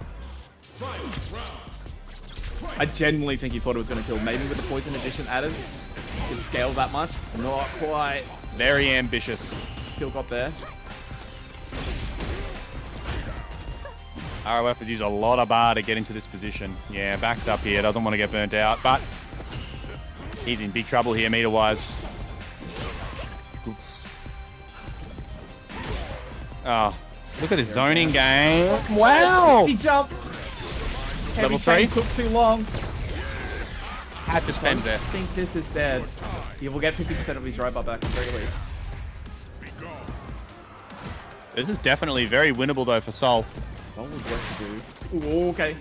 I genuinely think he thought it was going to kill. Maybe with the poison addition added, it scale that much. Not quite. Very ambitious. Still got there. ROF has used a lot of bar to get into this position. Yeah, backs up here. Doesn't want to get burnt out, but he's in big trouble here meter-wise. Oh, look at his zoning game. Wow. He jump. Level Heavy chain 3. took too long. Had to spend I it. think this is dead. He will get 50% of his robot back at the very least. This is definitely very winnable though for Sol. Soul was what to do. Ooh, okay.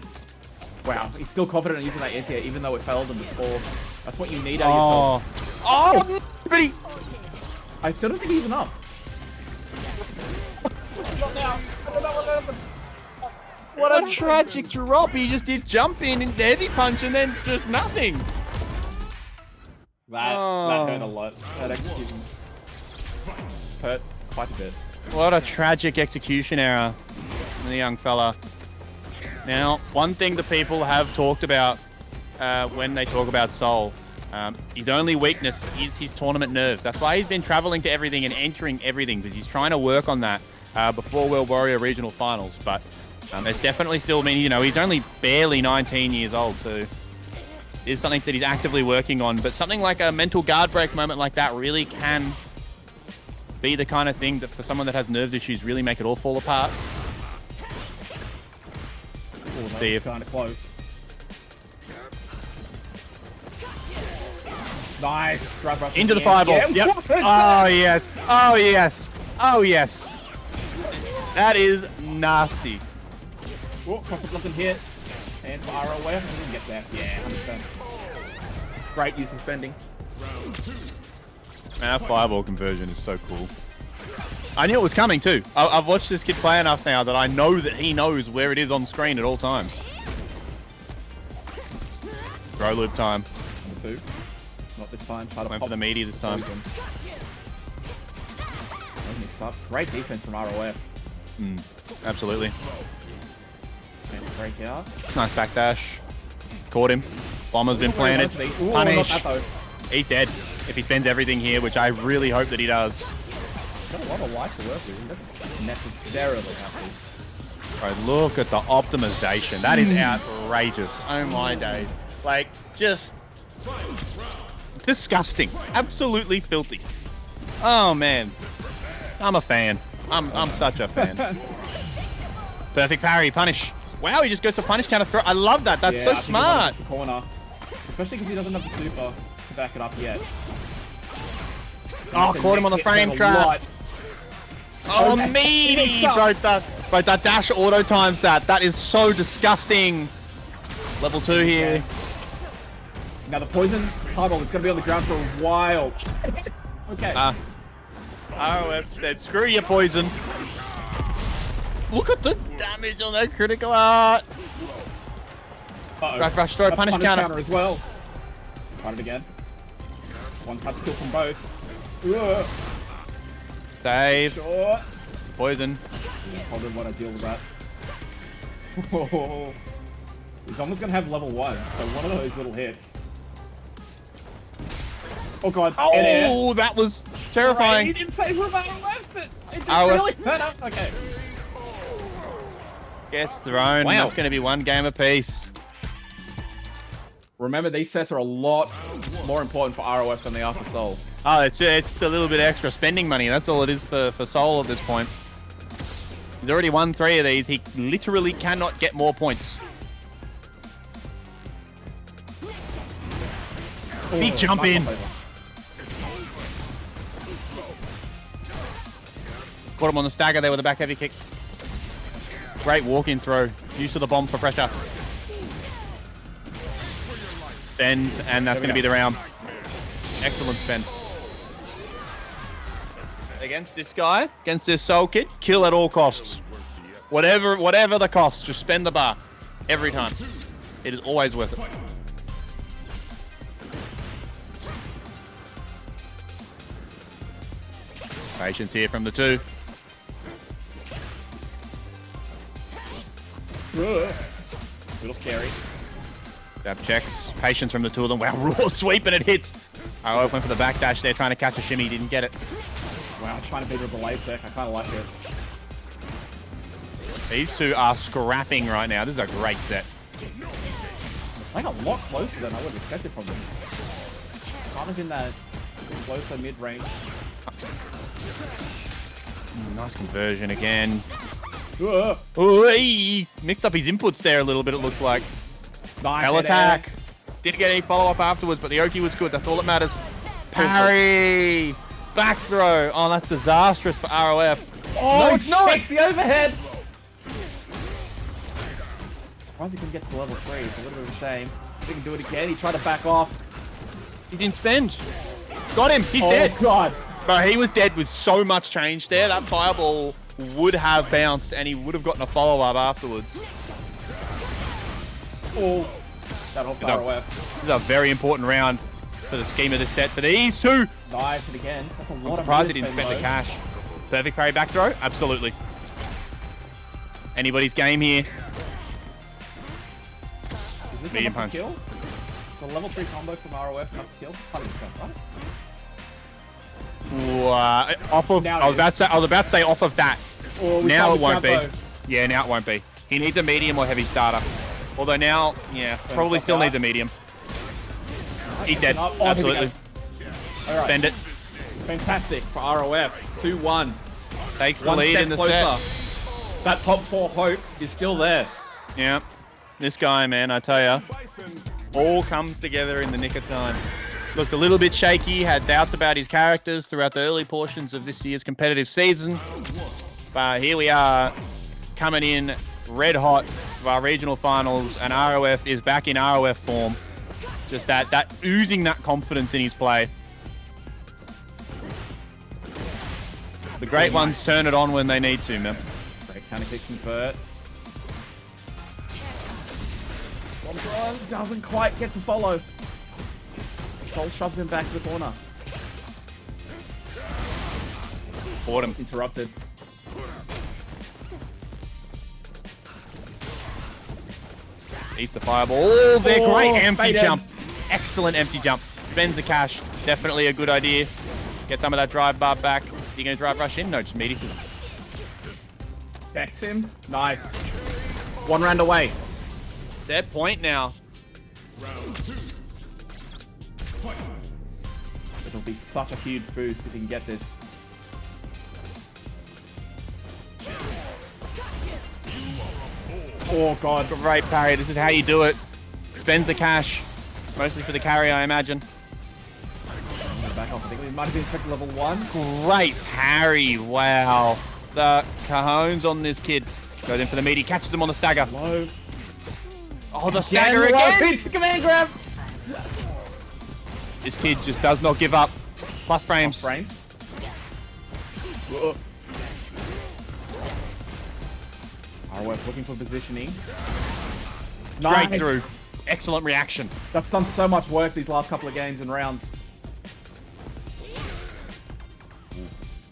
Wow, he's still confident in using that anti-air even though it failed him before. That's what you need out of yourself. Oh, but he... I still don't think he's enough. What a tragic drop. He just did jump in and heavy punch and then just nothing. That hurt a lot. That execution hurt quite a bit. What a tragic execution error from the young fella. Now, one thing that people have talked about when they talk about Sol, his only weakness is his tournament nerves. That's why he's been traveling to everything and entering everything, because he's trying to work on that before World Warrior Regional Finals. But it's definitely still, he's only barely 19 years old, so it is something that he's actively working on. But something like a mental guard break moment like that really can be the kind of thing that for someone that has nerves issues really make it all fall apart. Oh, See if kind of close. Nice. Drive rush into the again. fireball. Yeah, Yep. Oh yes. Oh yes. Oh yes. That is nasty. Oh, cross-up doesn't hit. And for ROF, he didn't get there. Yeah, 100%. Great use of spending. Man, that fireball conversion is so cool. I knew it was coming too. I've watched this kid play enough now that I know that he knows where it is on screen at all times. Throw loop time. Number 2. Not this time. Try to Went pop for the meaty this time. poison. Mix up. Great defense from ROF. Absolutely. Chance to break out. Nice backdash. Caught him. Bomber's been planted. Ooh, Punish. not that though. He's dead if he spends everything here, which I really hope that he does. Got a lot of life to work with. He doesn't necessarily have to. Bro, look at the optimization. That is outrageous. Oh my days. Like, just disgusting. Absolutely filthy. Oh man. I'm a fan. I'm such a fan. Perfect parry, punish. Wow, he just goes for punish counter throw. I love that. That's Yeah, so I think he smart. wants the corner. Especially because he doesn't have the super to back it up yet. Oh, caught him on the frame trap. Oh, Okay. meaty! Bro, that dash auto times that. That is so disgusting. Level 2 here. Now the poison puddle is going to be on the ground for a while. Okay. ROF said, screw your poison. Look at the damage on that critical art. Uh-oh. Rush, rush, throw, A punish counter. as well. Try it again. One touch kill from both. Ugh. Save. Short. Poison. I didn't want to deal with that. He's almost going to have level 1, so one of those little hits. Oh god. Oh, that was terrifying. Right in favor of ROF, but it didn't ROF. really hurt up. Okay. Gets thrown. Wow. That's going to be one game apiece. Remember, these sets are a lot more important for ROF than they are for Soul. Oh, it's just a little bit extra spending money. That's all it is for Sol at this point. He's already won 3 of these. He literally cannot get more points. Big jump in. Caught him on the stagger there with a back heavy kick. Great walk-in throw. Use of the bomb for pressure. Spends, and that's going to be the round. Excellent spend. Against this guy, against this Soul kid, kill at all costs. Whatever the cost, just spend the bar. Every time. It is always worth it. Patience here from the 2. Little scary. Dab checks. Patience from the 2 of them. Wow, raw sweep and it hits. I went for the backdash there, trying to catch a shimmy. Didn't get it. Wow, trying to beat her with the late tech. I kind of like it. These two are scrapping right now. This is a great set. Playing a lot closer than I would have expected from them. Kind of in that closer mid-range. Nice conversion again. Ugh. Ooh, he mixed up his inputs there a little bit, it looked like. Nice Hell hit attack. Didn't get any follow-up afterwards, but the Oki was good. That's all that matters. Parry. Back throw. Oh, that's disastrous for ROF. Oh, No, it's not. It's the overhead. Surprised he couldn't get to level 3. It's a little bit of a shame. If he can do it again, he tried to back off. He didn't spend. Got him. He's Oh, dead. God. Bro, he was dead with so much change there. That fireball would have bounced, and he would have gotten a follow-up afterwards. Oh, that helps ROF. This is a very important round for the scheme of this set for these two. Nice, and again, that's a lot I'm of surprised he minutes didn't spend spent, the cash. Perfect parry back throw? Absolutely. Anybody's game here. Is this Medium enough punch. to kill? It's a level 3 combo from ROF, enough to kill? 100%, right? Off of, Now I was about to say off of that. Or we Now can't it won't be. jump, Yeah, now it won't be. He needs a medium or heavy starter. Although now, yeah, probably still needs a medium. He's dead. Oh, Absolutely. All right. Spend it. Fantastic for ROF. 2-1. Takes the One lead step in the closer. set. That top 4 hope is still there. Yeah. This guy, man, I tell ya, all comes together in the nick of time. Looked a little bit shaky, had doubts about his characters throughout the early portions of this year's competitive season. But here we are, coming in red hot for our regional finals, and ROF is back in ROF form. Just that oozing that confidence in his play. The great ones turn it on when they need to, man. Great counter kick convert. Doesn't quite get to follow. Soul shoves him back to the corner. Fought him. Interrupted. Eats the fireball. Oh, they're Oh, great empty bait jump. Excellent empty jump. Spends the cash. Definitely a good idea. Get some of that drive bar back. You gonna drive rush in? No, just meaty scissors. Checks him. Nice. 1 round away. Their point now. Round 2. Fight. It'll be such a huge boost if he can get this. Oh, God. Great parry. This is how you do it. Spends the cash. Mostly for the carry, I imagine. Back off. I think we might have been expecting level 1. Great parry. Wow. The cajones on this kid. Goes in for the meaty. Catches him on the stagger. Low. Oh, the stagger again. It's a command grab. This kid just does not give up. Plus frames. Frames. ROF looking for positioning. Straight Nice. through. Excellent reaction. That's done so much work these last couple of games and rounds.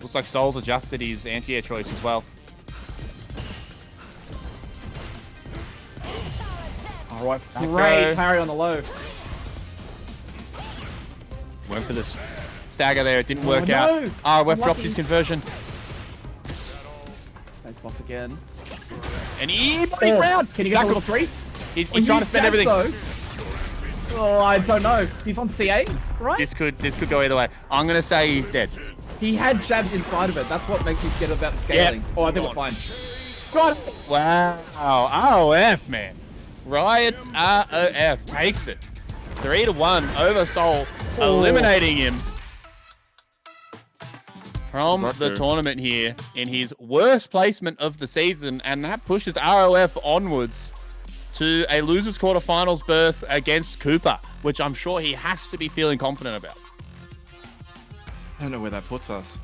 Looks like Soul's adjusted his anti-air choice as well. ROF, Back great throw. parry on the low. Went for this stagger there. It didn't work no. out. ROF drops Unlucky. his conversion. Snake's boss again. And he's round. Can he get to level 3? He's trying to spend everything. Oh, I don't know. He's on CA, right? This could go either way. I'm gonna say he's dead. He had jabs inside of it. That's what makes me scared about the scaling. Oh, I think we're fine. God. Wow. ROF, man. Riots ROF takes it. 3-1 over Soul, eliminating him from the tournament here in his worst placement of the season, and that pushes ROF onwards to a losers quarterfinals berth against Cooper, which I'm sure he has to be feeling confident about. I don't know where that puts us.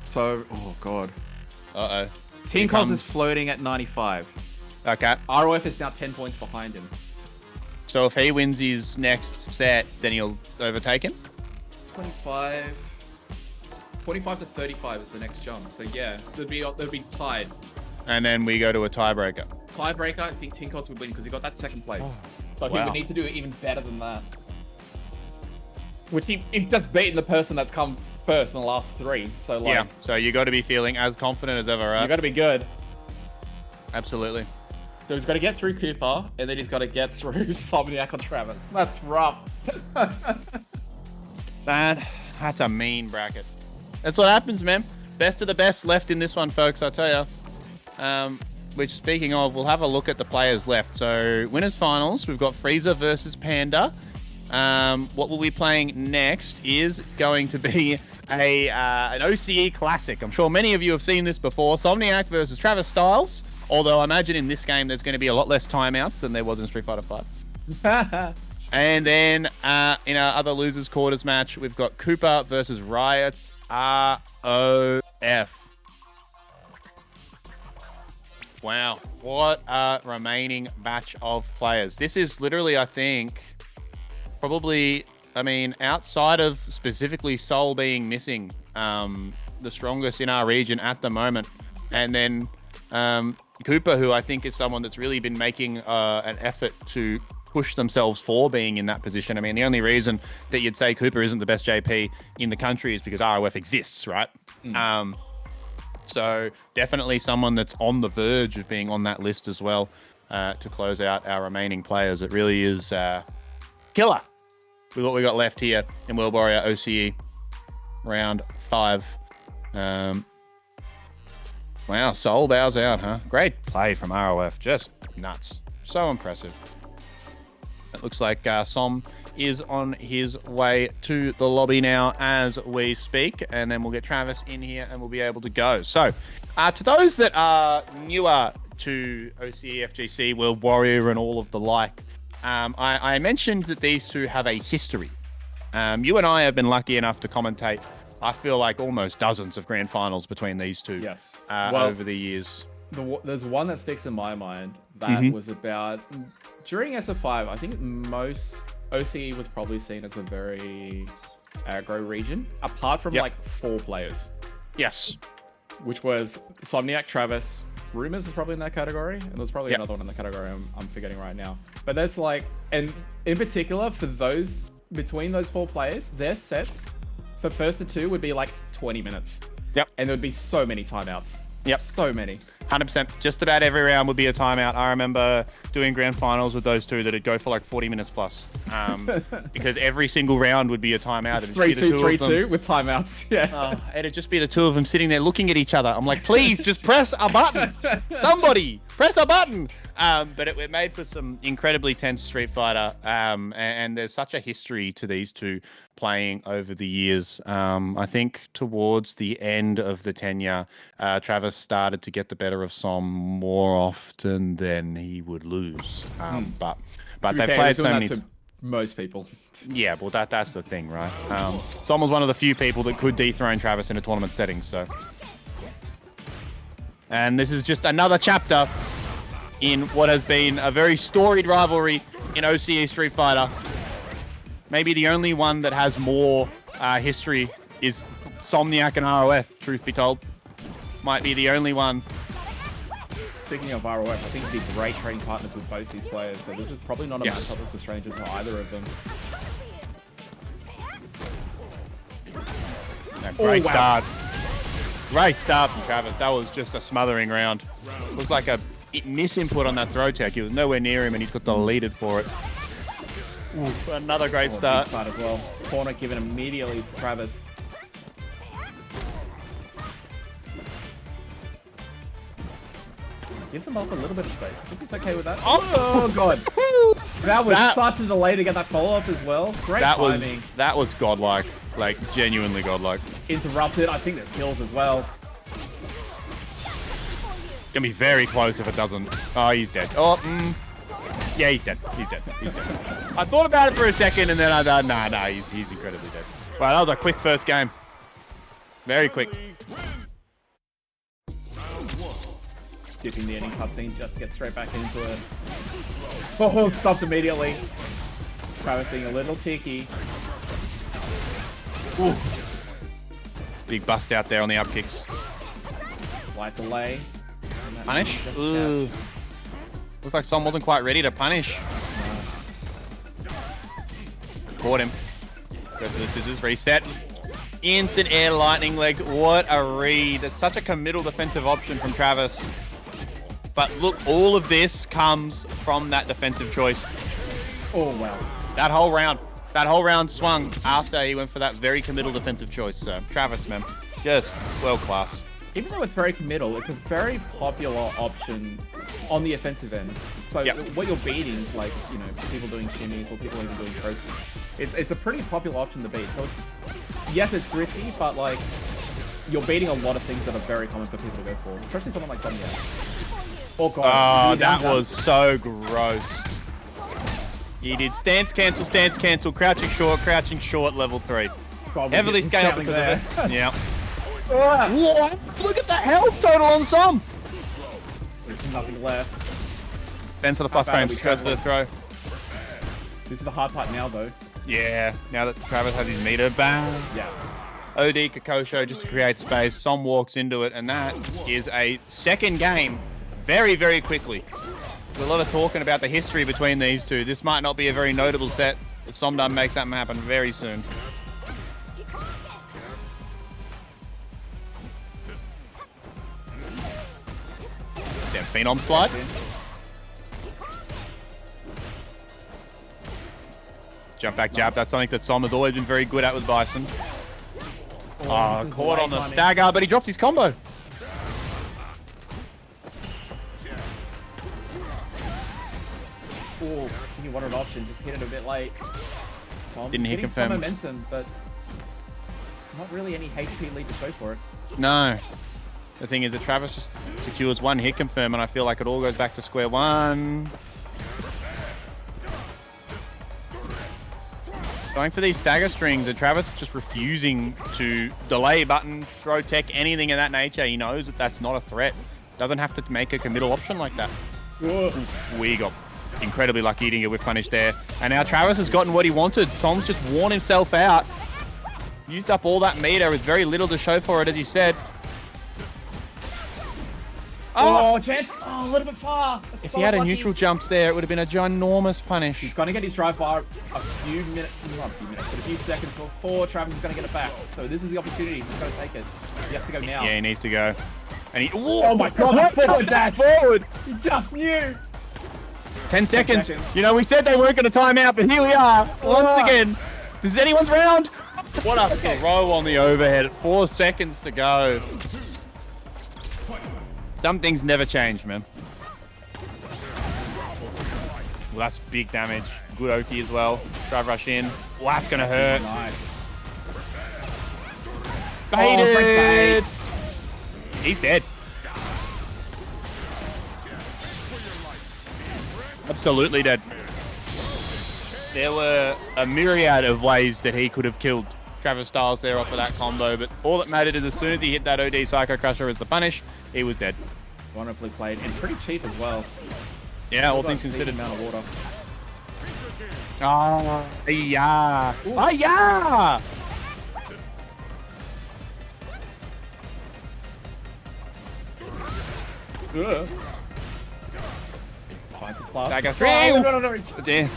So, oh god. Uh-oh. Team Cos is floating at 95. Okay. ROF is now 10 points behind him. So if he wins his next set, then he'll overtake him? 25 to 35 is the next jump. So yeah, they'd be tied. And then we go to a tiebreaker. Tiebreaker, I think Tinkos would win because he got that second place. So he wow. would need to do even better than that. Which he just beaten the person that's come first in the last 3. So like, Yeah, so you got to be feeling as confident as ever, right? you got to be good. Absolutely. So he's got to get through Cooper, and then he's got to get through Somniac on Travis. That's rough. That's a mean bracket. That's what happens, man. Best of the best left in this one, folks, I tell you. Which, speaking of, we'll have a look at the players left. So, winners finals, we've got Frieza versus Panda. What we'll be playing next is going to be an OCE classic. I'm sure many of you have seen this before. Somniac versus Travis Styles. Although I imagine in this game there's going to be a lot less timeouts than there was in Street Fighter 5. And then in our other losers quarters match, we've got Cooper versus Riot's ROF. Wow, what a remaining batch of players. This is literally, I think, probably, I mean, outside of specifically Seoul being missing, the strongest in our region at the moment. And then Cooper, who I think is someone that's really been making an effort to push themselves for being in that position. I mean, the only reason that you'd say Cooper isn't the best JP in the country is because ROF exists, right? So definitely someone that's on the verge of being on that list as well to close out our remaining players. It really is killer with what we got left here in World Warrior OCE round 5. Wow, Soul bows out, huh? Great play from ROF. Just nuts. So impressive. It looks like Som is on his way to the lobby now as we speak. And then we'll get Travis in here and we'll be able to go. So, to those that are newer to OCE, FGC, World Warrior, and all of the like, I mentioned that these two have a history. You and I have been lucky enough to commentate, I feel like, almost dozens of grand finals between these two over the years. There's one that sticks in my mind that was about during SF5. I think most OCE was probably seen as a very aggro region, apart from like 4 players. Yes. Which was Somniac, Travis, Rumors is probably in that category, and there's probably another one in the category I'm forgetting right now. But there's like, and in particular for those, between those 4 players, their sets for first to 2 would be like 20 minutes. Yep. And there would be so many timeouts. Yep. So many. 100%. Just about every round would be a timeout. I remember doing grand finals with those two that it'd go for like 40 minutes plus. Because every single round would be a timeout. 3-2, 3-2 with timeouts. Yeah. It'd just be the two of them sitting there looking at each other. I'm like, please just press a button. Somebody press a button. But it made for some incredibly tense Street Fighter. And there's such a history to these two playing over the years. I think towards the end of the tenure, Travis started to get the better of Som more often than he would lose. But they've played so many. Most people. Yeah, well, that's the thing, right? Som was one of the few people that could dethrone Travis in a tournament setting. So, and this is just another chapter in what has been a very storied rivalry in OCE Street Fighter. Maybe the only one that has more history is Somniac and ROF, truth be told. Might be the only one. Speaking of ROF, I think it'd be great trading partners with both these players, so this is probably not a matchup that's a stranger to either of them. Great start. Great start from Travis. That was just a smothering round. Looks like a misinput on that throw tech. He was nowhere near him and he's got deleted for it. Ooh, another great start. Big start as well. Corner given immediately for Travis. Gives him up a little bit of space. I think he's okay with that. Oh god. That was such a delay to get that follow-up as well. Great timing. That was godlike. Like, genuinely godlike. Interrupted. I think there's kills as well. Gonna be very close if it doesn't. Oh, he's dead. Oh, yeah, he's dead. He's dead. He's dead. I thought about it for a second and then I thought, nah, he's incredibly dead. Wow, that was a quick first game. Very quick. Skipping the ending cutscene just to get straight back into it. Oh, stopped immediately. Travis being a little cheeky. Ooh. Big bust out there on the up kicks. Slight delay. Punish? Ooh. Looks like Som wasn't quite ready to punish. Caught him. Go for the scissors, reset. Instant air lightning legs. What a read. It's such a committal defensive option from Travis. But look, all of this comes from that defensive choice. Oh, wow. That whole round swung after he went for that very committal defensive choice. So, Travis, man, Just world class. Even though it's very committal, it's a very popular option on the offensive end. So Yep. what you're beating, like, you know, people doing shimmies or people even doing croaks, it's a pretty popular option to beat. So it's, yes, it's risky, but like, you're beating a lot of things that are very common for people to go for, especially someone like Sonya. Oh god. Oh, Is he down, that was so gross. He did stance cancel, crouching short, level 3. God, we're Heavily getting scaled scouting because of it. Yeah. Ah, What? Look at the health total on some. there's nothing left. Ben for the plus How bad are frames, we goes for the throw. This is the hard part now, though. Yeah, now that Travis has his meter back. Yeah. OD Kakosho just to create space. Som walks into it, and that is a second game very, very quickly. There's a lot of talking about the history between these two. This might not be a very notable set if Somdam makes something happen very soon. Damn, Phenom slide. Jump back jab. That's something that Som has always been very good at with Bison. Oh, this is caught late on the timing. stagger, but he drops his combo. Oh, you wanted an option, just hit it a bit late. Som Didn't hit getting some confirm. momentum, but not really any HP lead to show for it. No. The thing is that Travis just secures one hit confirm, and I feel like it all goes back to square one. Going for these stagger strings, and Travis is just refusing to delay button, throw tech, anything of that nature. He knows that that's not a threat. Doesn't have to make a committal option like that. We got incredibly lucky eating a whip punish there. And now Travis has gotten what he wanted. Som's just worn himself out. Used up all that meter with very little to show for it, as he said. Oh, chance! Oh, a little bit far. That's If so he had a lucky. neutral jumps there, it would have been a ginormous punish. He's going to get his drive bar a few minutes, not a few minutes, but a few seconds before Travis is going to get it back. So this is the opportunity. He's going to take it. He has to go now. Yeah, he needs to go. And he... Oh my god, that forward dash! Forward! He just knew! 10 seconds. seconds. You know, we said they weren't going to time out, but here we are. Once Ah. again. This is anyone's round. What a throw on the overhead. 4 seconds to go. Some things never change, man. Well, that's big damage. Good Oki as well. Drive rush in. Well, that's going to hurt. Nice. Baited. Bait. He's dead. Absolutely dead. There were a myriad of ways that he could have killed Travis Styles there off of that combo, but all that mattered is as soon as he hit that OD Psycho Crusher as the punish, he was dead. Wonderfully played, and pretty cheap as well. Yeah, all Got things a decent considered. amount of water. Ah, yeah. Ah, yeah. Ugh. Finds a plus. Dagger Oh, three. no. Damn.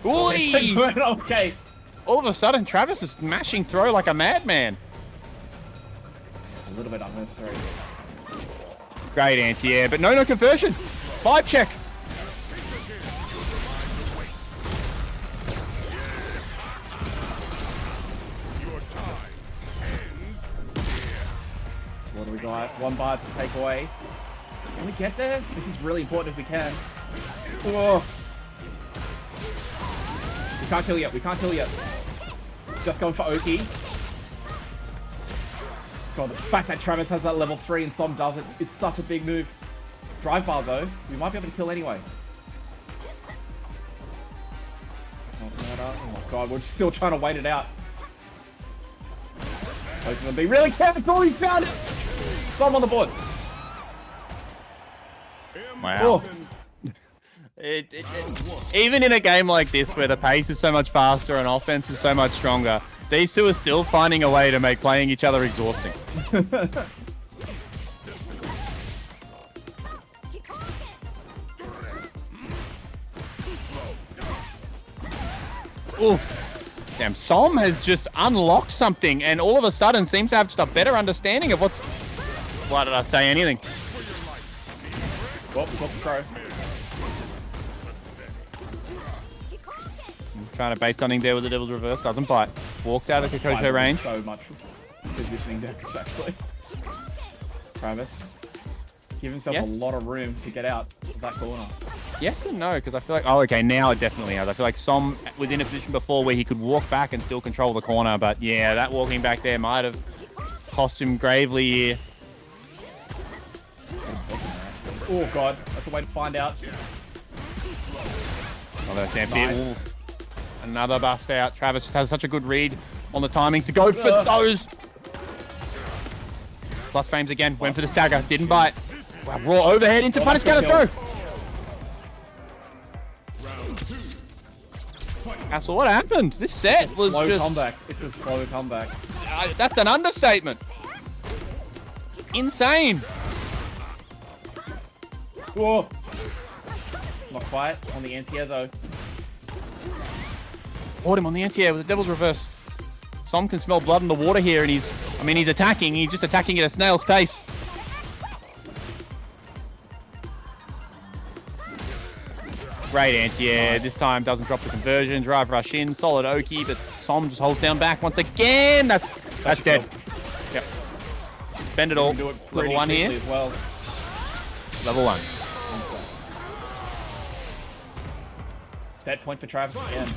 Ooh. Okay. All of a sudden, Travis is smashing throw like a madman. It's a little bit unnecessary. Great anti-air, but no conversion. 5 check. What do we got? 1 bar to take away. Can we get there? This is really important if we can. Oh. We can't kill yet. We can't kill yet. Just going for Oki. God, the fact that Travis has that level 3 and Som doesn't is such a big move. Drive bar though. We might be able to kill anyway. Oh my god, we're still trying to wait it out. Oki's gonna be really careful. He's found it. Som on the board. Wow. Oh. Even in a game like this where the pace is so much faster and offense is so much stronger, these two are still finding a way to make playing each other exhausting. Oof. Damn, Som has just unlocked something and all of a sudden seems to have just a better understanding of what's... Why did I say anything? Well, we got the pro. Trying to bait something there with the Devil's Reverse, doesn't bite. Walks out of the Kokosho range. So much. positioning damage, actually. Travis. Give himself Yes. a lot of room to get out of that corner. Yes and no, because I feel like, oh, okay, now it definitely has. I feel like Som was in a position before where he could walk back and still control the corner, but yeah, that walking back there might have cost him gravely here. Oh god, that's a way to find out. Oh, that's empty. Nice. Ooh. Another bust out. Travis just has such a good read on the timings to go for those. Plus frames again. Went for the stagger. Didn't bite. Wow, raw overhead into punish counter throw. Castle, what happened? This set It's a was slow just... comeback. It's a slow comeback. That's an understatement. Insane. Whoa. Not quite on the anti-air though. Caught him on the anti-air with the devil's reverse. Som can smell blood in the water here, and he's attacking. He's just attacking at a snail's pace. Great anti-air. Nice. This time doesn't drop the conversion. Drive rush in. Solid Oki, but Som just holds down back once again. That's dead. Yep. Spend it all. Do it Level 1 here. as well. Level 1. Set point for Travis again.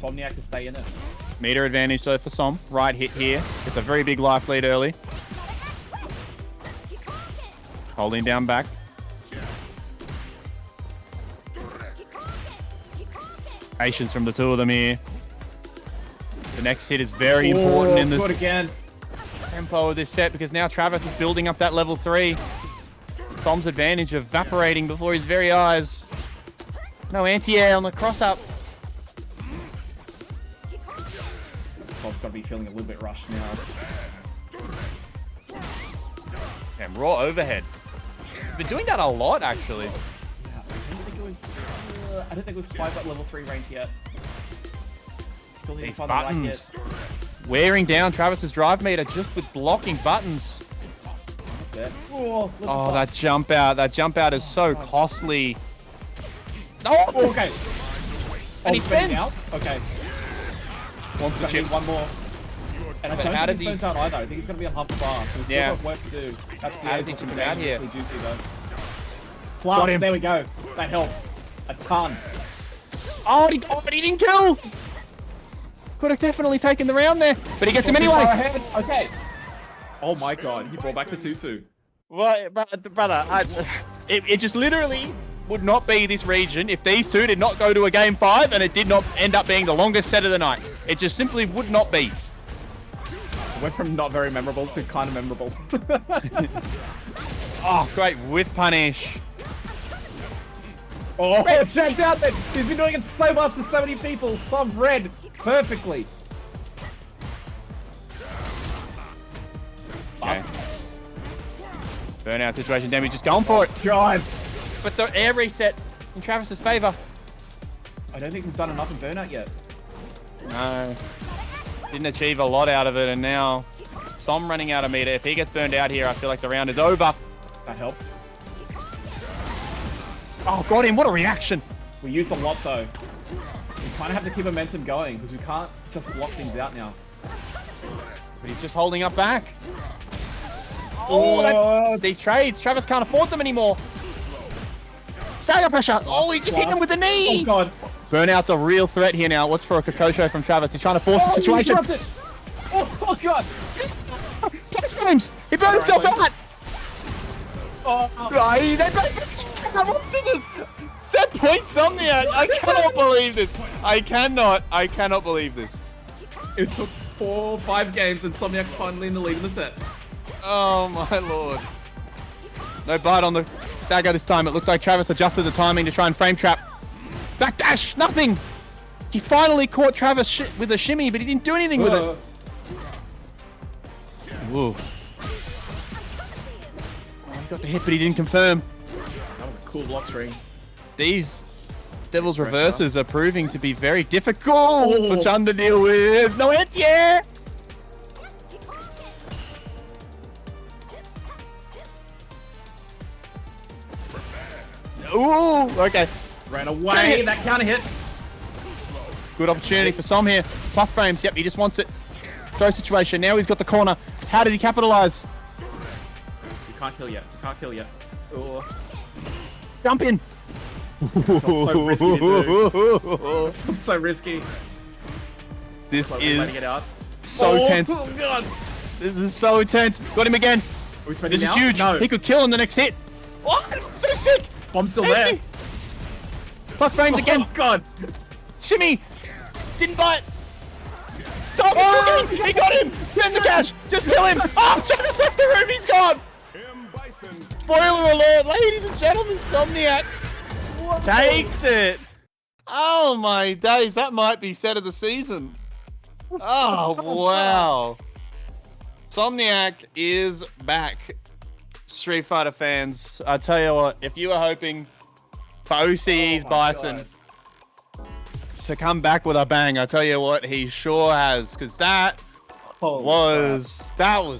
Somniac to stay in it. Meter advantage though for Som. Right hit here. Gets a very big life lead early. Holding down back. Patience from the two of them here. The next hit is very important in this Good again. tempo of this set because now Travis is building up that level 3. Som's advantage evaporating before his very eyes. No anti-air on the cross-up. Som's got to be feeling a little bit rushed now. And raw overhead. Been doing that a lot, actually. Yeah, I don't think we've quite got level 3 range yet. Still need to These find the right buttons. hit. Wearing down Travis's drive meter just with blocking buttons. What's that? Oh, Oh, that jump out. That jump out is so costly. No! Oh, okay. And he spins. Out? Okay. Wants to Got chip. one more. And I don't How think does he he- spins out either. I think he's going to be on half the bar. So he's still Yeah. got work to do. That's the How does he chip him out here? Juicy though. Got Plus, him. there we go. That helps. A ton. Oh, but he didn't kill! Could have definitely taken the round there, but he gets him Not too far anyway. ahead. Okay. Oh my god, he brought back the 2-2. Well, brother, it just literally would not be this region if these two did not go to a game 5 and it did not end up being the longest set of the night. It just simply would not be. Went from not very memorable to kind of memorable. Oh, great whiff punish. Oh, checked out that. He's been doing it so much to so many people. Some red perfectly. Okay. Burnout situation damage, just going for it. God. But the air reset in Travis's favor. I don't think we've done enough in burnout yet. No. Didn't achieve a lot out of it, and now Som running out of meter. If he gets burned out here, I feel like the round is over. That helps. Oh, got him. What a reaction. We used a lot though. We kind of have to keep momentum going because we can't just block things out now. But he's just holding up back. Oh, these trades. Travis can't afford them anymore. Stagger pressure. Oh, he just hit him with the knee. Oh god. Burnout's a real threat here now. Watch for a Kokosho from Travis. He's trying to force the situation. He interrupted. Oh god. Plus frames. He burned himself out. Oh, Right, they both scissors. Set points on there. I cannot believe this. I cannot believe this. it took 4 or 5 games and Somniac's finally in the lead in the set. Oh my lord. No bite on the stagger this time. It looked like Travis adjusted the timing to try and frame trap. Backdash, nothing. He finally caught Travis with a shimmy, but he didn't do anything with it. Whoa. Oh, he got the hit, but he didn't confirm. That was a cool block string. These Devil's Reverses are proving to be very difficult for Chun to deal with. No hit, yeah! Ooh, okay. Ran away. That counter hit. Good opportunity for Som here. Plus frames, yep, he just wants it. Throw situation. Now he's got the corner. How did he capitalize? You can't kill yet. You can't kill yet. Oh. Jump in. Felt so risky to do. It's so risky. This Slowly letting is it out. so tense. Oh god. This is so intense. Got him again. Are we spending This is now? huge. No. He could kill in the next hit. What? So sick. Bomb's still there. Empty. Plus frames again. Oh god. Shimmy. Didn't bite. Stop. He got him. Get in the cash. Just kill him. Oh, Travis left the room. He's gone. M. Bison. Spoiler alert, ladies and gentlemen, Somniac takes it. Oh my days, that might be set of the season. Oh wow. Somniac is back. Street Fighter fans, I tell you what, if you were hoping for OCE's Bison to come back with a bang, I tell you what, he sure has, because that was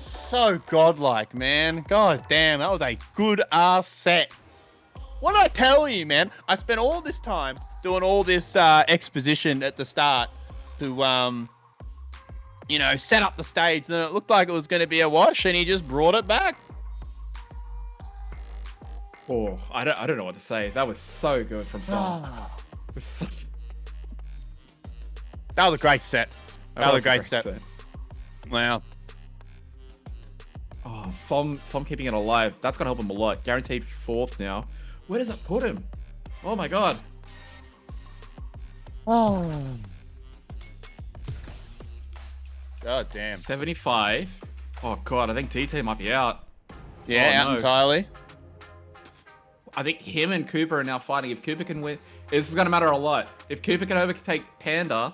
so godlike, man. God damn, that was a good ass set. What did I tell you, man? I spent all this time doing all this exposition at the start to you know, set up the stage, and then it looked like it was going to be a wash, and he just brought it back. Oh, I don't know what to say. That was so good from Som. It was so... That was a great set. That was a great set. Wow. Oh, Som keeping it alive. That's gonna help him a lot. Guaranteed 4th now. Where does that put him? Oh my god. Oh. God damn. 75. Oh god, I think DT might be out. Yeah, Oh, out no. entirely. I think him and Cooper are now fighting. If Cooper can win, this is gonna matter a lot. If Cooper can overtake Panda,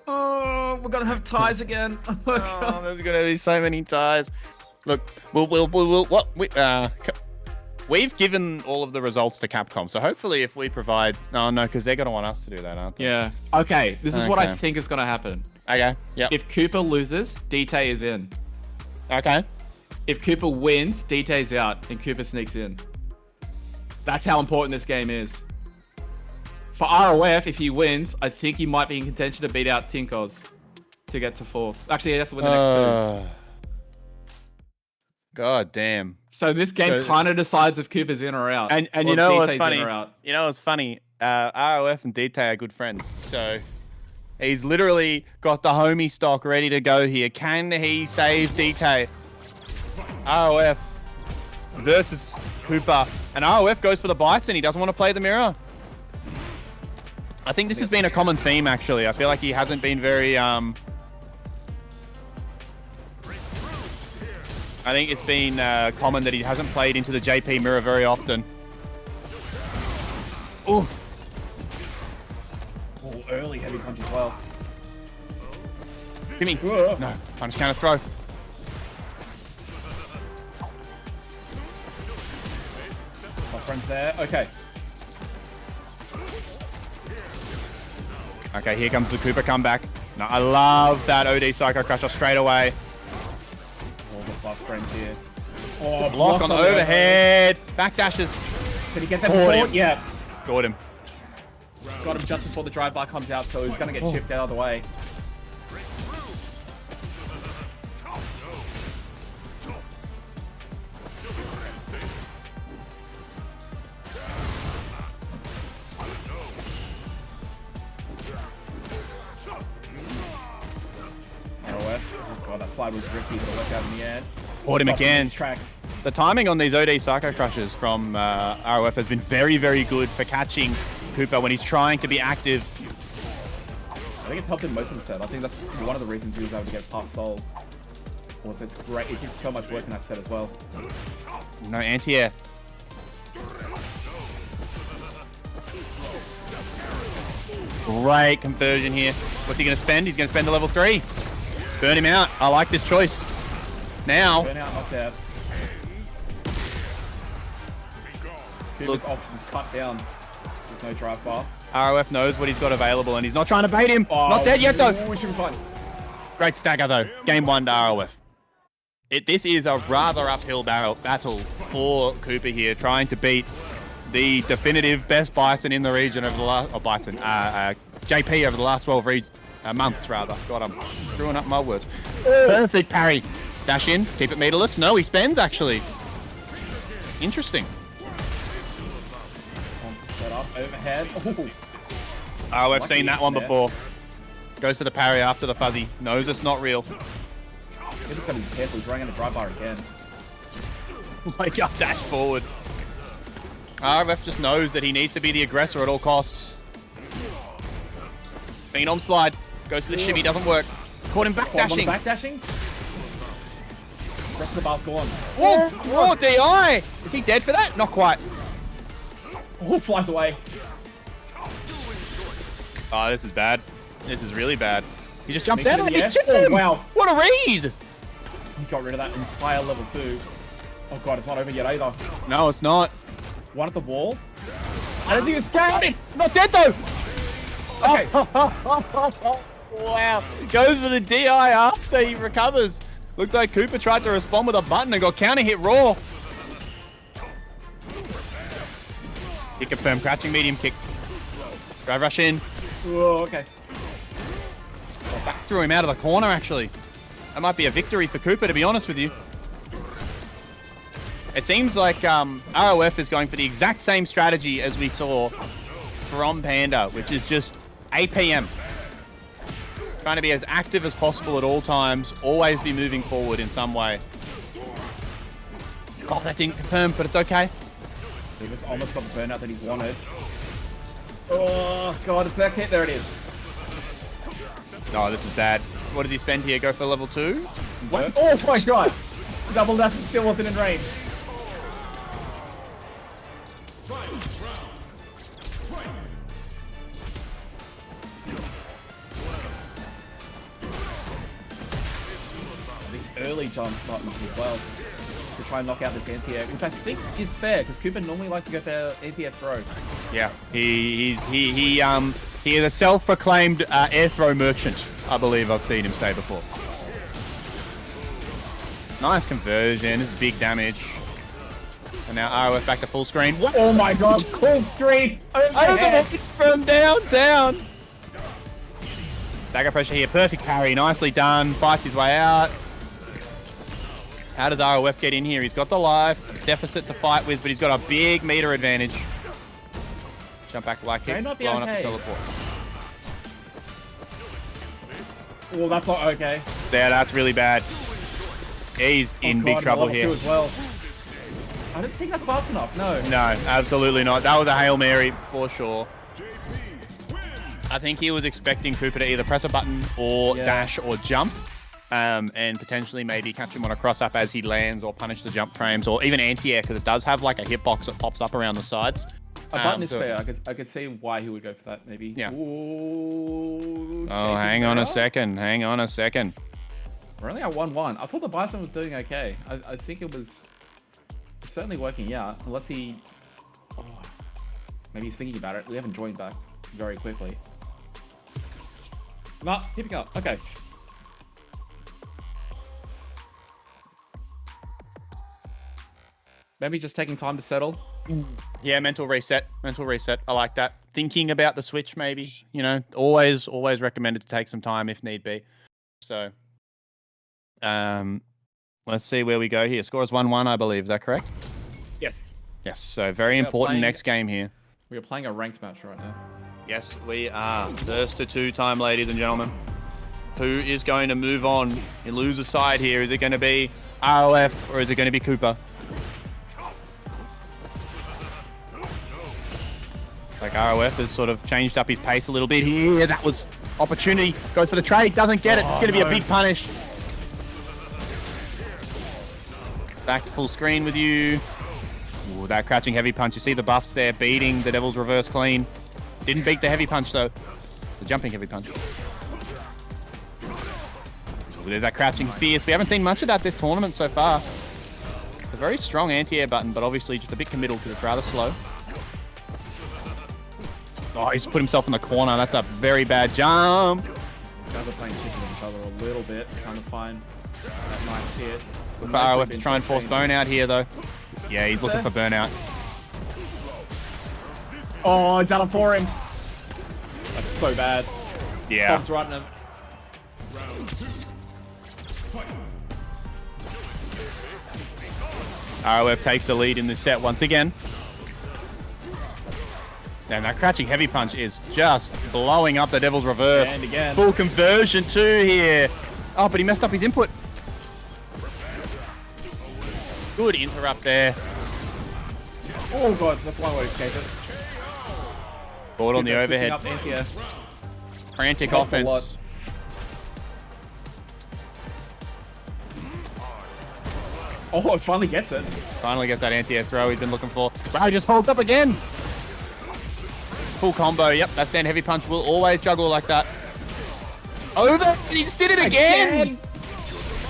oh, we're gonna have ties again. Oh, my God. Oh, there's gonna be so many ties. Look, we've given all of the results to Capcom, so hopefully if we provide, no, because they're gonna want us to do that, aren't they? Yeah. Okay, this is what I Okay. think is gonna happen. Okay. Yep. If Cooper loses, DT is in. Okay. If Cooper wins, DT's out, and Cooper sneaks in. That's how important this game is. For ROF, if he wins, I think he might be in contention to beat out Tinkos to get to 4th. Actually, he has to win the next 2. God damn. So this game So- kind of decides if Cooper's in or out. And or you if know what's DT's funny? in or out. You know what's funny? ROF and DT are good friends, so he's literally got the homie stock ready to go here. Can he save DT? ROF versus Cooper, and ROF goes for the Bison. He doesn't want to play the mirror. I think this has been a common theme, actually. I feel like he hasn't been very I think it's been common that he hasn't played into the JP mirror very often. Oh. Oh, early heavy punch as well. Gimme. No. Punch, counter, throw. My friend's there. Okay. Okay, here comes the Cooper comeback. No, I love that OD Psycho Crusher straight away. All the plus friends here. Oh, Block on the overhead. Backdashes. Did he get that Caught before? him. Yeah. Got him. Got him just before the drive-by comes out, so he's going to get chipped out of the way. ROF. God, that slide was risky, but it worked out in the end. Caught him Stopped again. these tracks. The timing on these OD Psycho Crushers from ROF has been very, very good for catching Cooper when he's trying to be active. I think it's helped him most of the set. I think that's one of the reasons he was able to get past Soul. Also, it's great. It did so much work in that set as well. No anti-air. Great conversion here. What's he going to spend? He's going to spend the level 3. Burn him out. I like this choice. Now, Burnout, knocked out. Cooper's options cut down. There's no drive bar. ROF knows what he's got available and he's not trying to bait him. Oh, Not dead yet though. We should be fine. Great stagger though. Game 1 to ROF. This is a rather uphill battle for Cooper here, trying to beat the definitive best Bison in the region over the last, JP over the last 12 Months, rather. God, I'm screwing up my words. Perfect parry. Dash in. Keep it meterless. No, he spends, actually. Interesting. Set up, overhead. Ooh. Oh, I've Lucky seen that he's one there. before. Goes for the parry after the fuzzy. Knows it's not real. You're just gotta be careful. He's running into drive bar again. Like, up dash forward. RF just knows that he needs to be the aggressor at all costs. Phenom slide. Goes for the shimmy, doesn't work. Caught him backdashing. Backdashing. Rest of the bar's gone. Oh, DI! Is he dead for that? Not quite. Oh, flies away. Oh, this is bad. This is really bad. He just jumps Makes out it and in he the chips air. him! Oh, wow. What a read! He got rid of that entire level 2. Oh god, it's not over yet either. No, it's not. One at the wall. And as he escaped! Not dead though! Okay. Wow. Goes for the DI after he recovers. Looked like Cooper tried to respond with a button and got counter hit raw. He confirmed crouching medium kick. Drive rush in. Oh, okay. Back threw him out of the corner actually. That might be a victory for Cooper, to be honest with you. It seems like ROF is going for the exact same strategy as we saw from Panda, which is just APM. Trying to be as active as possible at all times, always be moving forward in some way. Oh, that didn't confirm, but it's okay. He just almost got the burnout that he's wanted. Oh god, it's the next hit. There it is. Oh, this is bad. What does he spend here? Go for level 2? What? Oh my god! Double dash and still wasn't in range. These early jump buttons as well to try and knock out this anti-air, which I think is fair because Cooper normally likes to go for anti-air throw. Yeah, he is a self-proclaimed air throw merchant. I believe I've seen him say before. Nice conversion. This is big damage. And now ROF back to full screen. What? Oh my god! Full screen overhead From downtown. Dagger pressure here. Perfect parry. Nicely done. Fights his way out. How does ROF get in here? He's got the life deficit to fight with, but he's got a big meter advantage. Jump back, light kick, May not be blowing okay. up the teleport. Well, that's not okay. Yeah, that's really bad. He's in big trouble level here. 2 as well. I don't think that's fast enough. No. No, absolutely not. That was a Hail Mary for sure. I think he was expecting Cooper to either press a button or dash or jump. And potentially maybe catch him on a cross-up as he lands or punish the jump frames or even anti-air because it does have like a hitbox that pops up around the sides. A button is fair. I could see why he would go for that, maybe. Yeah. Ooh, Oh, hang on a second. Hang on a second. We're only at 1-1. I thought the Bison was doing okay. I think it was certainly working, yeah. Unless he... Oh, maybe he's thinking about it. We haven't joined back very quickly. Not keeping up. Okay. Maybe just taking time to settle. Yeah, mental reset. Mental reset. I like that. Thinking about the switch, maybe. You know, always recommended to take some time if need be. So, let's see where we go here. Score is 1-1, I believe. Is that correct? Yes. Yes. So very important next game here. We are playing a ranked match right now. Yes, we are. First to 2 time, ladies and gentlemen. Who is going to move on in loser side here? Is it going to be ROF or is it going to be Cooper? Like ROF has sort of changed up his pace a little bit here. That was opportunity. Goes for the trade. Doesn't get it. It's going to be a big punish. Back to full screen with you. Ooh, that crouching heavy punch. You see the buffs there beating the Devil's reverse clean. Didn't beat the heavy punch though. The jumping heavy punch. Ooh, there's that crouching fierce. We haven't seen much of that this tournament so far. It's a very strong anti-air button, but obviously just a bit committal because it's rather slow. Oh, he's put himself in the corner. That's a very bad jump. These guys are playing chicken with each other a little bit, trying to find that nice hit. Faro have to try and force burnout here, though. Yeah, he's looking for burnout. Oh, done it for him. That's so bad. Yeah. Stomp's right in him. Round 2. Fight. ROF takes the lead in this set once again. And that crouching heavy punch is just blowing up the Devil's Reverse. And again. Full conversion too here. Oh, but he messed up his input. Good interrupt there. Oh god, that's one way to escape it. Board on the Switching overhead. up anti-air. Frantic Helps a lot. offense. Oh, it finally gets it. Finally gets that anti-air throw he's been looking for. Wow, he just holds up again. Full combo. Yep, that stand heavy punch will always juggle like that. Over. And he just did it again.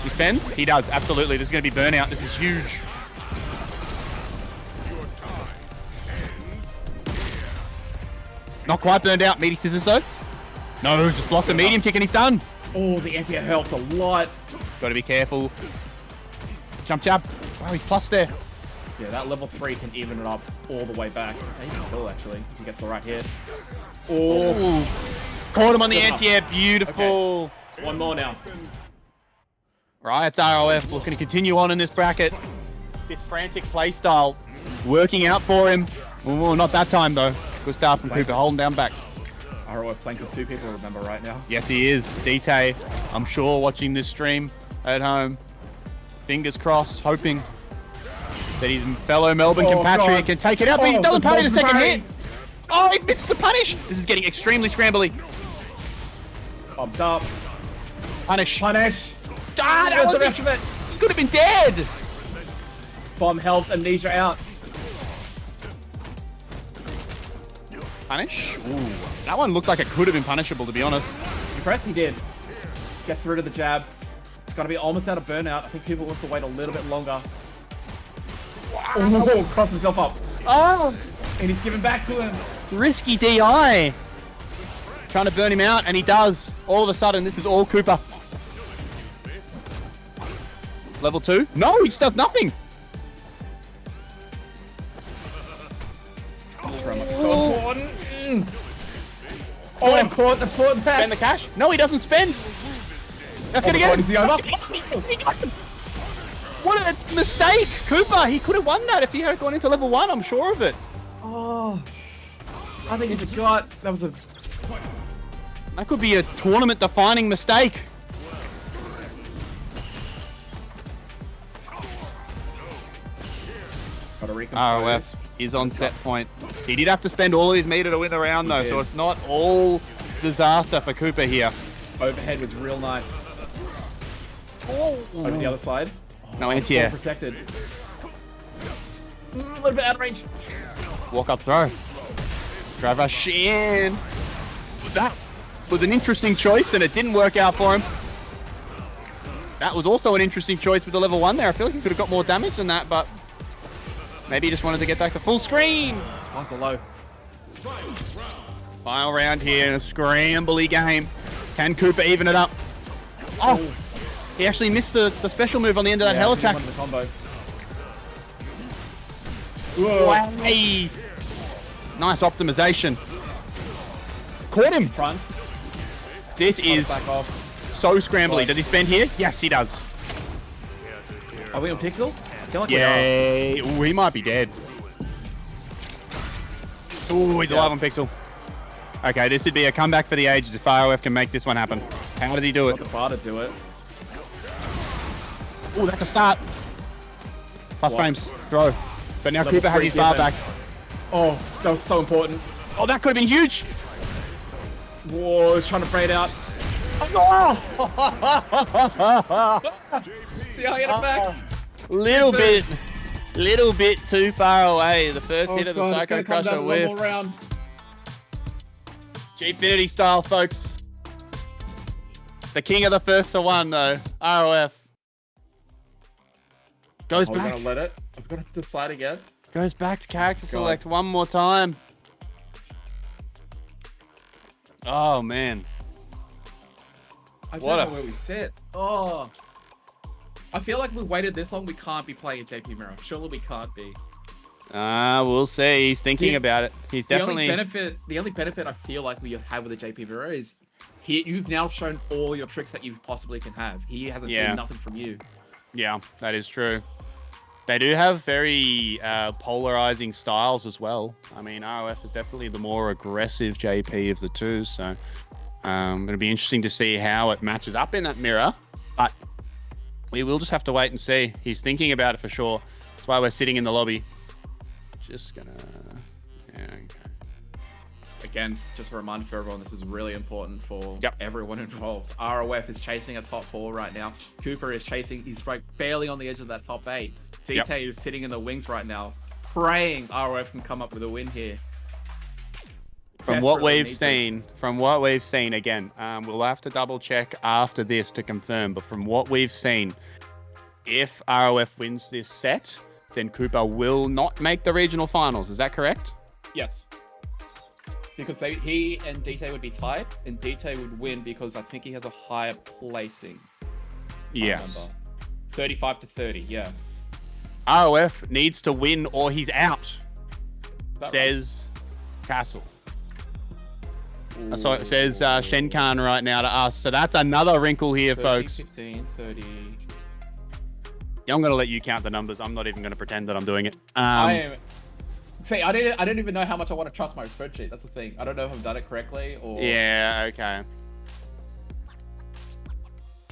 He spends? He does. Absolutely. This is going to be burnout. This is huge. Not quite burned out. Meaty scissors though. No, just blocks a medium kick and he's done. Oh, the anti-air helped a lot. Got to be careful. Jump jab. Wow, he's plus there. Yeah, that level 3 can even it up all the way back. He can kill actually, if he gets the right hit. Oh, Ooh. Caught him on the Good enough. anti-air. Beautiful. one more now. Right, it's ROF looking to continue on in this bracket. This frantic play style working out for him. Oh, not that time though. Good start from Cooper holding down back. ROF playing for 2 people, remember right now. Yes, he is. DT, I'm sure, watching this stream at home. Fingers crossed, hoping that his fellow Melbourne compatriot God. can take it out, but he Oh, doesn't this pay the one's second great. hit. Oh, he misses the punish. This is getting extremely scrambly. Bumped up. Punish. Punish. Ah, that Where's was the rest of it? He could have been dead. Bomb helps Amnesia out. Punish. Ooh, that one looked like it could have been punishable, to be honest. Impress, he did. Gets rid of the jab. It's going to be almost out of burnout. I think people wants to wait a little bit longer. Wow. Oh, cross himself up. Oh, And he's giving back to him. risky DI. Trying to burn him out, and he does. All of a sudden, this is all Cooper. Level 2? No, he just does nothing. This round might be so important. Oh, I'm caught. The foot and Spend the cash? No, he doesn't spend. That's gonna get Is he over? He got him. What a mistake, Cooper. He could have won that if he had gone into level 1. I'm sure of it. Oh, I think he just got. That was a. That could be a tournament-defining mistake. Gotta recompose. ROF is on set point. He did have to spend all of his meter to win the round, though, so did. it's not all disaster for Cooper here. Overhead was real nice. Over the other side. No Well anti-air. protected. A little bit out of range. Walk up throw. Travis in. That was an interesting choice, and it didn't work out for him. That was also an interesting choice with the level 1 there. I feel like he could have got more damage than that, but maybe he just wanted to get back to full screen. One's a low. Final round here in a scrambly game. Can Cooper even it up? Oh, he actually missed the special move on the end of that hell attack. The combo. Whoa. Way. Nice optimization. Caught him. Front. This is Back off. so scrambly. Does he spend here? Yes, he does. Are we on Pixel? I feel like we are. Yay. Ooh, he might be dead. Ooh, he's alive on Pixel. Okay, this would be a comeback for the ages if ROF can make this one happen. How does he do Got it? the bar to do it. Ooh, that's a start. Plus What? frames. Throw. But now Level Cooper has 3 his bar given. back. Oh, that was so important. Oh, that could have been huge. Whoa, he's trying to fade out. See how I get it back? Little bit too far away. The first hit of the God, it's Psycho gonna come Crusher down one more with round. Gfinity style, folks. The king of the first to one, though. ROF. Goes Are we back. gonna let it? I've got to decide again. Goes back to character select one more time. Oh, man. I don't What know a- where we sit. Oh. I feel like we waited this long, we can't be playing a JP Mirror. Surely we can't be. We'll see. He's thinking The- about it. He's The definitely... only benefit I feel like we have with the JP Mirror is You've now shown all your tricks that you possibly can have. He hasn't seen nothing from you. Yeah, that is true. They do have very polarizing styles as well. I mean, ROF is definitely the more aggressive JP of the two, so going to be interesting to see how it matches up in that mirror. But we will just have to wait and see. He's thinking about it for sure. That's why we're sitting in the lobby. Just gonna... Yeah, okay. Again, just a reminder for everyone, this is really important for everyone involved. ROF is chasing a top 4 right now. Cooper is chasing, he's right barely on the edge of that top 8. DT is sitting in the wings right now, praying ROF can come up with a win here. From what we've seen, again, we'll have to double check after this to confirm, but from what we've seen, if ROF wins this set, then Cooper will not make the regional finals. Is that correct? Yes. Because he and DT would be tied, and DT would win because I think he has a higher placing. Yes. 35 to 30, yeah. ROF needs to win or he's out, says right? Castle. So it says Shenkan right now to us. So that's another wrinkle here, 30, folks. 15, 30. Yeah, I'm going to let you count the numbers. I'm not even going to pretend that I'm doing it. See, I didn't even know how much I want to trust my spreadsheet. That's the thing. I don't know if I've done it correctly or... Yeah, okay.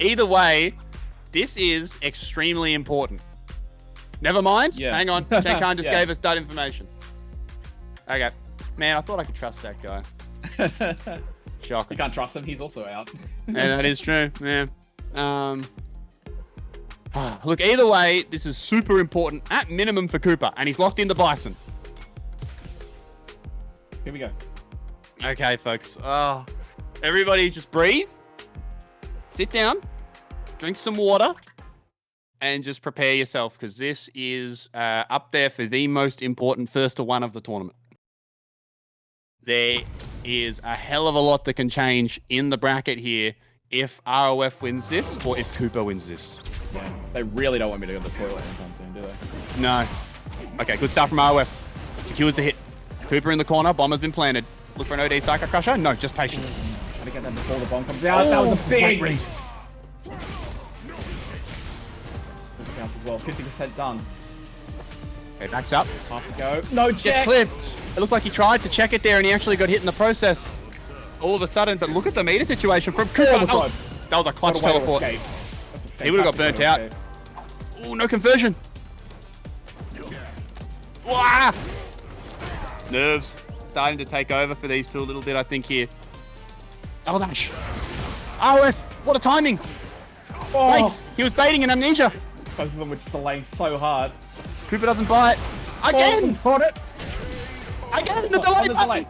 Either way, this is extremely important. Never mind. Yeah. Hang on. Shenkan just gave us that information. Okay. Man, I thought I could trust that guy. Shocking. You can't trust him. He's also out. Yeah, that is true. Yeah. Look, either way, this is super important at minimum for Cooper, and he's locked in the Bison. Here we go. Okay, folks. Everybody just breathe. Sit down. Drink some water. And just prepare yourself, because this is up there for the most important first to one of the tournament. There is a hell of a lot that can change in the bracket here if ROF wins this or if Cooper wins this. Yeah. They really don't want me to go to the toilet anytime soon, do they? No. Okay, good start from ROF. Secures the hit. Cooper in the corner. Bomb has been planted. Look for an OD Psycho Crusher. No, just patience. Trying to get that before the bomb comes out. That was a big read. Bounce as well. 50% done. Okay, backs up. Half to go. No check. Gets clipped. It looked like he tried to check it there and he actually got hit in the process. All of a sudden, but look at the meter situation from Cooper. Oh, that was a clutch teleport. He would have got burnt out. Oh, no conversion. Wah! Nerves starting to take over for these two a little bit, I think, here. Double dash. ROF, what a timing. Oh. Wait, he was baiting an amnesia. Both of them were just delaying so hard. Cooper doesn't buy it. Again! Caught it. Again, the delay button.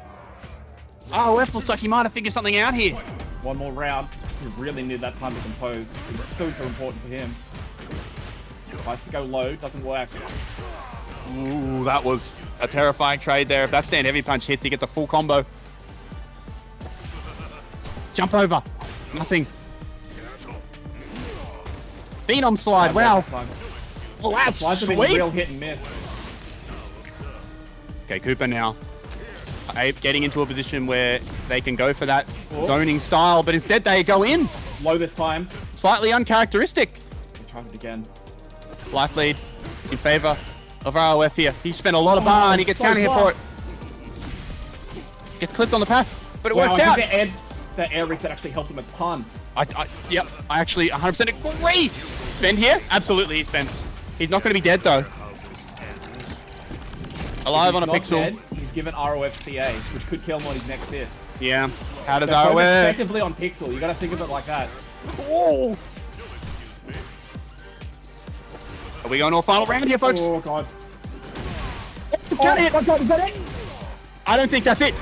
ROF looks like he might have figured something out here. One more round. He really needed that time to compose. It's super important for him. Tries to go low, doesn't work. Ooh, that was a terrifying trade there. If that stand heavy punch hits, he gets a full combo. Jump over. Nothing. Phenom slide. Wow. Well, that's sweet. Real hit and miss. Okay, Cooper now. Ape getting into a position where they can go for that zoning style, but instead they go in. Low this time. Slightly uncharacteristic. They tried it again. Life lead in favor of ROF here. He spent a lot of bar and he gets counter hit for it. Gets clipped on the path, but it works out. The air reset actually helped him a ton. Yep, I actually 100% agree. Spend here? Absolutely, he spends. He's not going to be dead though. Alive on a pixel. Dead, he's given ROF CA, which could kill him on his next hit. Yeah. How does ROF? ROF? Effectively on pixel. You got to think of it like that. Oh. Are we going to a final round here, folks? Oh god. Oh god, is that it? I don't think that's it.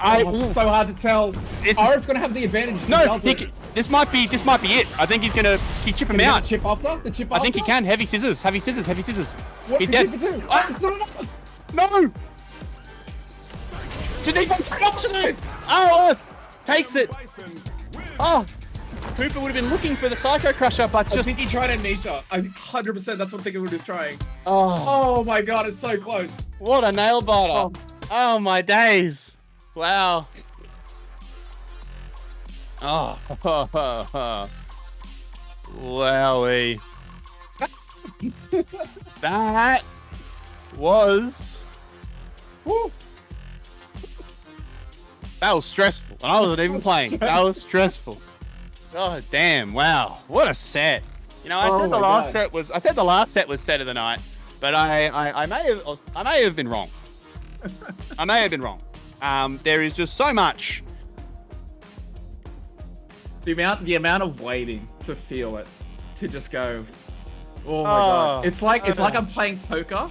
It's so hard to tell. ROF's going to have the advantage. No, this might be it. I think he's going to chip him out. The chip after? The chip after? I think he can. Heavy scissors. Heavy scissors. Heavy scissors. What's he's dead. No! ROF takes it. Oh, Cooper would have been looking for the Psycho Crusher, but just... I think he tried Amnesia. 100% that's what I think he was trying. Oh my god, it's so close. What a nail biter. Oh my days. Wow. Oh, wowie. That was. Woo. That was stressful. I wasn't even playing. That was stressful. Oh damn! Wow, what a set. You know, I said the last set was set of the night, but I may have been wrong. I may have been wrong. There is just so much. The amount of waiting to feel it, to just go, oh my god. It's like I'm playing poker,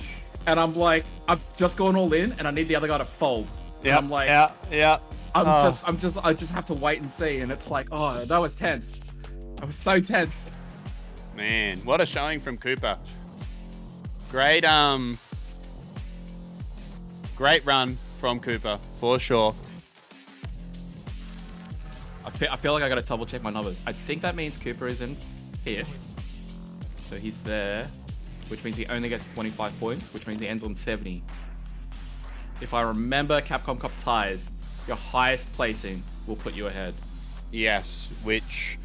and I'm like, I've just gone all in, and I need the other guy to fold. Yeah. I'm like, yeah. I just have to wait and see, and it's like, oh, that was tense. I was so tense. Man, what a showing from Cooper. Great run from Cooper for sure. I feel like I gotta double check my numbers. I think that means Cooper is in 5th. So he's there, which means he only gets 25 points, which means he ends on 70. If I remember Capcom Cup ties, your highest placing will put you ahead. Yes, which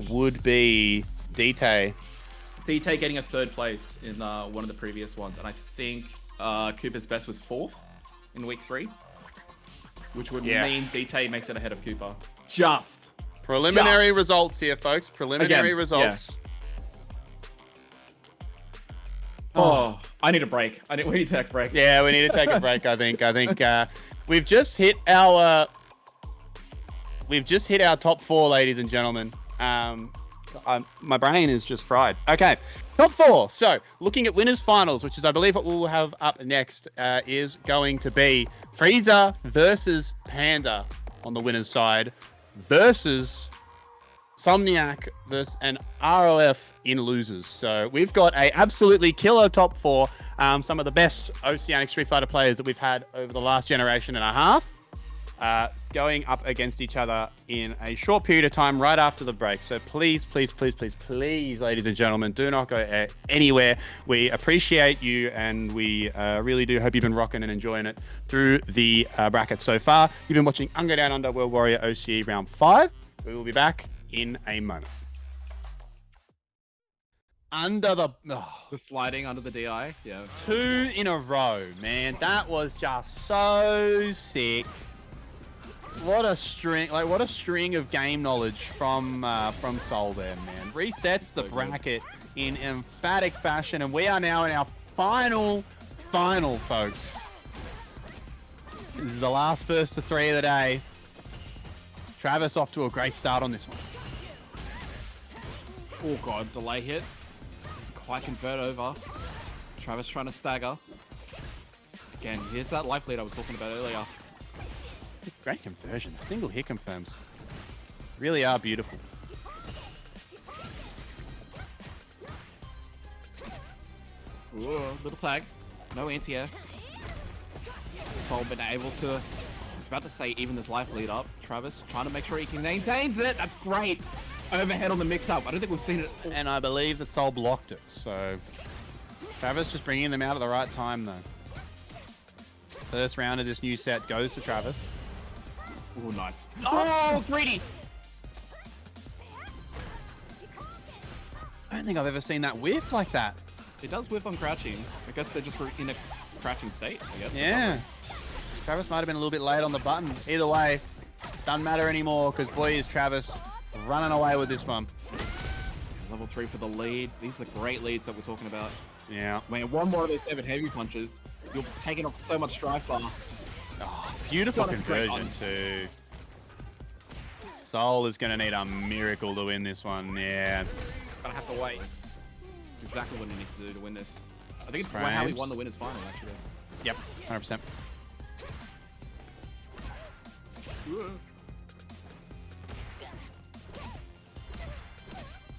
would be DT. DT getting a 3rd place in one of the previous ones, and I think Cooper's best was 4th in week 3, which would mean DT makes it ahead of Cooper. Just preliminary results here, folks. Preliminary results. Yeah. Oh, I need a break. We need to take a break. Yeah, we need to take a break. I think we've just hit our top 4, ladies and gentlemen. My brain is just fried. Okay, top 4. So, looking at winners finals, which is, I believe, what we'll have up next, is going to be Frieza versus Panda on the winners' side versus Somniac versus an ROF in losers. So we've got a absolutely killer top 4. Some of the best Oceanic Street Fighter players that we've had over the last generation and a half. Going up against each other in a short period of time right after the break. So please, ladies and gentlemen, do not go anywhere. We appreciate you, and we really do hope you've been rocking and enjoying it through the bracket so far. You've been watching Ungo Down Under World Warrior OCE Round 5. We will be back in a moment. Under the sliding under the DI. Yeah. 2 in a row, man. That was just so sick. What a string of game knowledge from Sol there, man. Resets the bracket in emphatic fashion, and we are now in our final, folks. This is the last first to 3 of the day. Travis off to a great start on this one. Oh god, delay hit. It's quite convert over. Travis trying to stagger. Again, here's that life lead I was talking about earlier. Great conversion. Single hit confirms. Really are beautiful. Ooh, little tag. No anti-air. Sol been able to... I was about to say even this life lead up. Travis trying to make sure he maintains it. That's great. Overhead on the mix-up. I don't think we've seen it. And I believe that Sol blocked it. So Travis just bringing them out at the right time, though. First round of this new set goes to Travis. Oh, nice. Oh, greedy! I don't think I've ever seen that whiff like that. It does whiff on crouching. I guess they're just in a crouching state, I guess. Yeah. Travis might have been a little bit late on the button. Either way, doesn't matter anymore, because boy is Travis running away with this one. Level 3 for the lead. These are the great leads that we're talking about. Yeah. I mean, one more of those 7 heavy punches, you're taking off so much strife bar. Oh, beautiful conversion too. Sol is going to need a miracle to win this one. Yeah. Gonna have to wait. Exactly what he needs to do to win this. I think it's how he won the winners final, actually. Yep, 100%.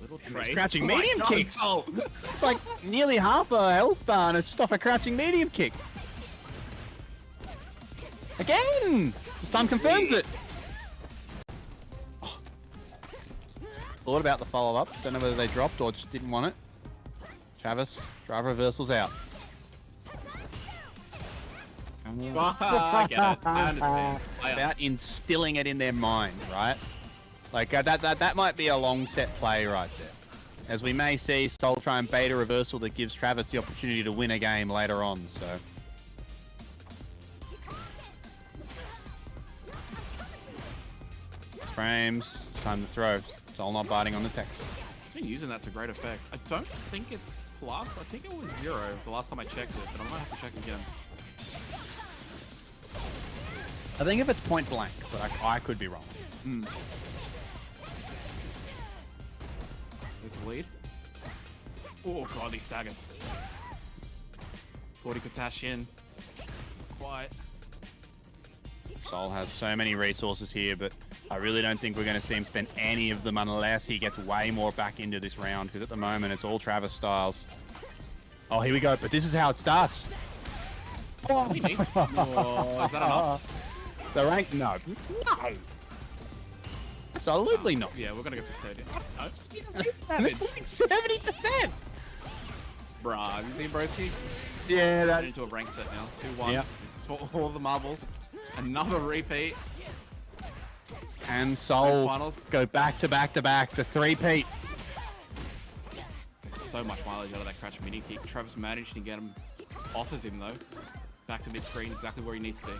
Little trade. Crouching medium kicks. It's like nearly half a health bar, and it's just off a crouching medium kick. Again! This time confirms it. Oh. Thought about the follow-up. Don't know whether they dropped or just didn't want it. Travis, drive reversals out. I get it. I understand. About instilling it in their mind, right? Like that might be a long set play right there. As we may see, Sol try and bait a reversal that gives Travis the opportunity to win a game later on. So. Frames. It's time to throw. Sol not biting on the tech. He's been using that to great effect. I don't think it's plus. I think it was 0 the last time I checked it, but I might have to check again. I think if it's point blank, but I could be wrong. There's the lead. Oh god, these sagas. Thought he could dash in. Quite. Sol has so many resources here, but I really don't think we're going to see him spend any of them unless he gets way more back into this round, because at the moment it's all Travis styles. Oh, here we go, but this is how it starts. Oh, he needs. Oh, is that enough? The rank? No. No! Absolutely not. Yeah, we're gonna go for 30. No. It's like 70%! Bruh, have you seen Broski? Yeah, Turn into a rank set now. 2-1. Yep. This is for all the marbles. Another repeat. And Sol Finals. go back to back to back, the three-peat. There's so much mileage out of that crash mini kick. Travis managed to get him off of him though. Back to mid-screen, exactly where he needs to be.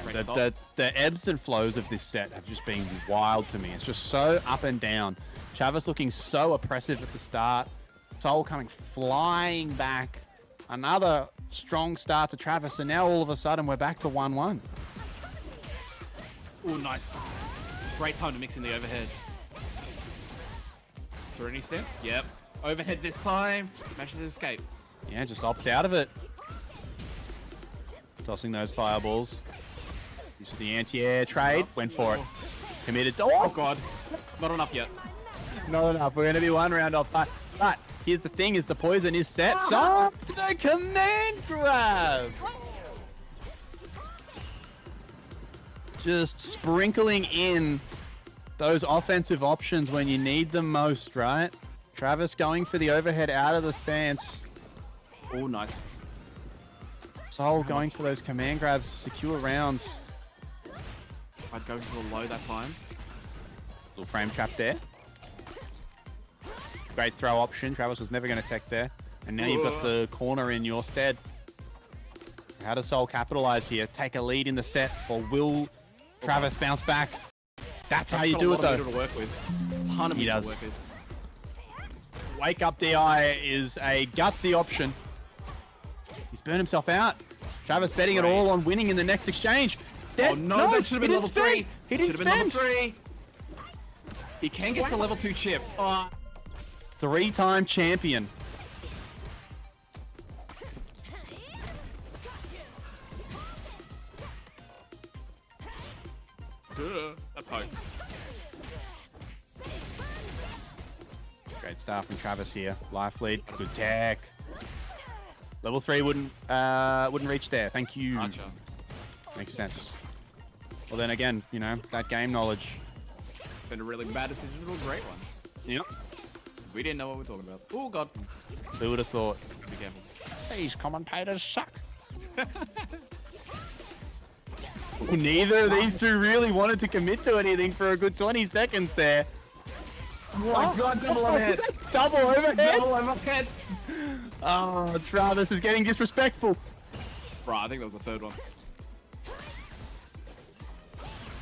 Great stop. The ebbs and flows of this set have just been wild to me. It's just so up and down. Travis looking so oppressive at the start. Sol coming flying back. Another strong start to Travis, and now all of a sudden we're back to 1-1. Oh, nice. Great time to mix in the overhead. Is there any sense? Yep. Overhead this time. Manages to escape. Yeah, just opts out of it. Tossing those fireballs. Used the anti-air trade. Went for it. Committed. Oh, God. Not enough yet. Not enough. We're going to be one round off. But here's the thing, is the poison is set. So the command grab. Just sprinkling in those offensive options when you need them most, right? Travis going for the overhead out of the stance. Oh, nice. Sol going for those command grabs, secure rounds. I'd go for the low that time. Little frame trap there. Great throw option. Travis was never going to tech there. And now you've got the corner in your stead. How does Sol capitalize here? Take a lead in the set, or will Travis bounce back? That's how you do it, though. To work with. A ton of He meter does. to work with. Wake up DI is a gutsy option. He's burned himself out. Travis betting it all on winning in the next exchange. Oh no, that should have been level 3. He didn't Should have been spend. level 3. He can get to level 2 chip. Oh. Three-time champion. A poke. Great start from Travis here. Life lead, good tech. Level 3 wouldn't reach there. Thank you. Gotcha. Makes sense. Well then again, you know, that game knowledge. Been a really bad decision to a great one. Yep. We didn't know what we were talking about. Oh god. Who would have thought? Be careful. These commentators suck. Neither of these two really wanted to commit to anything for a good 20 seconds there. Oh my god, double overhead. Is that double overhead? Double overhead. Oh, Travis is getting disrespectful. Bro, I think that was the third one.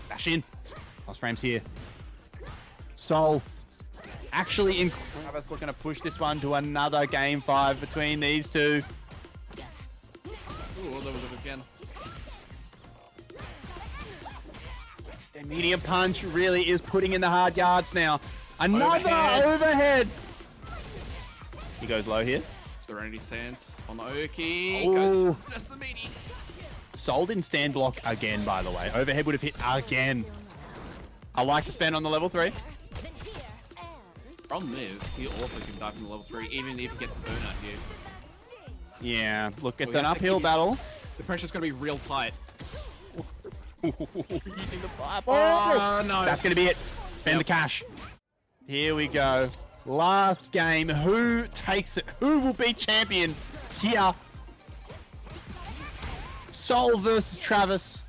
Dash in. Lost frames here. Sol actually in. Travis looking to push this one to another game 5 between these two. Ooh, that was it again. The medium punch really is putting in the hard yards now. Another Overhead. overhead. He goes low here. Serenity stance on the Oki. Ooh. Goes just the meaty. Sol didn't stand block again, by the way. Overhead would have hit again. I like to spend on the level 3. Problem is, he also can die from the level 3, even if he gets the burnout here. Yeah, look, it's Well, an he has to uphill keep- battle. The pressure's gonna be real tight. Using the fire. Oh, no. That's going to be it. Spend the cash. Here we go. Last game. Who takes it? Who will be champion here? Sol versus Travis.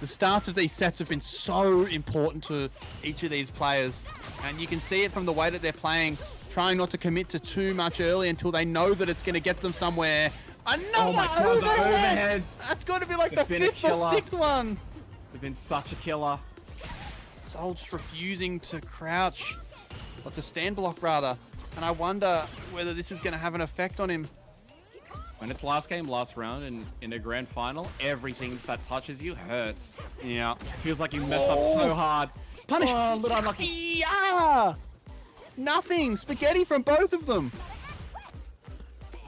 The starts of these sets have been so important to each of these players. And you can see it from the way that they're playing, trying not to commit to too much early until they know that it's going to get them somewhere. Another Oh my God, the overhead! overheads. That's got to be like It's the been a 5th or killer. 6th one. They've been such a killer. Soul just refusing to crouch, or to stand block rather. And I wonder whether this is going to have an effect on him. When it's last game, last round, and in a grand final, everything that touches you hurts. Yeah. It feels like you messed up so hard. Punish! Oh, a little unlucky. Yeah! Nothing! Spaghetti from both of them!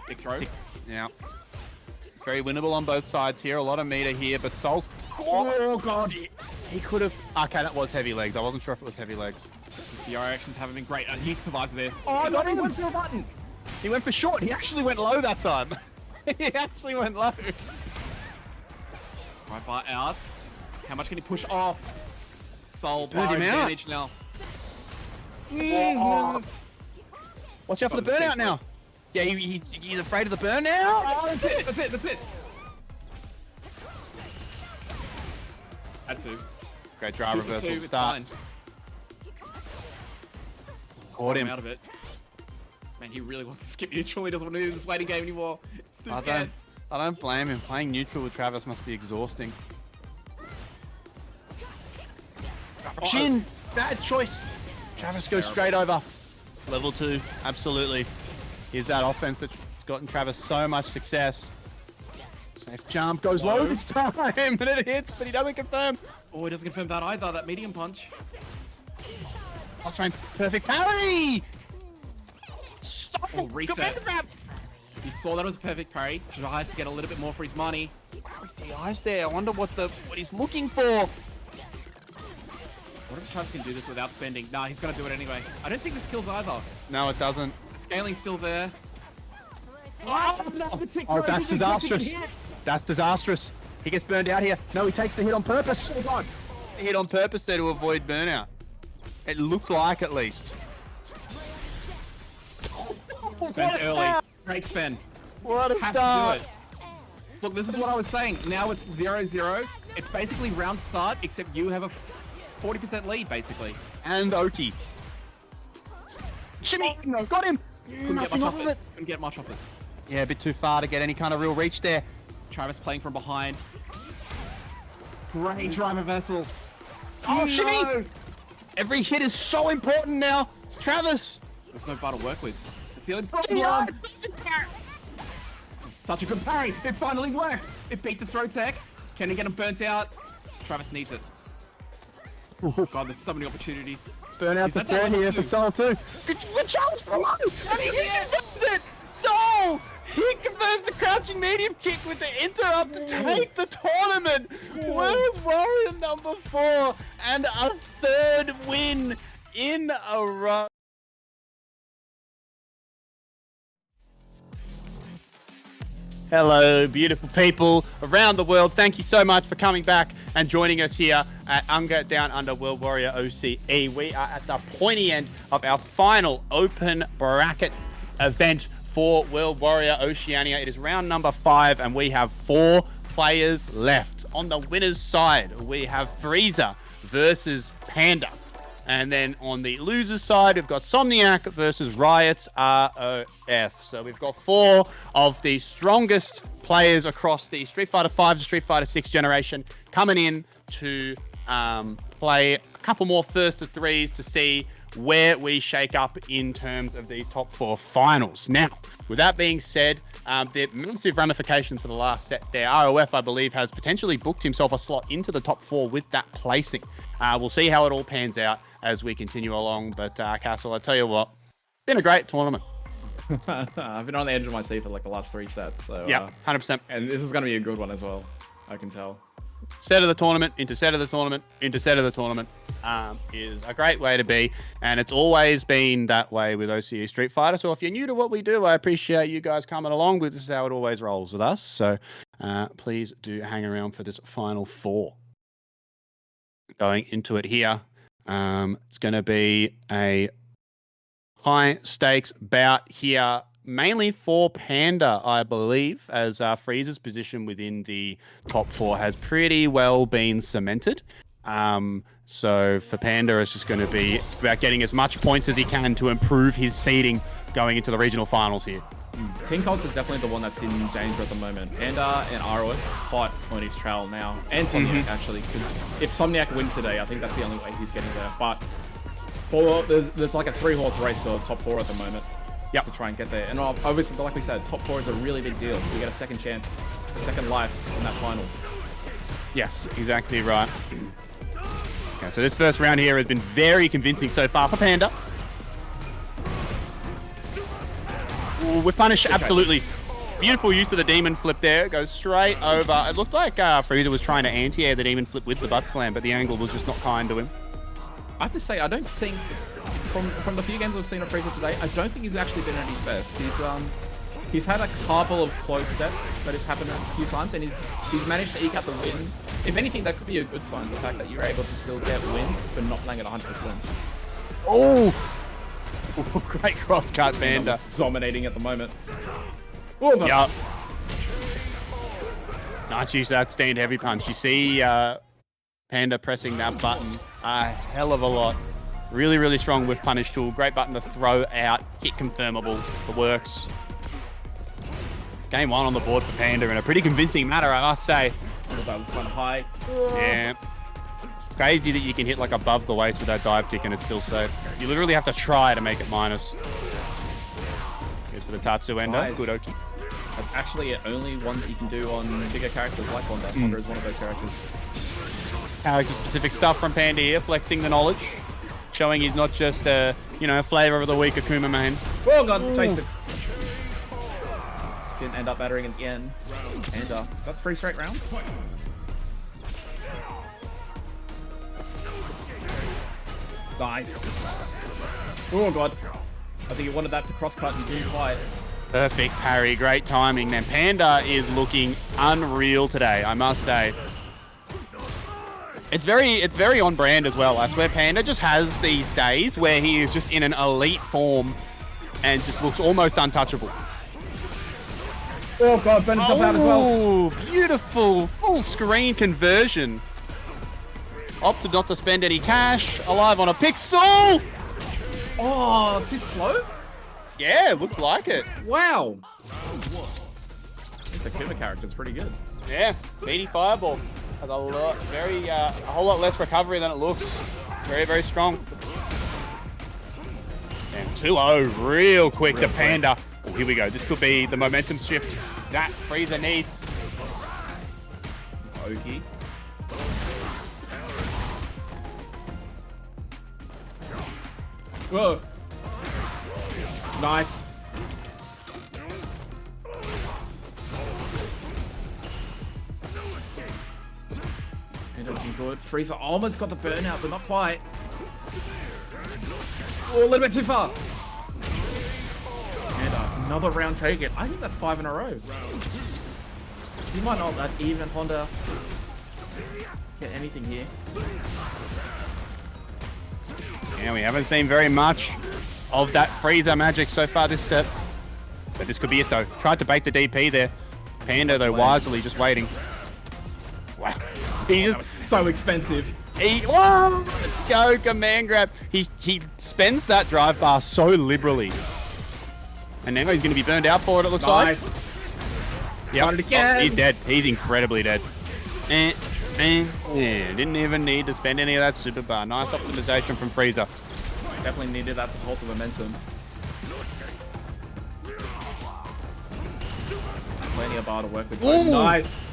Big throw. Yeah. Very winnable on both sides here. A lot of meter here, but Soul's... Oh, God. He could have... Okay, that was heavy legs. I wasn't sure if it was heavy legs. The reactions haven't been great, and he survives this. Oh, no, he went for a button. He went for short. He actually went low that time. He actually went low. Right bar out. How much can he push off? Soul Burned bar him out. advantage now. Watch out for the Got the burnout speed now. first. Yeah, he's afraid of the burn now. Oh, that's it. That's it. That's it. Had to. Great drive 2 for 2, reversal it's start. fine. Caught him. Out of it. Man, he really wants to skip neutral. He doesn't want to do this waiting game anymore. He's too I scared. don't blame him. Playing neutral with Travis must be exhausting. Shin, bad choice. Travis goes straight over. Level 2, absolutely. Here's that offense that's gotten Travis so much success. Safe jump, goes low this time, and it hits, but he doesn't confirm. Oh, he doesn't confirm that either. That medium punch. Lost range, perfect parry! Stop! Oh, reset. Command grab! He saw that was a perfect parry. Tries to get a little bit more for his money. The eyes there, I wonder what he's looking for. What if Travis can do this without spending? Nah, he's gonna do it anyway. I don't think this kills either. No, it doesn't. The scaling's still there. Oh, that's disastrous. That's disastrous. He gets burned out here. No, he takes the hit on purpose. Oh, God. He hit on purpose there to avoid burnout. It looked like, at least. Spends early. Great spend. What a Have start. to do it. Look, this is what I was saying. Now it's 0-0. It's basically round start, except you have a 40% lead, basically. And Oki. Shimmy! No, got him! Couldn't get Nothing much off off of it. it. Couldn't get much off it. Yeah, a bit too far to get any kind of real reach there. Travis playing from behind. Great driver vessel. Oh, No! shimmy! Every hit is so important now. Travis! There's no bar to work with. It's the only Shimmy, oh, problem. Such a good parry. It finally works. It beat the throw tech. Can he get him burnt out? Travis needs it. God, there's so many opportunities. Burnout Is to that that third level here two? for Soul too. Good challenge for Soul! And he confirms it! Soul! He confirms the crouching medium kick with the interrupt to take the tournament! World Warrior number 4 and a 3rd win in a row. Hello, beautiful people around the world. Thank you so much for coming back and joining us here at Unga Down Under World Warrior OCE. We are at the pointy end of our final open bracket event for World Warrior Oceania. It is round number 5, and we have 4 players left. On the winner's side, we have Freezer versus Panda. And then on the loser's side, we've got Somniac versus Riot's ROF. So we've got 4 of the strongest players across the Street Fighter 5 to Street Fighter 6 generation coming in to play a couple more first to threes to see where we shake up in terms of these top 4 finals. Now, with that being said, the massive ramifications for the last set there. ROF, I believe, has potentially booked himself a slot into the top 4 with that placing. We'll see how it all pans out as we continue along. But Castle, I tell you what, been a great tournament. I've been on the edge of my seat for like the last 3 sets. So, Yeah, 100%. and this is going to be a good one as well. I can tell. Set of the tournament, into set of the tournament, into set of the tournament is a great way to be. And it's always been that way with OCE Street Fighter. So if you're new to what we do, I appreciate you guys coming along. But this is how it always rolls with us. So please do hang around for this final 4. Going into it here, it's going to be a high stakes bout here. mainly for Panda, I believe, as Frieza's position within the top 4 has pretty well been cemented. So for Panda, it's just going to be about getting as much points as he can to improve his seeding going into the regional finals here. Team Colts is definitely the one that's in danger at the moment. Panda and Arrow hot on his trail now. And Somniac, actually. If Somniac wins today, I think that's the only way he's getting there. But there's like a 3-horse race for top 4 at the moment. Yep. To try and get there. And obviously, like we said, top 4 is a really big deal. You get a second chance, a second life in that finals. Yes, exactly right. Okay, so this first round here has been very convincing so far for Panda. Ooh, with punish, absolutely. Beautiful use of the demon flip there. Goes straight over. It looked like Frieza was trying to anti-air the demon flip with the butt slam, but the angle was just not kind to him. I have to say, I don't think, from the few games I've seen of Frieza today, I don't think he's actually been at his best. He's had a couple of close sets that has happened a few times, and he's managed to eke out the win. If anything, that could be a good sign, the fact that you're able to still get wins, but not playing at 100%. Oh! Great cross-cut, Panda. Dominating at the moment. Oh, no. Yup. Nice use of that stand heavy punch. You see Panda pressing that button a hell of a lot. Really, really strong with punish tool. Great button to throw out. Hit confirmable. It works. Game 1 on the board for Panda in a pretty convincing manner, I must say. Front high. Yeah. Crazy that you can hit like above the waist with that dive kick and it's still safe. You literally have to try to make it minus. Goes for the Tatsu ender. Nice. Good Oki. That's actually the only one that you can do on bigger characters like Honda. Honda is one of those characters. Character-specific stuff from Panda here, flexing the knowledge. Showing he's not just a, flavor of the week Akuma main. Oh god, chased it. Didn't end up battering at the end. And is that 3 straight rounds? Nice. Oh god. I think he wanted that to cross-cut and didn't quite. Perfect parry, great timing. Man, Panda is looking unreal today, I must say. It's very on brand as well. I swear Panda just has these days where he is just in an elite form and just looks almost untouchable. Oh god, burn himself out as well. Oh, beautiful full screen conversion. Opted not to spend any cash. Alive on a pixel. Oh, too slow? Yeah, looked like it. Wow. This Akuma character is pretty good. Yeah, Beady Fireball has a whole lot less recovery than it looks. Very, very strong. And 2-0 real quick to Panda. Oh, here we go. This could be the momentum shift that Frieza needs. It's Oki. Whoa. Nice. And looking good. Frieza almost got the burnout, but not quite. Oh, a little bit too far. And another round taken. I think that's 5 in a row. You might not let even Honda get anything here. Yeah, we haven't seen very much of that Frieza magic so far this set. But this could be it though. Tried to bait the DP there. Panda though wisely just waiting. Wow. That was so expensive. Whoa, let's go, command grab. He spends that drive bar so liberally. And now he's going to be burned out for it, it looks like. Nice. Yep. It again. Oh, he's dead. He's incredibly dead. Yeah, didn't even need to spend any of that super bar. Nice optimization from Frieza. Definitely needed that to hold the momentum. Plenty of bar to work with. Ooh. Nice.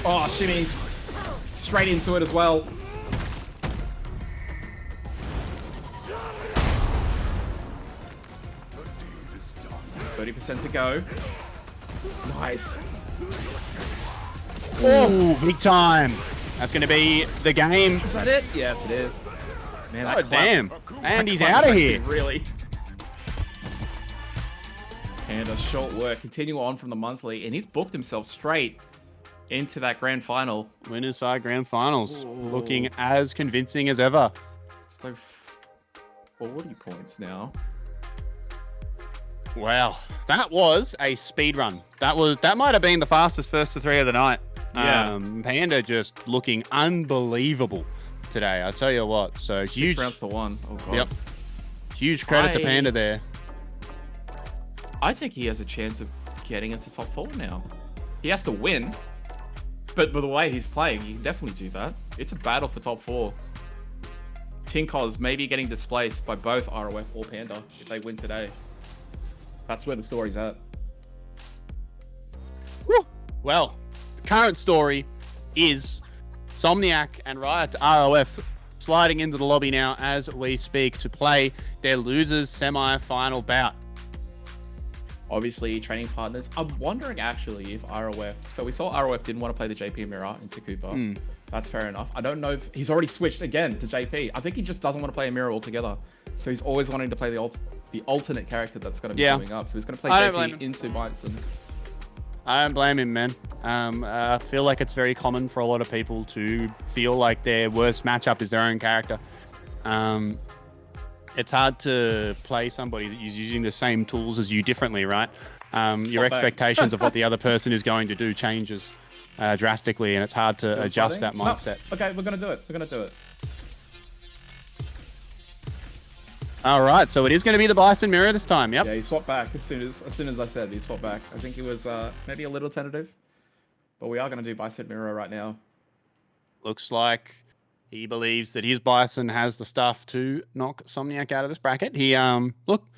Oh, shimmy. Straight into it as well. %30 to go. Nice. Oh, big time. That's going to be the game. Is that it? Yes, it is. Man, Oh, damn. And he's clap out of is here. actually really. And a short work. Continue on from the monthly, and he's booked himself straight into that grand final. Winners side grand finals, Ooh. looking as convincing as ever. So 40 points now. Wow, that was a speed run. That might have been the fastest first to 3 of the night. Yeah. Panda just looking unbelievable today. I tell you what. So 6 huge rounds to 1. Oh god. Yep. Huge credit to Panda there. I think he has a chance of getting into top 4 now. He has to win, but by the way he's playing, he can definitely do that. It's a battle for top 4. Tinkos maybe getting displaced by both ROF or Panda if they win today. That's where the story's at. Woo. Well, the current story is Somniac and Riot ROF sliding into the lobby now as we speak to play their losers semi-final bout. Obviously, training partners. I'm wondering actually if ROF. So we saw ROF didn't want to play the JP mirror into Cooper. That's fair enough. I don't know if he's already switched again to JP. I think he just doesn't want to play a mirror altogether. So he's always wanting to play the alternate character that's going to be coming up. So he's going to play JP into Bison. I don't blame him, man. I feel like it's very common for a lot of people to feel like their worst matchup is their own character. It's hard to play somebody that is using the same tools as you differently, right? Your expectations of what the other person is going to do changes drastically, and it's hard to adjust that mindset. No. Okay, we're going to do it. We're going to do it. All right, so it is going to be the Bison mirror this time. Yep. Yeah, he swapped back as soon as I said he swapped back. I think he was maybe a little tentative, but we are going to do Bison mirror right now. Looks like he believes that his Bison has the stuff to knock Somniac out of this bracket. He look,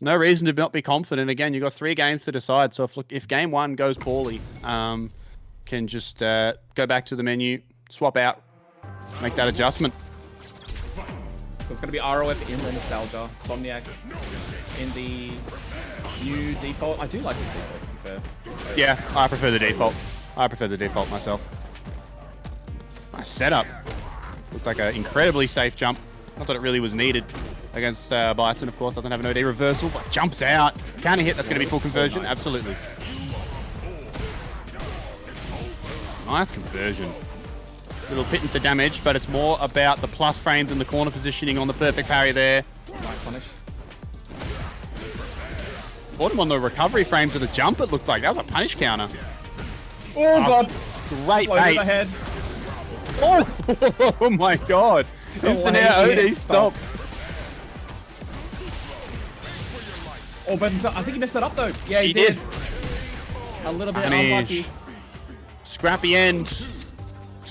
no reason to not be confident. Again, you've got 3 games to decide. So if game 1 goes poorly, can just go back to the menu, swap out, make that adjustment. So it's going to be ROF in the Nostalgia, Somniac in the new default. I do like this default, to be fair. Yeah, I prefer the default. I prefer the default myself. Nice setup. Looked like an incredibly safe jump. Not that it really was needed against Bison, of course. Doesn't have an OD reversal, but jumps out. Counter hit, that's going to be full conversion. Nice. Absolutely. Nice conversion. Little pittance of damage, but it's more about the plus frames and the corner positioning on the perfect parry there. Nice punish. Caught him on the recovery frame to the jump, it looked like. That was a punish counter. Oh, God. Great bait. Ahead. Oh my god. Instant air OD stop. Oh, but I think he messed that up though. Yeah, he did. A little bit unlucky. Scrappy end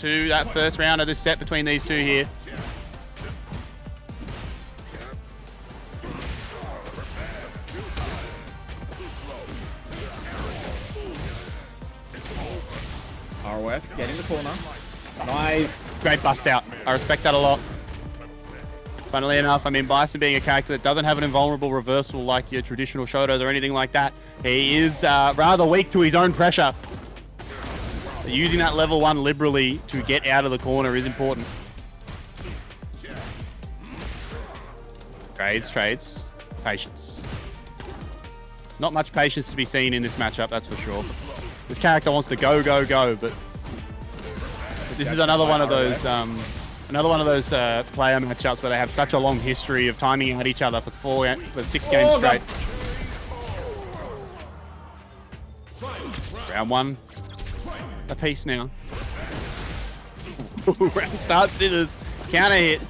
to that first round of this set between these two here. ROF getting the corner. Nice. Great bust out. I respect that a lot. Funnily enough, I mean, Bison being a character that doesn't have an invulnerable reversal like your traditional Shotos or anything like that, he is rather weak to his own pressure. Using that level 1 liberally to get out of the corner is important. Trades. Patience. Not much patience to be seen in this matchup, that's for sure. This character wants to go, but this is another one of those player matchups where they have such a long history of timing out each other for 6 games straight. Round 1. A piece now. Round start scissors. Counter hit.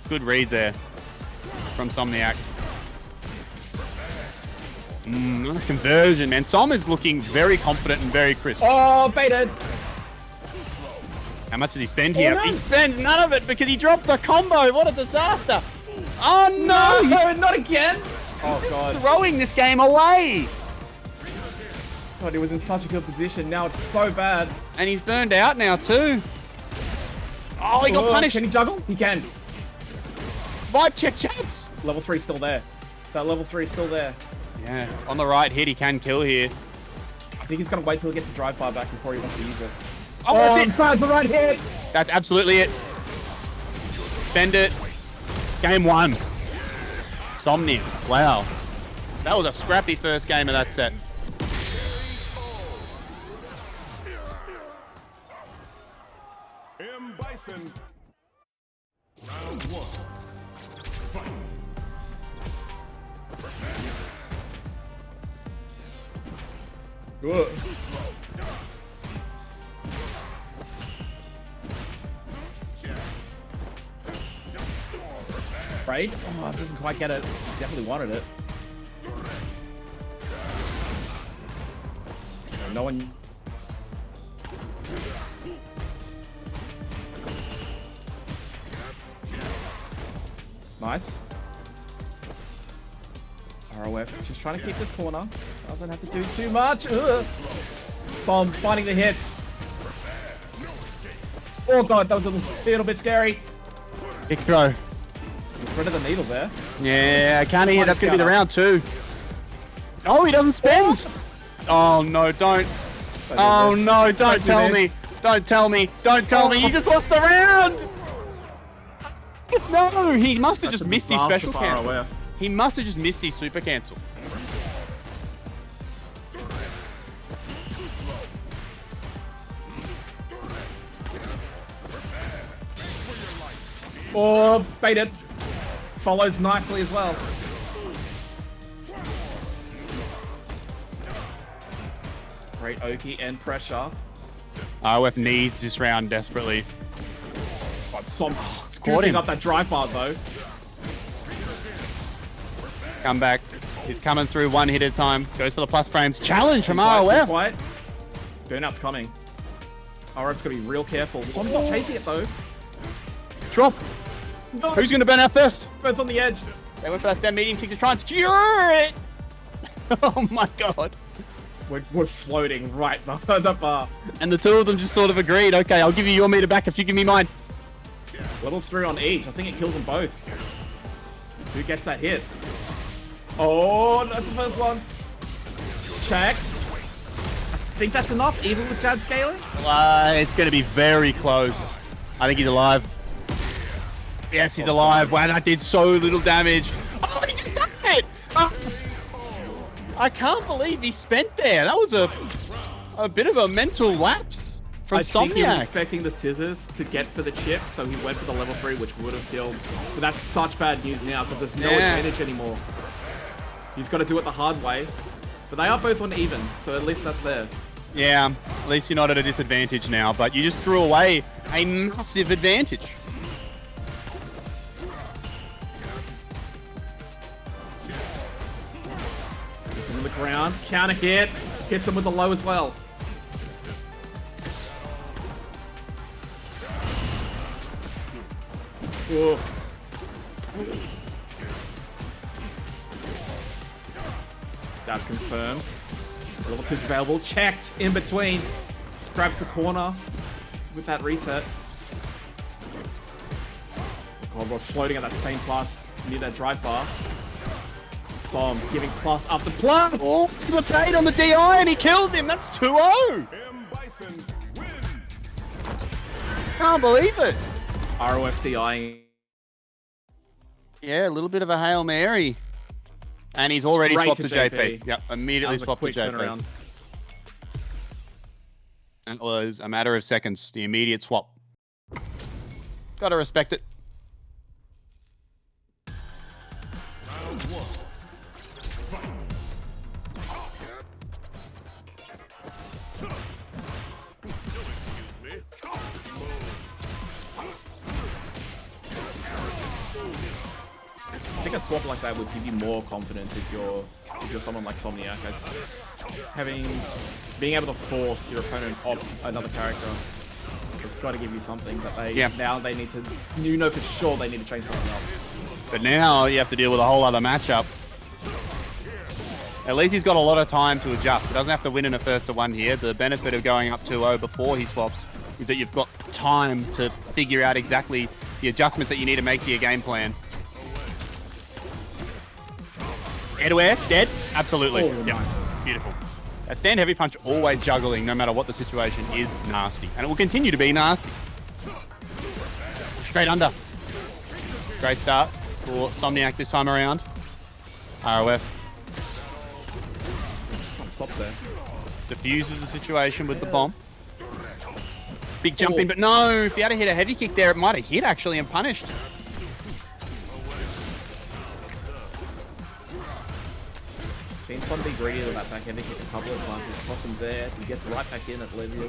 Good read there from Somniac. Nice conversion, man. Som is looking very confident and very crisp. Oh, baited. How much did he spend here? He spends none of it because he dropped the combo. What a disaster. Oh, no. No, not again. Oh, God. Throwing this game away. God, he was in such a good position. Now it's so bad. And he's burned out now, too. Oh, he got punished. Can he juggle? He can. Vibe check chaps. Level 3 still there. That level 3 is still there. Yeah, on the right hit, he can kill here. I think he's going to wait till he gets the drive fire back before he wants to use it. Oh, that's it. That's the right hit. That's absolutely it. Spend it. Game 1. Somniac. Wow. That was a scrappy first game of that set. Bison. Round 1. Fight. Whoa. Right? Oh, it doesn't quite get it. Definitely wanted it. No one. Nice. ROF just trying to keep this corner. Doesn't have to do too much. Ugh. Som finding the hits. Oh god, that was a little bit scary. Big throw. Rid of the needle there. Yeah, I can't hear. That's going to be the round 2. Oh, he doesn't spend. Oh, no, don't. Oh, no, don't tell me. Don't tell me. Don't tell me. He just lost the round. No, he must have just missed his special cancel. He must have just missed his super cancel. Oh, baited. Follows nicely as well. Great Oki and pressure. ROF needs this round desperately. But Som's scooping up that drive bar though. Come back. He's coming through one hit at a time. Goes for the plus frames. Challenge from ROF. Quiet. Burnout's coming. ROF's got to be real careful. Som's not chasing it though. Drop. No. Who's going to burn out first? Both on the edge. They went for that stand medium kick to try and secure it. Oh my god. We're floating right behind the bar. And the two of them just sort of agreed, okay, I'll give you your meter back if you give me mine. Level 3 on each. I think it kills them both. Who gets that hit? Oh, that's the first one. Checked. I think that's enough, even with jab scaling. It's going to be very close. I think he's alive. Yes, he's alive. Wow, that did so little damage. Oh, he just stuck it! I can't believe he spent there. That was a bit of a mental lapse from I think he was Somniac. expecting the scissors to get for the chip, so he went for the level 3, which would have killed. But that's such bad news now, because there's no advantage anymore. He's got to do it the hard way. But they are both on even, so at least that's there. Yeah, at least you're not at a disadvantage now, but you just threw away a massive advantage. Gets him on the ground, counter hit, hits him with the low as well. Whoa. That's confirmed. Level 2's available. Checked in between. Grabs the corner with that reset. Oh, we're floating at that same plus near that drive bar. Som giving plus after plus. Oh, the bait on the DI and he kills him. That's 2-0. Bison wins. Can't believe it. ROF DIing. Yeah, a little bit of a Hail Mary. And he's already Straight swapped to to JP. JP. Yep, immediately swapped to quick JP. turnaround. And it was a matter of seconds, the immediate swap. Gotta respect it. Round 1. Fight. I think a swap like that would give you more confidence if you're someone like Somniac. Being able to force your opponent off another character, it's got to give you something that now they need to. You know for sure they need to change something up. But now you have to deal with a whole other matchup. At least he's got a lot of time to adjust. He doesn't have to win in a first to one here. The benefit of going up 2-0 before he swaps is that you've got time to figure out exactly the adjustments that you need to make to your game plan. Air-to-air, dead? Absolutely. Oh, Yep. nice. Beautiful. That stand heavy punch always juggling no matter what the situation is nasty. And it will continue to be nasty. Straight under. Great start for Somniac this time around. ROF Just can't stop there. diffuses the situation with the bomb. Big jump in, but no, if he had hit a heavy kick there, it might have hit actually and punished. Seen somebody greedy with that back heavy kick a couple of times. It's toss him there. He gets right back in at Levy.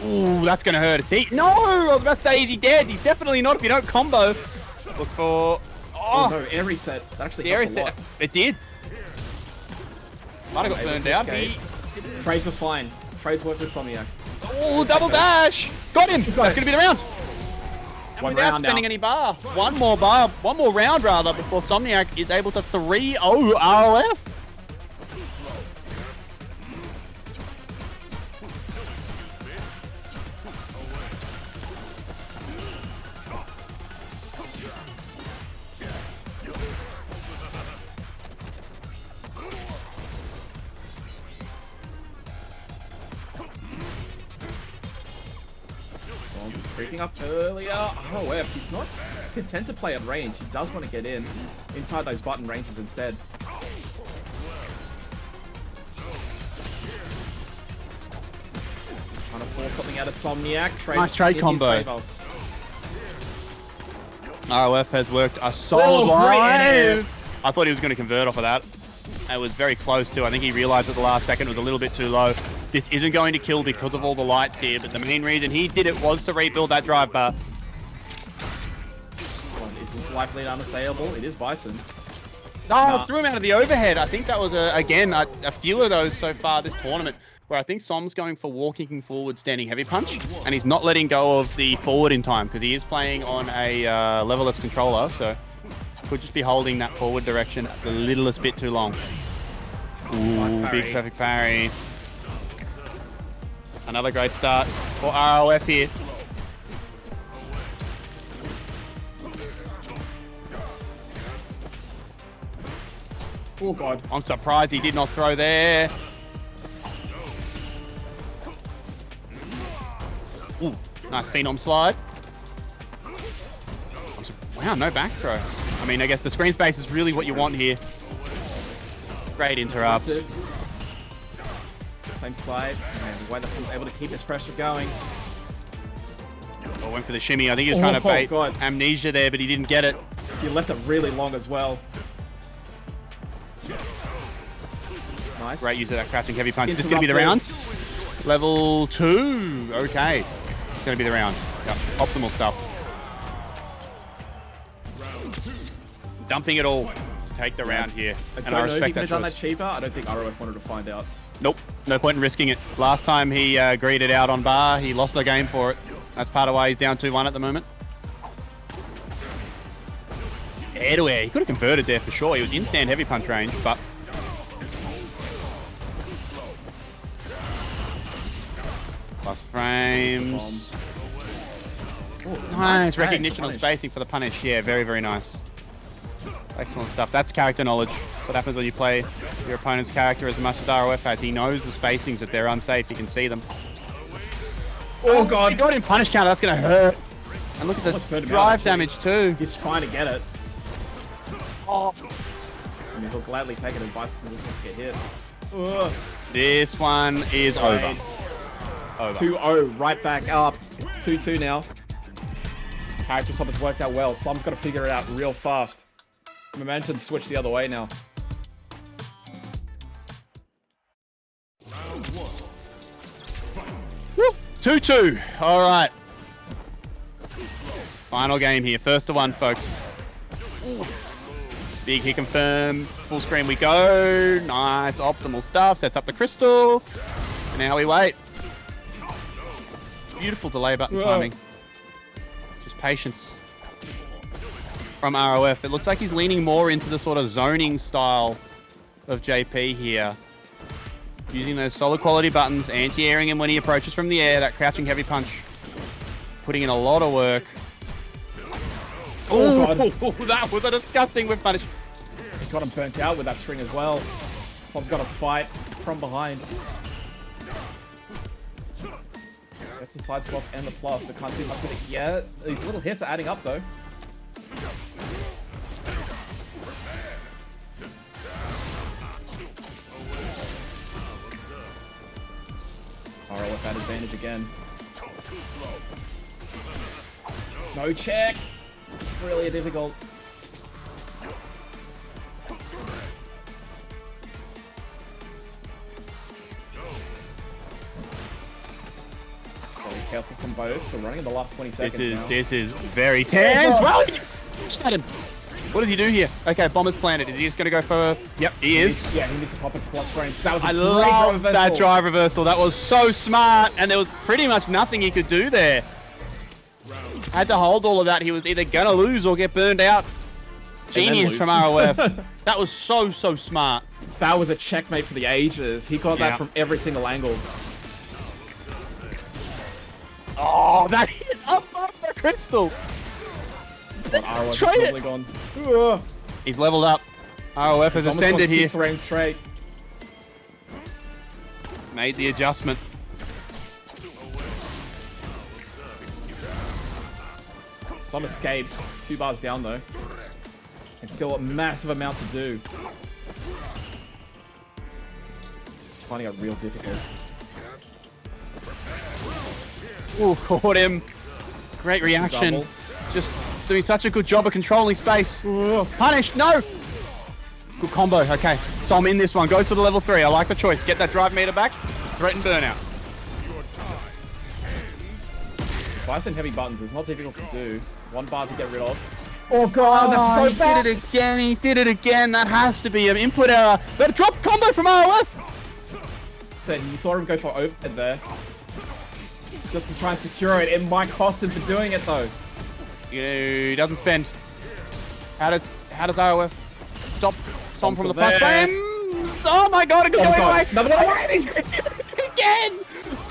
Ooh, that's going to hurt us. No, I was about to say, is he dead? He's definitely not if you don't combo. Look for... Oh, no, air reset. That actually helped a lot. It did. Might have got burned out. Trades are fine. Trades work with Somniac. Oh, double dash! Got him! That's going to be the round. One Without round spending now. any bar. One more round rather before Somniac is able to 3-0 ROF. Creeping up earlier. However, he's not content to play at range. He does want to get in inside those button ranges instead. Trying to force something out of Somniac. Nice trade combo. ROF has worked a solid line. I thought he was going to convert off of that. It was very close too. I think he realized at the last second it was a little bit too low. This isn't going to kill because of all the lights here, but the main reason he did it was to rebuild that drive bar. Is this likely unassailable? It is Bison. No, threw him out of the overhead. I think that was, again, a few of those so far this tournament, where I think Som's going for walking forward standing heavy punch, and he's not letting go of the forward in time, because he is playing on a level-less controller, so could just be holding that forward direction the littlest bit too long. Ooh, nice big perfect parry. Another great start for ROF here. Oh god. I'm surprised he did not throw there. Ooh, nice phenom slide. Wow, no back throw. I mean, I guess the screen space is really what you want here. Great interrupt. Same side, and Weatherson's able to keep this pressure going. Oh, went for the shimmy. I think he was trying to bait Amnesia there, but he didn't get it. He left it really long as well. Nice. Great use of that crouching heavy punch. Is this going to be the round? Level 2. Okay. It's going to be the round. Yep. Optimal stuff. Dumping it all to take the round here. I don't know if he could have done that cheaper. I don't think ROF wanted to find out. Nope. No point in risking it. Last time he greeted out on bar, he lost the game for it. That's part of why he's down 2-1 at the moment. Air to air. He could have converted there for sure. He was in stand heavy punch range, but... Plus frames. Nice recognition on spacing for the punish. Yeah, very, very nice. Excellent stuff. That's character knowledge. That's what happens when you play your opponent's character as much as ROF has. He knows the spacings, that they're unsafe. You can see them. Oh god, he got him punish counter. That's going to hurt. And look at the drive damage too. He's trying to get it. Oh. I mean, he'll gladly take it and Bison just wants to get hit. Ugh. This one is over. 2-0, right back up. It's 2-2 now. Character swap has worked out well. Slum's got to figure it out real fast. Momentum switch the other way now. Round 1. Woo! 2-2. All right. Final game here. First to one, folks. Big hit confirm. Full screen we go. Nice optimal stuff. Sets up the crystal. And now we wait. Beautiful delay button timing. Just patience from ROF. It looks like he's leaning more into the sort of zoning style of JP here. Using those solid quality buttons, anti-airing him when he approaches from the air, that crouching heavy punch. Putting in a lot of work. Oh, God. That was a disgusting whip punish. He got him burnt out with that string as well. Slum's got to fight from behind. That's the side swap and the plus, but can't do much with it yet. These little hits are adding up though. ROF at advantage again. No check. It's really difficult. Be careful from both. We're running in the last 20 seconds. This is very tense. Well, at him. What does he do here? Okay, bomber's planted. Is he just going to go for... Yep, he is. Yeah, he missed the pop it plus frames. That was a I great love reversal. that drive reversal. That was so smart, and there was pretty much nothing he could do there. Had to hold all of that. He was either going to lose or get burned out. Genius from ROF. That was so smart. That was a checkmate for the ages. He got that from every single angle. Oh, that hit up the crystal. Trade it. Gone. He's leveled up. ROF has ascended here. 6 rounds straight. Made the adjustment. Some escapes. 2 bars down though. And still a massive amount to do. It's finding it real difficult. Ooh, caught him. Great reaction. Double. Just doing such a good job of controlling space. Punish, no! Good combo, okay. So I'm in this one. Go to the level 3. I like the choice. Get that drive meter back. Threaten burnout. Bias and heavy buttons. It's not difficult to do. 1 bar to get rid of. Oh god, that's so bad. He did it again. He did it again. That has to be an input error. But a drop combo from ROF. So you saw him go for overhead there. Just to try and secure it. It might cost him for doing it though. He doesn't spend. How does ROF stop Som from the plus there. frame? Oh my god, it could go god. away. Another one. Again.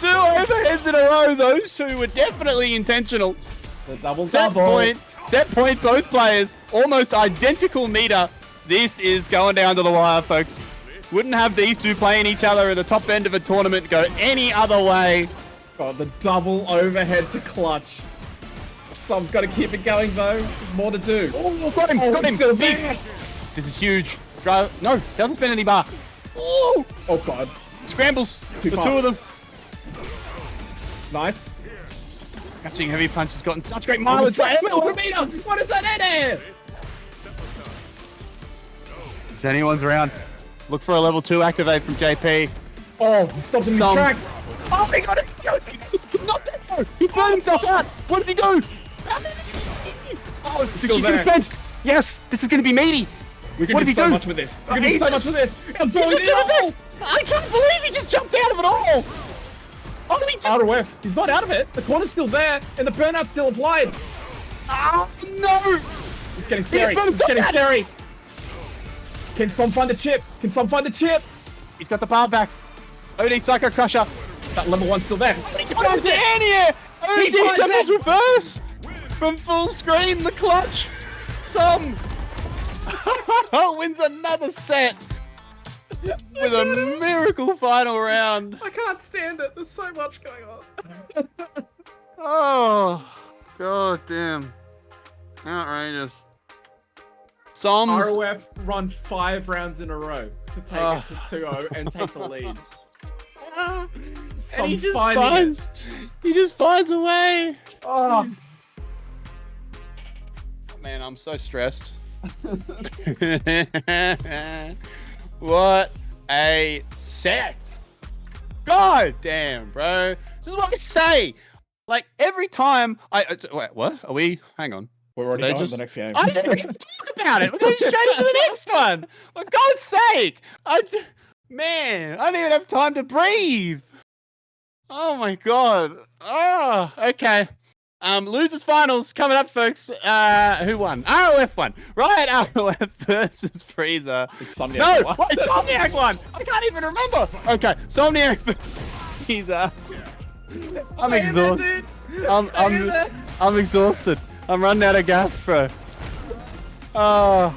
2 overheads in a row. Those 2 were definitely intentional. The double. Set point, both players. Almost identical meter. This is going down to the wire, folks. Wouldn't have these 2 playing each other at the top end of a tournament go any other way. God, the double overhead to clutch. Som's got to keep it going though. There's more to do. Oh, got him, got him. Still Big. there. This is huge. Drive. No, doesn't spend any bar. Oh, Oh god. scrambles. Too The far. 2 of them. Nice. Catching heavy punch has gotten such great mileage. What is that in there? It's anyone's round. Look for a level 2 activate from JP. Oh, he stopped him in his Some- tracks. Oh, he got it. Not that far. He burned himself out. What does he do? Oh, Still there. spent. Yes, this is going to be meaty. We can What do did he so do? much with this. We can do so much with this. I'm He's throwing a it all. turret. I can't believe he just jumped out of it all. Oh, he just... ROF. He's not out of it. The corner's still there, and the burnout's still applied. Oh, no. It's getting scary. burned It's getting himself scary. Can Som find the chip? Can Som find the chip? He's got the bar back. OD Psycho Crusher. That level 1's still there. He finds it in here. OD finds doubles it. reverse. From full screen, the clutch. Som wins another set with a miracle final round. I can't stand it. There's so much going on. Oh, god damn. Outrageous. Som's... ROF run 5 rounds in a row to take it to 2-0 and take the lead. And he just finding finds a way. Oh. Man, I'm so stressed. What a set. God damn, bro. This is what I say. Like, every time wait, what? Are we... Hang on. We're already They going to just- the next game. I didn't even talk about it. We're going straight into the next one. For God's sake. Man, I didn't even have time to breathe. Oh my God. Oh, okay. Losers finals coming up, folks. Who won? ROF won. Right, ROF versus Freezer. It's Somniac. No, What? wait, Somniac won. I can't even remember. Okay, Somniac versus Freezer. I'm Stay in there, exhausted. dude. Stay in there. I'm exhausted. I'm running out of gas, bro. Oh.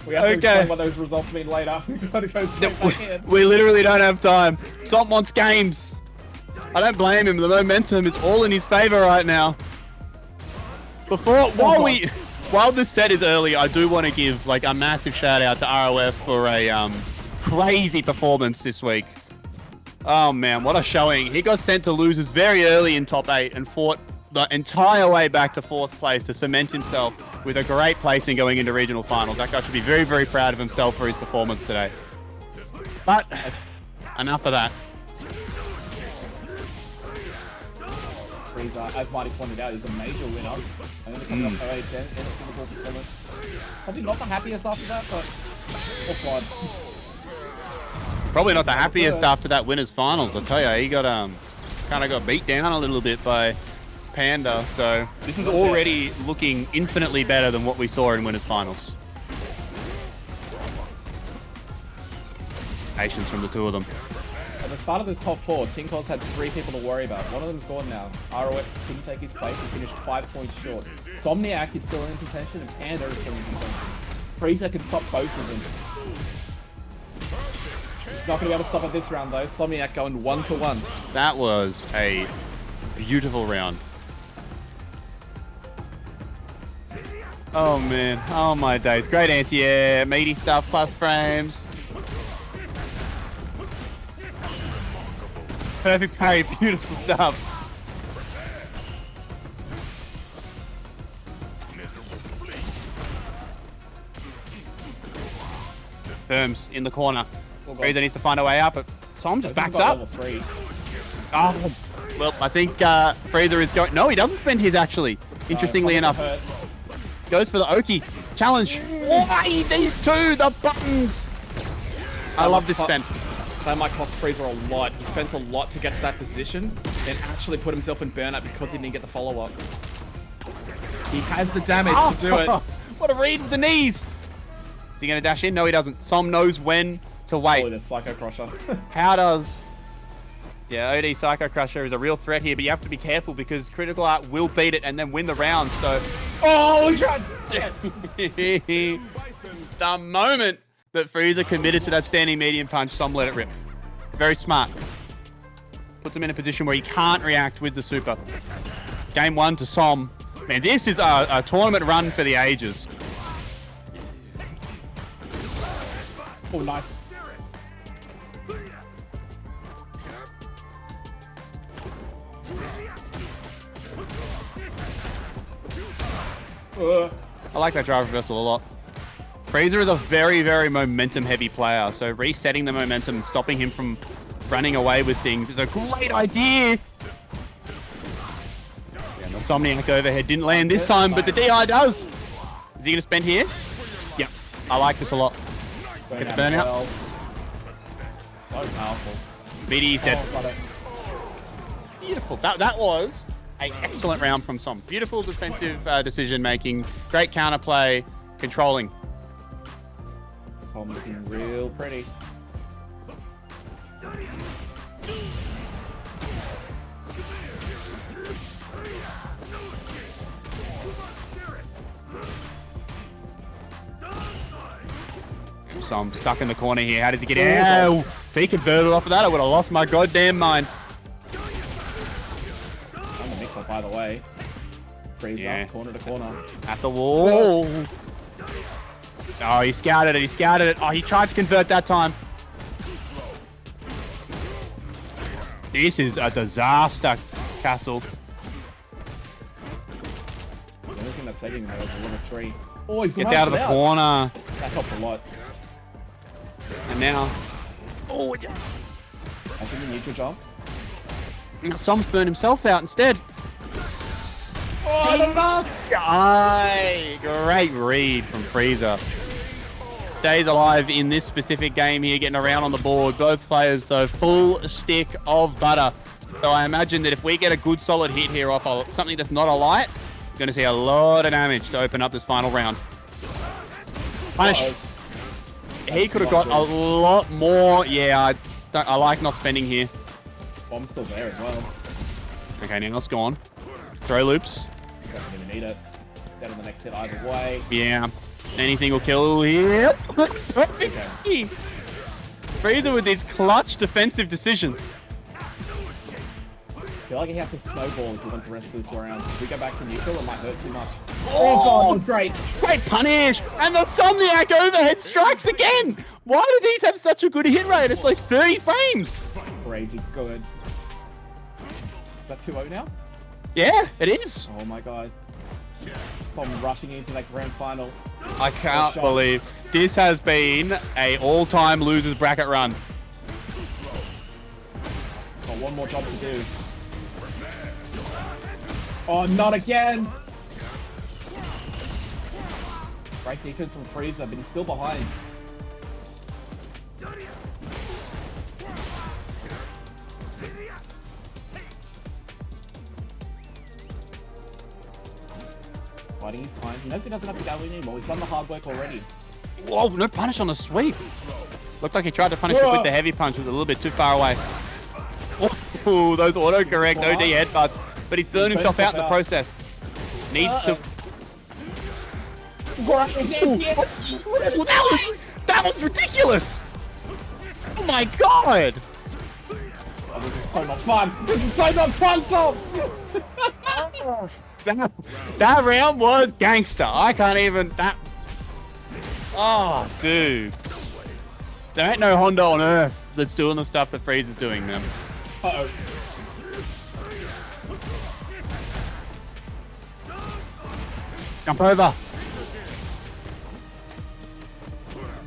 We have to Okay. explain what those results mean later. We've got to go straight back in. We literally don't have time. Som wants games. I don't blame him. The momentum is all in his favor right now. While this set is early, I do want to give like a massive shout out to ROF for a crazy performance this week. Oh man, what a showing. He got sent to losers very early in top 8 and fought the entire way back to 4th place to cement himself with a great placing going into regional finals. That guy should be very, very proud of himself for his performance today. But enough of that. Frieza, as Marty pointed out, is a major winner. And then coming off 08 10 in a Singapore performance. Probably not the happiest after that, but offline. Probably not the happiest after that winners finals. I'll tell you, he got kind of got beat down a little bit by Panda. So this is already looking infinitely better than what we saw in winners finals. Patience from the two of them. At the start of this top 4, Tinkos had 3 people to worry about. One of them's gone now. ROF couldn't take his place and finished 5 points short. Somniac is still in contention and Panda is still in contention. Frieza can stop both of them. He's not going to be able to stop it this round though. Somniac going 1-1. That was a beautiful round. Oh man, oh my days. Great anti-air, meaty stuff, plus frames. Perfect parry, beautiful stuff. Terms in the corner. Frieza needs to find a way up, but Tom just backs up. Oh, well, I think Frieza is going... No, he doesn't spend his, actually. Interestingly enough. Goes for the Oki. Challenge. Why? These two, the buttons. I love this spend. That might cost Frieza a lot. He spent a lot to get to that position and actually put himself in burnout because he didn't get the follow-up. He has the damage to do it. What a read with the knees. Is he going to dash in? No, he doesn't. Som knows when to wait. Oh, the Psycho Crusher. How does... Yeah, OD Psycho Crusher is a real threat here, but you have to be careful because Critical Art will beat it and then win the round, so... Oh, he tried! The moment that Frieza committed to that standing medium punch, Som let it rip. Very smart. Puts him in a position where he can't react with the super. Game 1 to Som. Man, this is a tournament run for the ages. Oh, nice. I like that drive reversal a lot. Frieza is a very, very momentum-heavy player, so resetting the momentum and stopping him from running away with things is a great idea. Yeah, the Somniac overhead didn't land this time, but the DI does. Is he going to spend here? Yeah, I like this a lot. Get the burnout. So powerful. BD dead. Oh, Beautiful. That was an excellent round from Som. Beautiful defensive decision making, great counterplay, controlling. Som looking real pretty. Som stuck in the corner here. How does he get out? If he converted off of that, I would have lost my goddamn mind. I'm the mix-up, by the way. Frieza, corner to corner. At the wall. Oh, he scouted it. He scouted it. Oh, he tried to convert that time. This is a disaster, Castle. The only thing that's saving though is a level 3. Oh, he's gets out of the corner. That helps a lot. And now... Oh, I think the neutral jump. now Som's burned himself out instead. Oh, that's enough! Aye, great read from Frieza. Stays alive in this specific game here, getting around on the board. Both players, though, full stick of butter. So I imagine that if we get a good solid hit here off something that's not a light, we're going to see a lot of damage to open up this final round. Punish. He could have got a lot more. Yeah, I like not spending here. Bomb's still there as well. Okay, now it's gone. Throw loops. Doesn't even need it. Dead on the next hit either way. Yeah. Anything will kill here. Perfect. Okay. Frieza with these clutch defensive decisions. I feel like he has to snowball if he wants the rest of this round. If we go back to neutral, it might hurt too much. Oh, God, that's great. Great punish. And the Somniac overhead strikes again. Why do these have such a good hit rate? It's like 30 frames. Crazy good. Is that 2-0 now? Yeah, it is. Oh my god. I'm rushing into that grand finals. I can't shot. believe this has been a all-time losers bracket run. Got one more job to do. Oh, not again! Great defense from Frieza, but he's still behind. Fighting his time. He knows he doesn't have to go in anymore. He's done the hard work already. Whoa, no punish on the sweep. Looked like he tried to punish it with the heavy punch. It was a little bit too far away. Oh, those autocorrect OD headbutts. But he threw himself out in the process. Needs to... Ooh, that was ridiculous! Oh my god! Oh, this is so much fun! This is so much fun, Tom! That round was gangster. I can't even... That... Oh, dude. There ain't no Honda on Earth that's doing the stuff that Frieza's doing, man. Uh-oh. Jump over.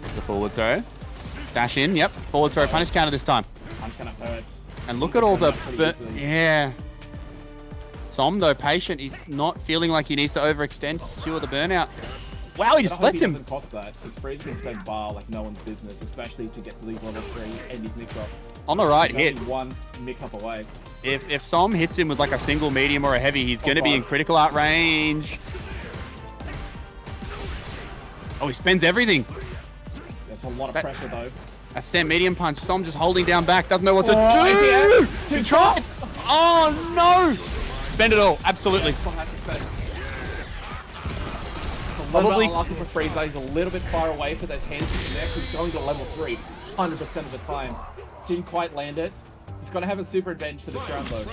It's a forward throw. Dash in, yep. Forward throw, punish counter this time. Punch kind of hurts. And look at all the... Pretty easily. Yeah. Som, though, patient. He's not feeling like he needs to overextend to secure the burnout. Wow, he just lets him. Doesn't cost that, because Frieza can spend bar like no one's business, especially to get to these level 3 and his mix-up. On the right He's hit. only one mix-up away. If Som hits him with like a single, medium, or a heavy, he's going to be in critical art range. Oh, he spends everything. That's a lot of pressure, though. That stand medium punch. Som just holding down back. Doesn't know what to Oh, do. He tried. Oh, no. Spend it all. Absolutely. Probably unlucky for Frieza. He's a little bit far away for those hands in there. He's going to level 3 100% of the time. Didn't quite land it. He's going to have a super advantage for this round, though.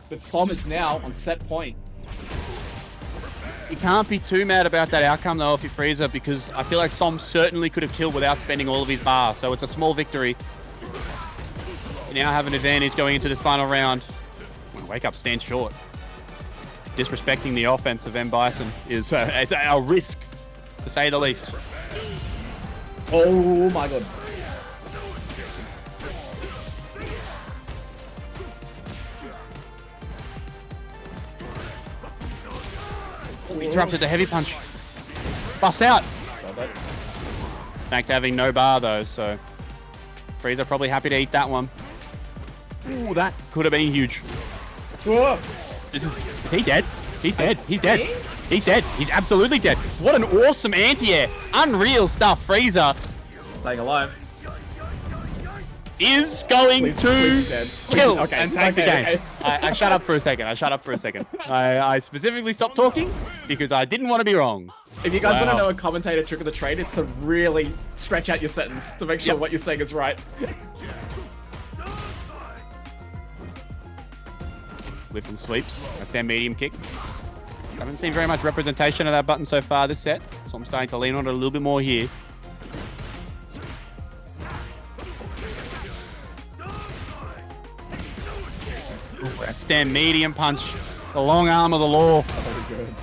But Som is now on set point. You can't be too mad about that outcome, though, if you're Frieza, because I feel like Som certainly could have killed without spending all of his bar. So it's a small victory. You now have an advantage going into this final round. Wake up, stand short. Disrespecting the offense of M. Bison is a risk, to say the least. Oh my god. Interrupted the heavy punch. Bust out. Back to having no bar though, so Frieza probably happy to eat that one. Ooh, that could have been huge. Whoa. Is he dead? He's dead. He's dead. He's dead. He's absolutely dead. What an awesome anti-air. Unreal stuff. Frieza Staying alive. is going to kill Okay, and take the game. okay. I shut up for a second. I specifically stopped talking because I didn't want to be wrong. If you guys want Wow. to know a commentator trick of the trade, it's to really stretch out your sentence to make sure what you're saying is right. Whip and sweeps. That's their medium kick. Haven't seen very much representation of that button so far this set, so I'm starting to lean on it a little bit more here. Ooh, that stand medium punch. The long arm of the law. Very good.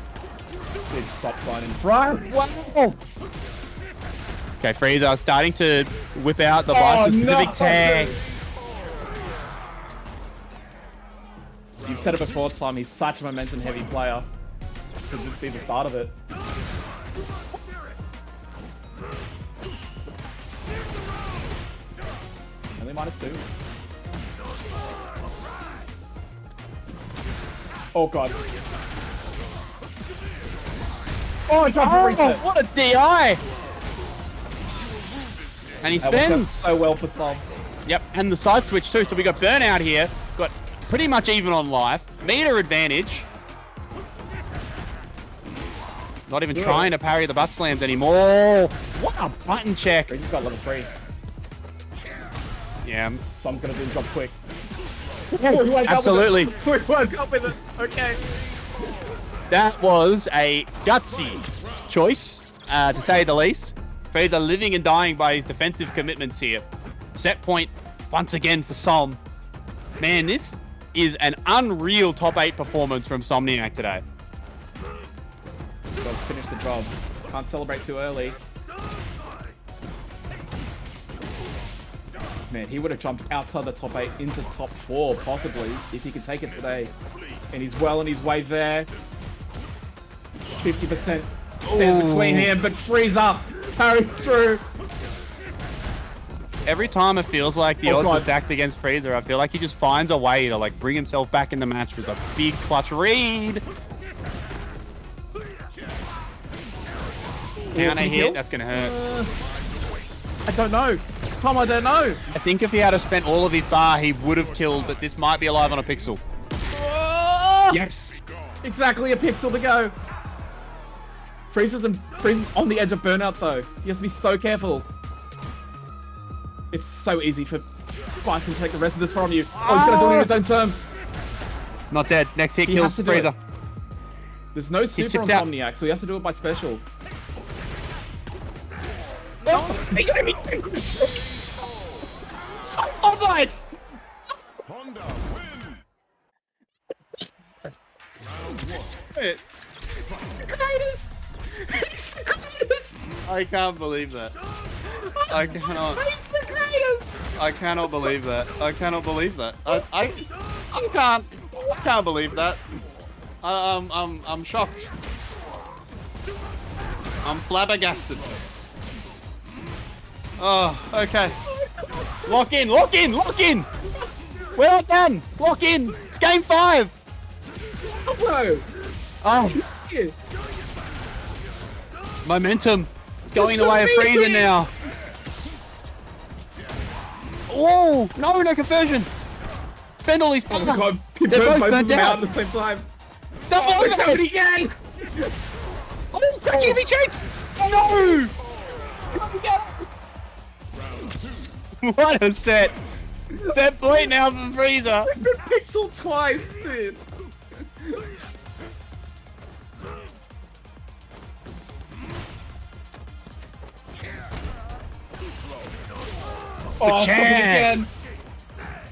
Big stop sign in front. Wow. Okay, Frieza starting to whip out the Bison-specific tag. You've said it before, Tom. He's such a momentum-heavy player. Could this be the start of it? Only -2. Oh god. Oh, it's for reset. What a DI! And he That worked out spins. so well for Som. Yep, and the side switch too. So we got burnout here. Got pretty much even on life. Meter advantage. Not even trying to parry the butt slams anymore. What a button check. He's just got level 3. Yeah, Som's gonna do the job quick. absolutely. We woke up with it. Okay. That was a gutsy choice, to say the least. Frieza living and dying by his defensive commitments here. Set point once again for Som. Man, this is an unreal top 8 performance from Somniac today. Got to finish the job. Can't celebrate too early. Man, he would have jumped outside the top 8 into top 4, possibly, if he could take it today. And he's well on his way there. 50% stands between him, but Frieza carried through. Every time it feels like the odds God. are stacked against Freezer, I feel like he just finds a way to like bring himself back in the match with a big clutch read. Down a Can he hit, kill? that's gonna hurt. I don't know. Tom, I don't know. I think if he had spent all of his bar, he would have killed, but this might be alive on a pixel. Oh! Yes! Exactly a pixel to go. Frieza's on the edge of burnout, though. He has to be so careful. It's so easy for Bison to take the rest of this from you. Oh, he's going to do it in his own terms. Not dead. Next hit He kills has to do Freezer. it. There's no super on chipped out. Somniac, so he has to do it by special. So online! Honda wins. Round 1. He's the greatest! He's the greatest! I can't believe that. I cannot. He's the greatest! I cannot believe that. I cannot believe that. I can't believe that. I'm shocked. I'm flabbergasted. Oh, okay. Lock in, lock in, lock in! We're not done! Lock in! It's game 5! Whoa! Oh, Yeah. momentum. It's going so the way of Freezer big. now. Oh, no conversion. Spend all these. Oh my god, he They're burned both both of burnt them out out. at the same time. Double Oh, it's overhead. happening again! Oh, catching a chance. No! What a set. Set point now for Freezer. Pixel twice, dude. Oh, stop it again.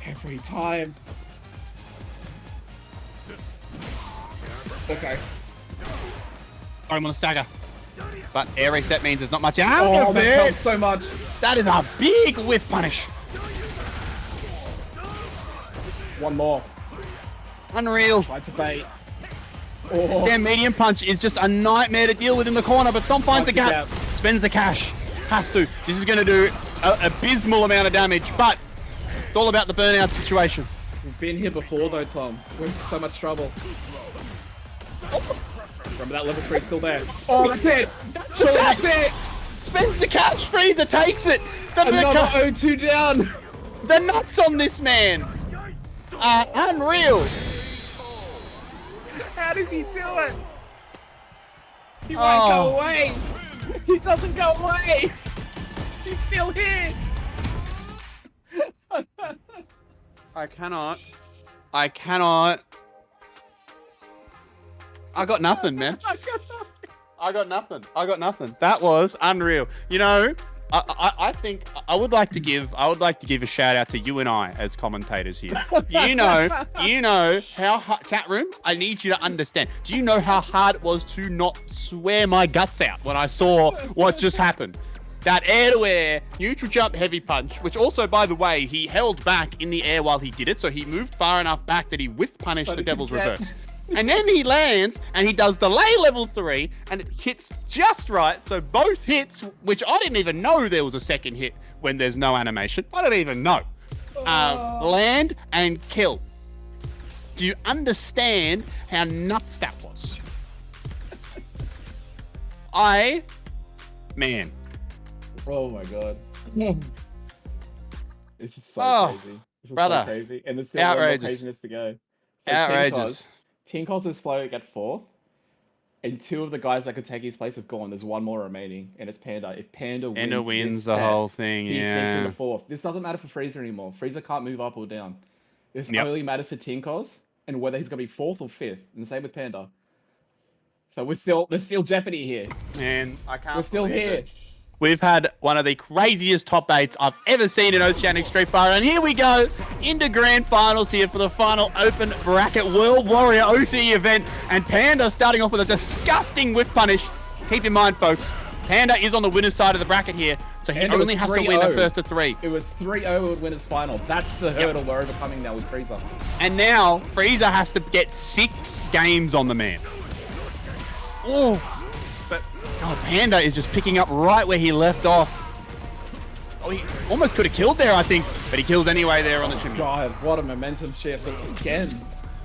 Every time. Okay. I'm on a stagger. But air reset means there's not much out Oh, of that it. helps so much. That is a big whiff punish. One more. Unreal. Try to bait. Oh, Stand medium punch is just a nightmare to deal with in the corner, but Som finds the gap, spends the cash, has to. This is going to do an abysmal amount of damage, but it's all about the burnout situation. we've been here before though, Tom. We're in so much trouble. Remember that level 3 still there. Oh, that's it. That's the set. That's it. Spends the cash, Freezer takes it. Another O2 down. The nuts on this man are unreal. How does he do it? He won't go away. He doesn't go away. He's still here. I cannot. I got nothing, man. I got nothing. That was unreal. You know, I think I would like to give a shout out to you and I as commentators here. You know how chat room. I need you to understand. Do you know how hard it was to not swear my guts out when I saw what just happened? That air-to-air neutral jump heavy punch, which also, by the way, he held back in the air while he did it, so he moved far enough back that he whiff punished the Devil's Reverse. And then he lands, and he does delay level 3, and it hits just right. So both hits, which I didn't even know there was a second hit when there's no animation. I don't even know. Land and kill. Do you understand how nuts that was? Man. Oh my god. This is so Oh, crazy. This is brother. so crazy. And there's still one more Outrageous. craziness to go. So Outrageous. Tinkoz's is floating at 4th. And 2 of the guys that could take his place have gone. There's 1 more remaining, and it's Panda. If Panda wins wins this the set, whole thing, he sneaks yeah. into 4th. This doesn't matter for Freezer anymore. Freezer can't move up or down. This Yep. only matters for Tinkoz and whether he's gonna be 4th or 5th. And the same with Panda. So there's still jeopardy here. Man, I can't. We're still believe here. it. We've had one of the craziest top 8s I've ever seen in Oceanic Street Fighter, and here we go into grand finals here for the final open bracket World Warrior OCE event, and Panda starting off with a disgusting whiff punish. Keep in mind, folks, Panda is on the winner's side of the bracket here, so he And only has to win the first of 3. It was 3-0 with winners final. That's the hurdle we're overcoming now with Frieza. And now Frieza has to get 6 games on the man. Oh, but God, Panda is just picking up right where he left off. Oh, he almost could have killed there, I think, but he kills anyway there on the shimmy. God, what a momentum shift again.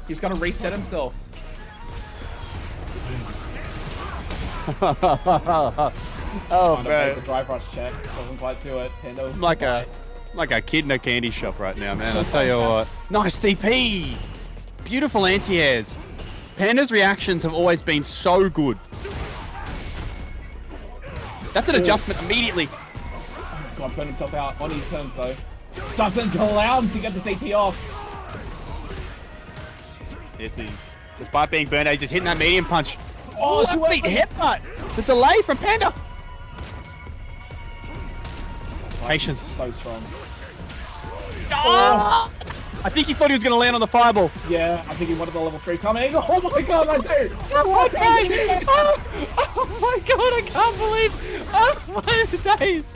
He's got to reset himself. Oh man, the dry brush check doesn't quite do it. Panda like a kid in a candy shop right now, man. I'll tell you what. Nice DP. Beautiful anti-airs. Panda's reactions have always been so good. That's an adjustment immediately. God, burn himself out on his terms though. Doesn't allow him to get the DP off. Despite being burned, he's just hitting that medium punch. Oh, that beat headbutt. The delay from Panda. Patience. So strong. Oh! I think he thought he was going to land on the fireball. Yeah, I think he wanted the level 3 coming. Oh my God, I do. Oh my God, I can't believe. Oh my days.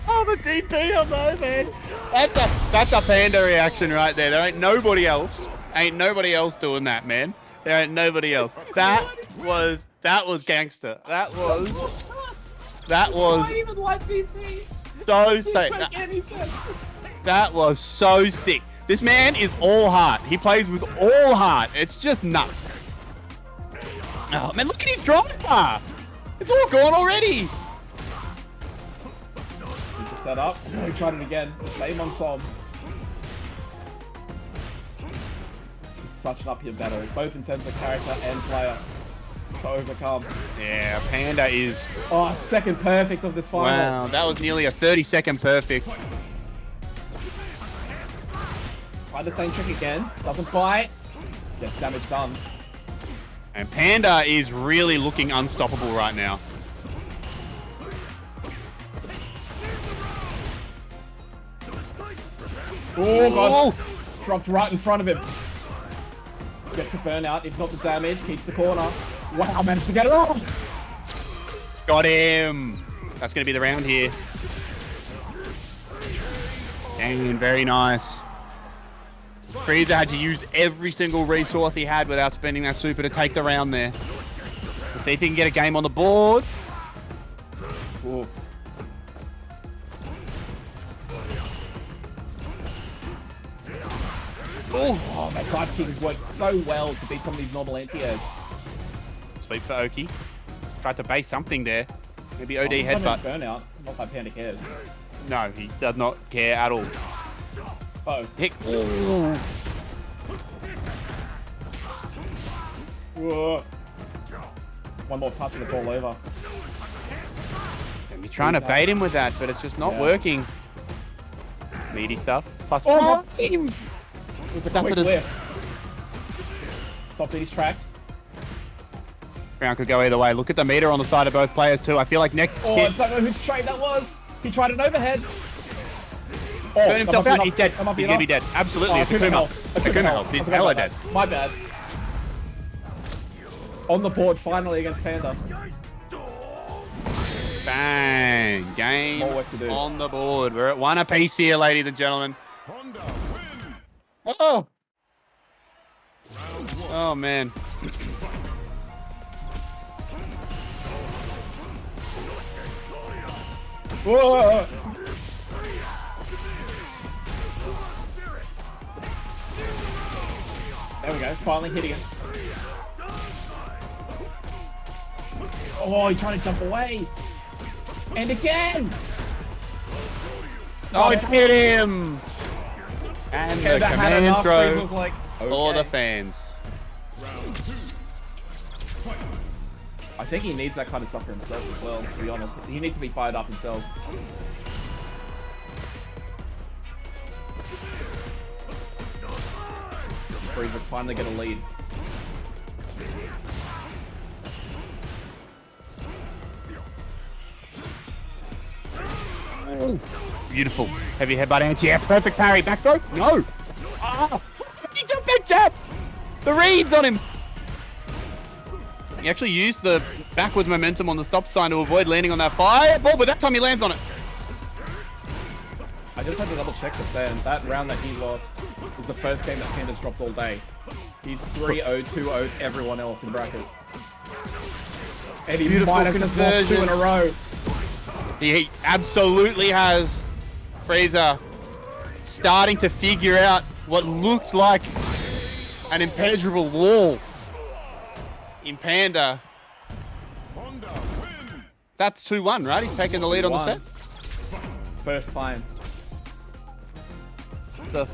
Oh, the DP on those, man. That's a Panda reaction right there. There ain't nobody else. Ain't nobody else doing that, man. There ain't nobody else. That was gangster. That was I even like DP. so sick. That was so sick. This man is all heart. He plays with all heart. It's just nuts. Oh man, look at his drive bar. It's all gone already. Need to set up. No, he tried it again. Same on Som. Just such an uphill battle, both in terms of character and player. To overcome. Yeah, Panda is... Oh, second perfect of this final. Wow, that was nearly a 30-second perfect. Try the same trick again. Doesn't bite. Gets damage done. And Panda is really looking unstoppable right now. Oh, God. Dropped right in front of him. Gets the burnout, if not the damage. Keeps the corner. Wow, managed to get it off. Got him. That's going to be the round here. Dang, very nice. Frieza had to use every single resource he had without spending that super to take the round there. Let's see if he can get a game on the board. Ooh. Oh, that side kick has worked so well to beat some of these normal anti-airs. Sweep for Oki. Tried to base something there. Maybe OD he's not headbutt. Burnout. Not that Panda cares. No, he does not care at all. Uh-oh. Hick. Ooh. Whoa. One more touch and it's all over. He's trying to bait him with that, but it's just not working. Meaty stuff. Plus Oh, him. It was a That's quick what whip. Stop these tracks. Round could go either way. Look at the meter on the side of both players too. I feel like next Oh, hit... I don't know whose trade that was. He tried an overhead. Oh, Burn himself out. He's dead. He's going to be dead. Absolutely. It's a Kuma. Akuma health. He's hella dead. My bad. On the board finally against Panda. Bang. Game More work to do. on the board. We're at 1 apiece here, ladies and gentlemen. Honda wins. Oh. Oh, man. Whoa. There we go, finally hitting it. Oh, he's trying to jump away. And again! Oh, he hit him! And the command throw was like, for the okay. fans. I think he needs that kind of stuff for himself as well, to be honest. He needs to be fired up himself. Frieza finally get a lead. Beautiful. Heavy headbutt anti-air. Perfect parry. Back throw. No. Ah. He jumped back jab. The reads on him. He actually used the backwards momentum on the stop sign to avoid landing on that fireball, but that time he lands on it. I just had to double check this then. That round that he lost is the first game that Panda's dropped all day. He's 3-0, 2-0 everyone else in bracket. And he might have just lost 2 in a row. He absolutely has. Freezer starting to figure out what looked like an impenetrable wall in Panda. That's 2-1, right? He's taking the lead on the set. First time. The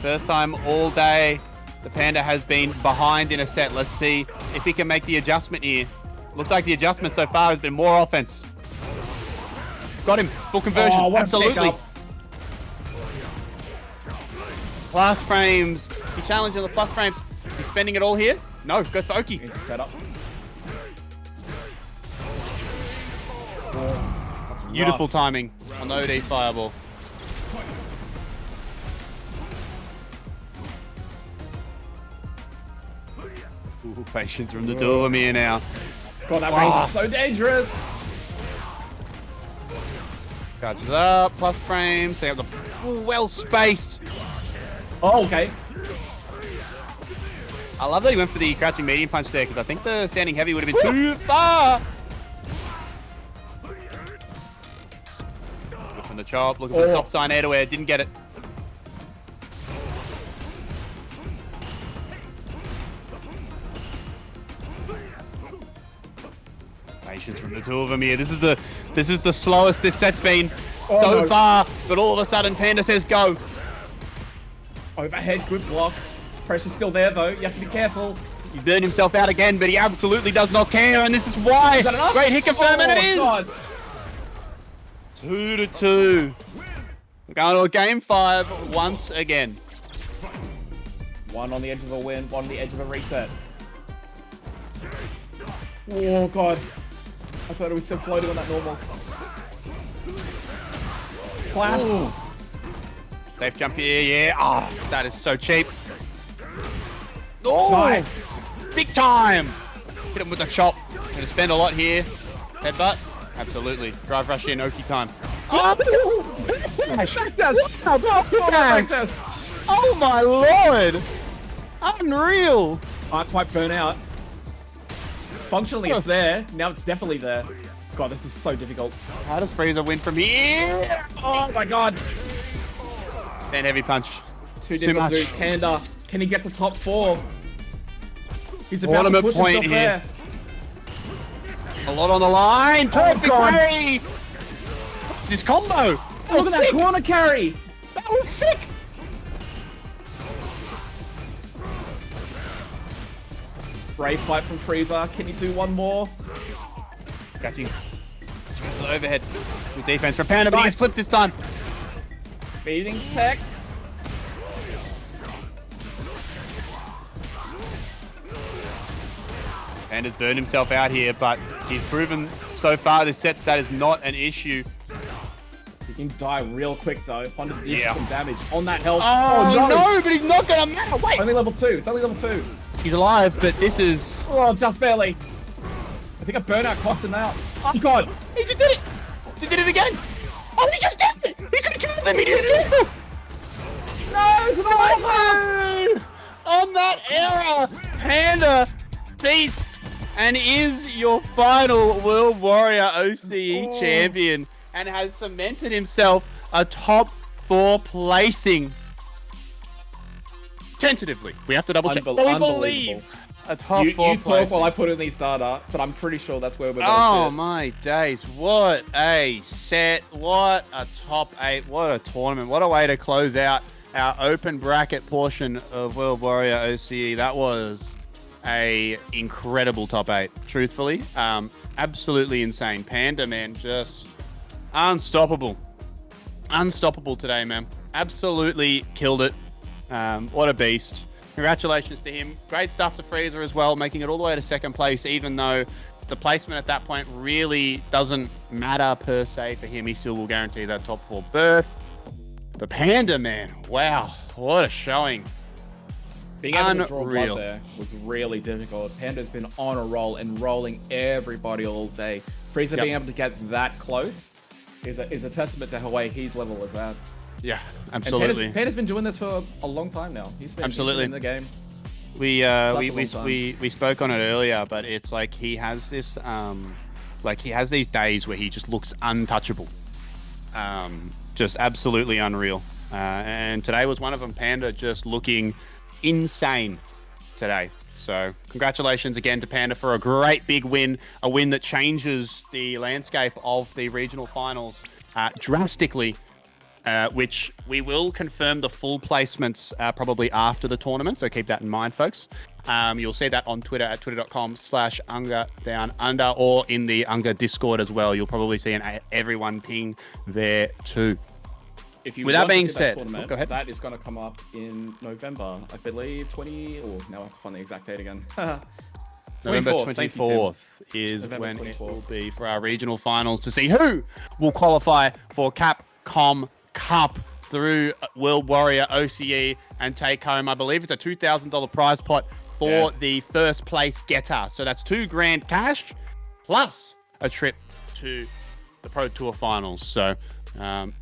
first time all day the Panda has been behind in a set. Let's see if he can make the adjustment here. Looks like the adjustment so far has been more offense. Got him. Full conversion. Oh, absolutely. Plus frames. He challenged on the plus frames. He's spending it all here. No, goes for Oki. It's set up. That's Beautiful rough. timing on the OD fireball. Ooh, patience from the two of them here now. God, that range is so dangerous. Charges up, plus frames. They have the well spaced. Oh, okay. I love that he went for the crouching medium punch there because I think the standing heavy would have been too far. Looking for the chop, looking for the stop sign air to air, didn't get it. Patience from the two of them here. This is the slowest this set's been so far, but all of a sudden Panda says go. Overhead, good block. Pressure's still there though. You have to be careful. He burned himself out again, but he absolutely does not care, and this is why. Is that enough? Great hit confirm, and it is. God. 2-2. We're going to a game 5 once again. One on the edge of a win, one on the edge of a reset. Oh god. I thought it was still floating on that normal. Clap. Ooh. Safe jump here, yeah. Ah, that is so cheap. Oh, Nice. big time. Hit him with a chop. Gonna spend a lot here. Headbutt. Absolutely. Drive rush in, Oki time. Back dash. Back dash. Oh my lord. Unreal. Aren't quite burnt out. Functionally, it's there. Now it's definitely there. God, this is so difficult. How does Freezer win from here? Oh my god. And heavy punch. Too Too difficult much. to do. Panda. Can he get the top 4? He's about Tournament to push point himself here. there. A lot on the line. Perfect God. carry. This combo. Look at that corner carry. That was sick. Brave fight from Freezer. Can he do one more? Catching. The overhead. Good defense from Panda, but he Nice. gets flipped this time. Beating tech. Panda's burned himself out here, but he's proven so far this set that is not an issue. He can die real quick though. Honda to do Yeah. some damage on that health. Oh, no, but he's not gonna matter. Wait, Only level 2. It's only level 2. he's alive, but this is. Oh, just barely. I think a burnout cost him out. Oh god. He just did it. He did it again. Oh, he just did it. He could have killed him. He did it. No, it's an On that error, Panda beasts and is your final World Warrior OCE champion and has cemented himself a top 4 placing. Tentatively, we have to double check. But we believe a top 4 You talk placing. while I put in these data, but I'm pretty sure that's where we're going Oh to sit. my days, what a set, what a top 8, what a tournament, what a way to close out our open bracket portion of World Warrior OCE. That was a incredible top 8, truthfully. Absolutely insane. Panda, man, just unstoppable. Unstoppable today, man. Absolutely killed it. What a beast. Congratulations to him. Great stuff to Freezer as well, making it all the way to second place, even though the placement at that point really doesn't matter per se for him. He still will guarantee that top 4 berth. But Panda, man, wow, what a showing. Being able to draw Unreal. blood there was really difficult. Panda's been on a roll and rolling everybody all day. Frieza being able to get that close is a testament to how way his level is at. Yeah, absolutely. And Panda's been doing this for a long time now. He's been in the game. We spoke on it earlier, but it's like he has this he has these days where he just looks untouchable, just absolutely unreal. And today was one of them. Panda just looking insane today. So congratulations again to Panda for a great big win, a win that changes the landscape of the regional finals drastically. Which we will confirm the full placements probably after the tournament, so keep that in mind, folks. You'll see that on Twitter at twitter.com/UngaDownUnder or in the Unga Discord as well. You'll probably see everyone ping there too. With that being said, go ahead. That is going to come up in November, I believe, now I have to find the exact date again. November 24th is when it will be for our regional finals to see who will qualify for Capcom Cup through World Warrior OCE and take home, I believe it's a $2,000 prize pot for the first place getter. So that's $2,000 cash plus a trip to the Pro Tour finals. So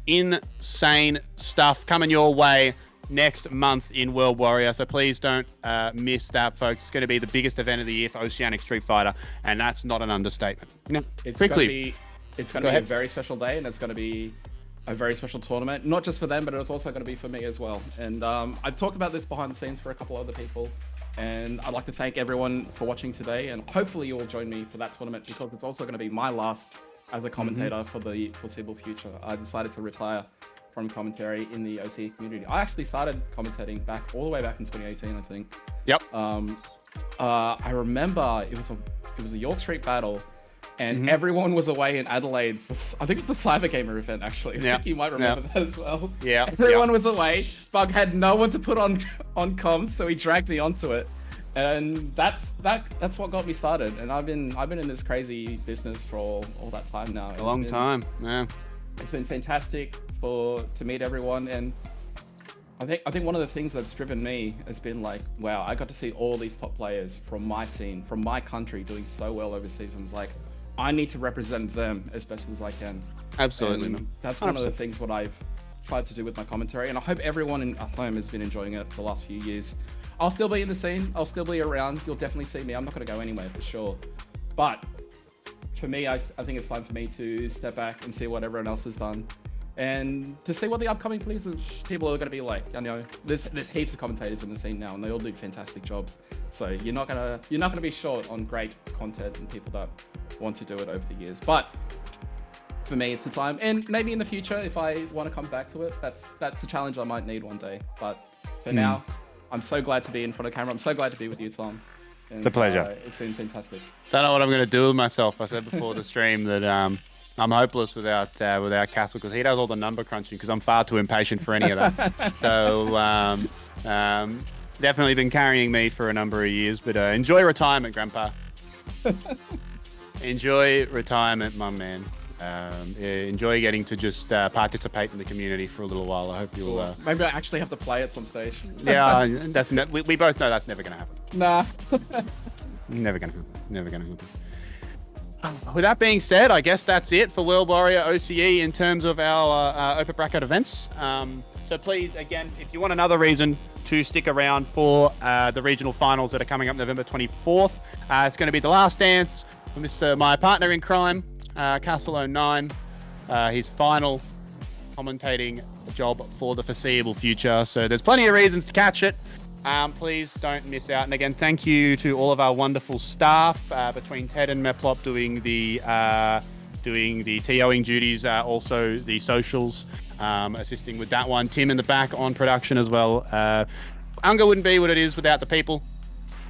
insane stuff coming your way next month in World Warrior. So please don't miss that, folks. It's going to be the biggest event of the year for Oceanic Street Fighter, and that's not an understatement. No, it's going to be a very special day, and it's going to be a very special tournament, not just for them, but it's also going to be for me as well. And I've talked about this behind the scenes for a couple other people, and I'd like to thank everyone for watching today, and hopefully you will join me for that tournament, because it's also going to be my last as a commentator for the foreseeable future. I decided to retire from commentary in the OCE community. I actually started commentating all the way back in 2018, I think. Yep. I remember it was a York Street battle, and everyone was away in Adelaide for, I think it was the Cyber Gamer event, actually. I think you might remember that as well. Yeah. Everyone was away. Bug had no one to put on comms, so he dragged me onto it. And that's what got me started. And I've been in this crazy business for all that time now. A long time, yeah. It's been fantastic to meet everyone, and I think one of the things that's driven me has been like, wow, I got to see all these top players from my scene, from my country, doing so well overseas. And it's like, I need to represent them as best as I can. Absolutely. And that's one of the things what I've tried to do with my commentary, and I hope everyone at home has been enjoying it for the last few years. I'll still be in the scene. I'll still be around. You'll definitely see me. I'm not going to go anywhere for sure. But for me, I think it's time for me to step back and see what everyone else has done, and to see what the upcoming people are going to be like. I know there's heaps of commentators in the scene now, and they all do fantastic jobs. So you're not gonna be short on great content and people that want to do it over the years. But for me, it's the time, and maybe in the future, if I want to come back to it, that's a challenge I might need one day. But for now, I'm so glad to be in front of camera. I'm so glad to be with you, Tom. And, it's a pleasure. It's been fantastic. Don't know what I'm going to do with myself. I said before the stream that I'm hopeless without Castle, because he does all the number crunching, because I'm far too impatient for any of that. So definitely been carrying me for a number of years. But enjoy retirement, Grandpa. Enjoy retirement, my man. Enjoy getting to just participate in the community for a little while. I hope you'll. Maybe I actually have to play at some stage. Yeah, we both know that's never going to happen. Nah. Never going to happen. Never going to happen. With that being said, I guess that's it for World Warrior OCE in terms of our open bracket events. So please, again, if you want another reason to stick around for the regional finals that are coming up November 24th, it's going to be the last dance for my partner in crime, Castle09, his final commentating job for the foreseeable future. So there's plenty of reasons to catch it. Please don't miss out. And again, thank you to all of our wonderful staff between Ted and Meplop doing the TOing duties, also the socials, assisting with that one. Tim in the back on production as well. Unga wouldn't be what it is without the people.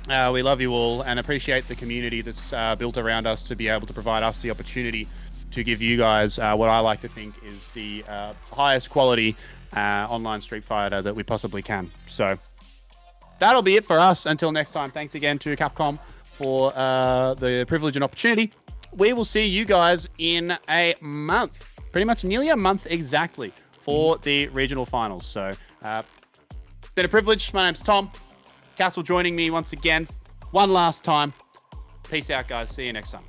We love you all and appreciate the community that's built around us to be able to provide us the opportunity to give you guys what I like to think is the highest quality online Street Fighter that we possibly can. So that'll be it for us. Until next time, thanks again to Capcom for the privilege and opportunity. We will see you guys in a month, pretty much nearly a month exactly, for the regional finals. So, it's been a privilege. My name's Tom. Castle joining me once again, one last time. Peace out, guys. See you next time.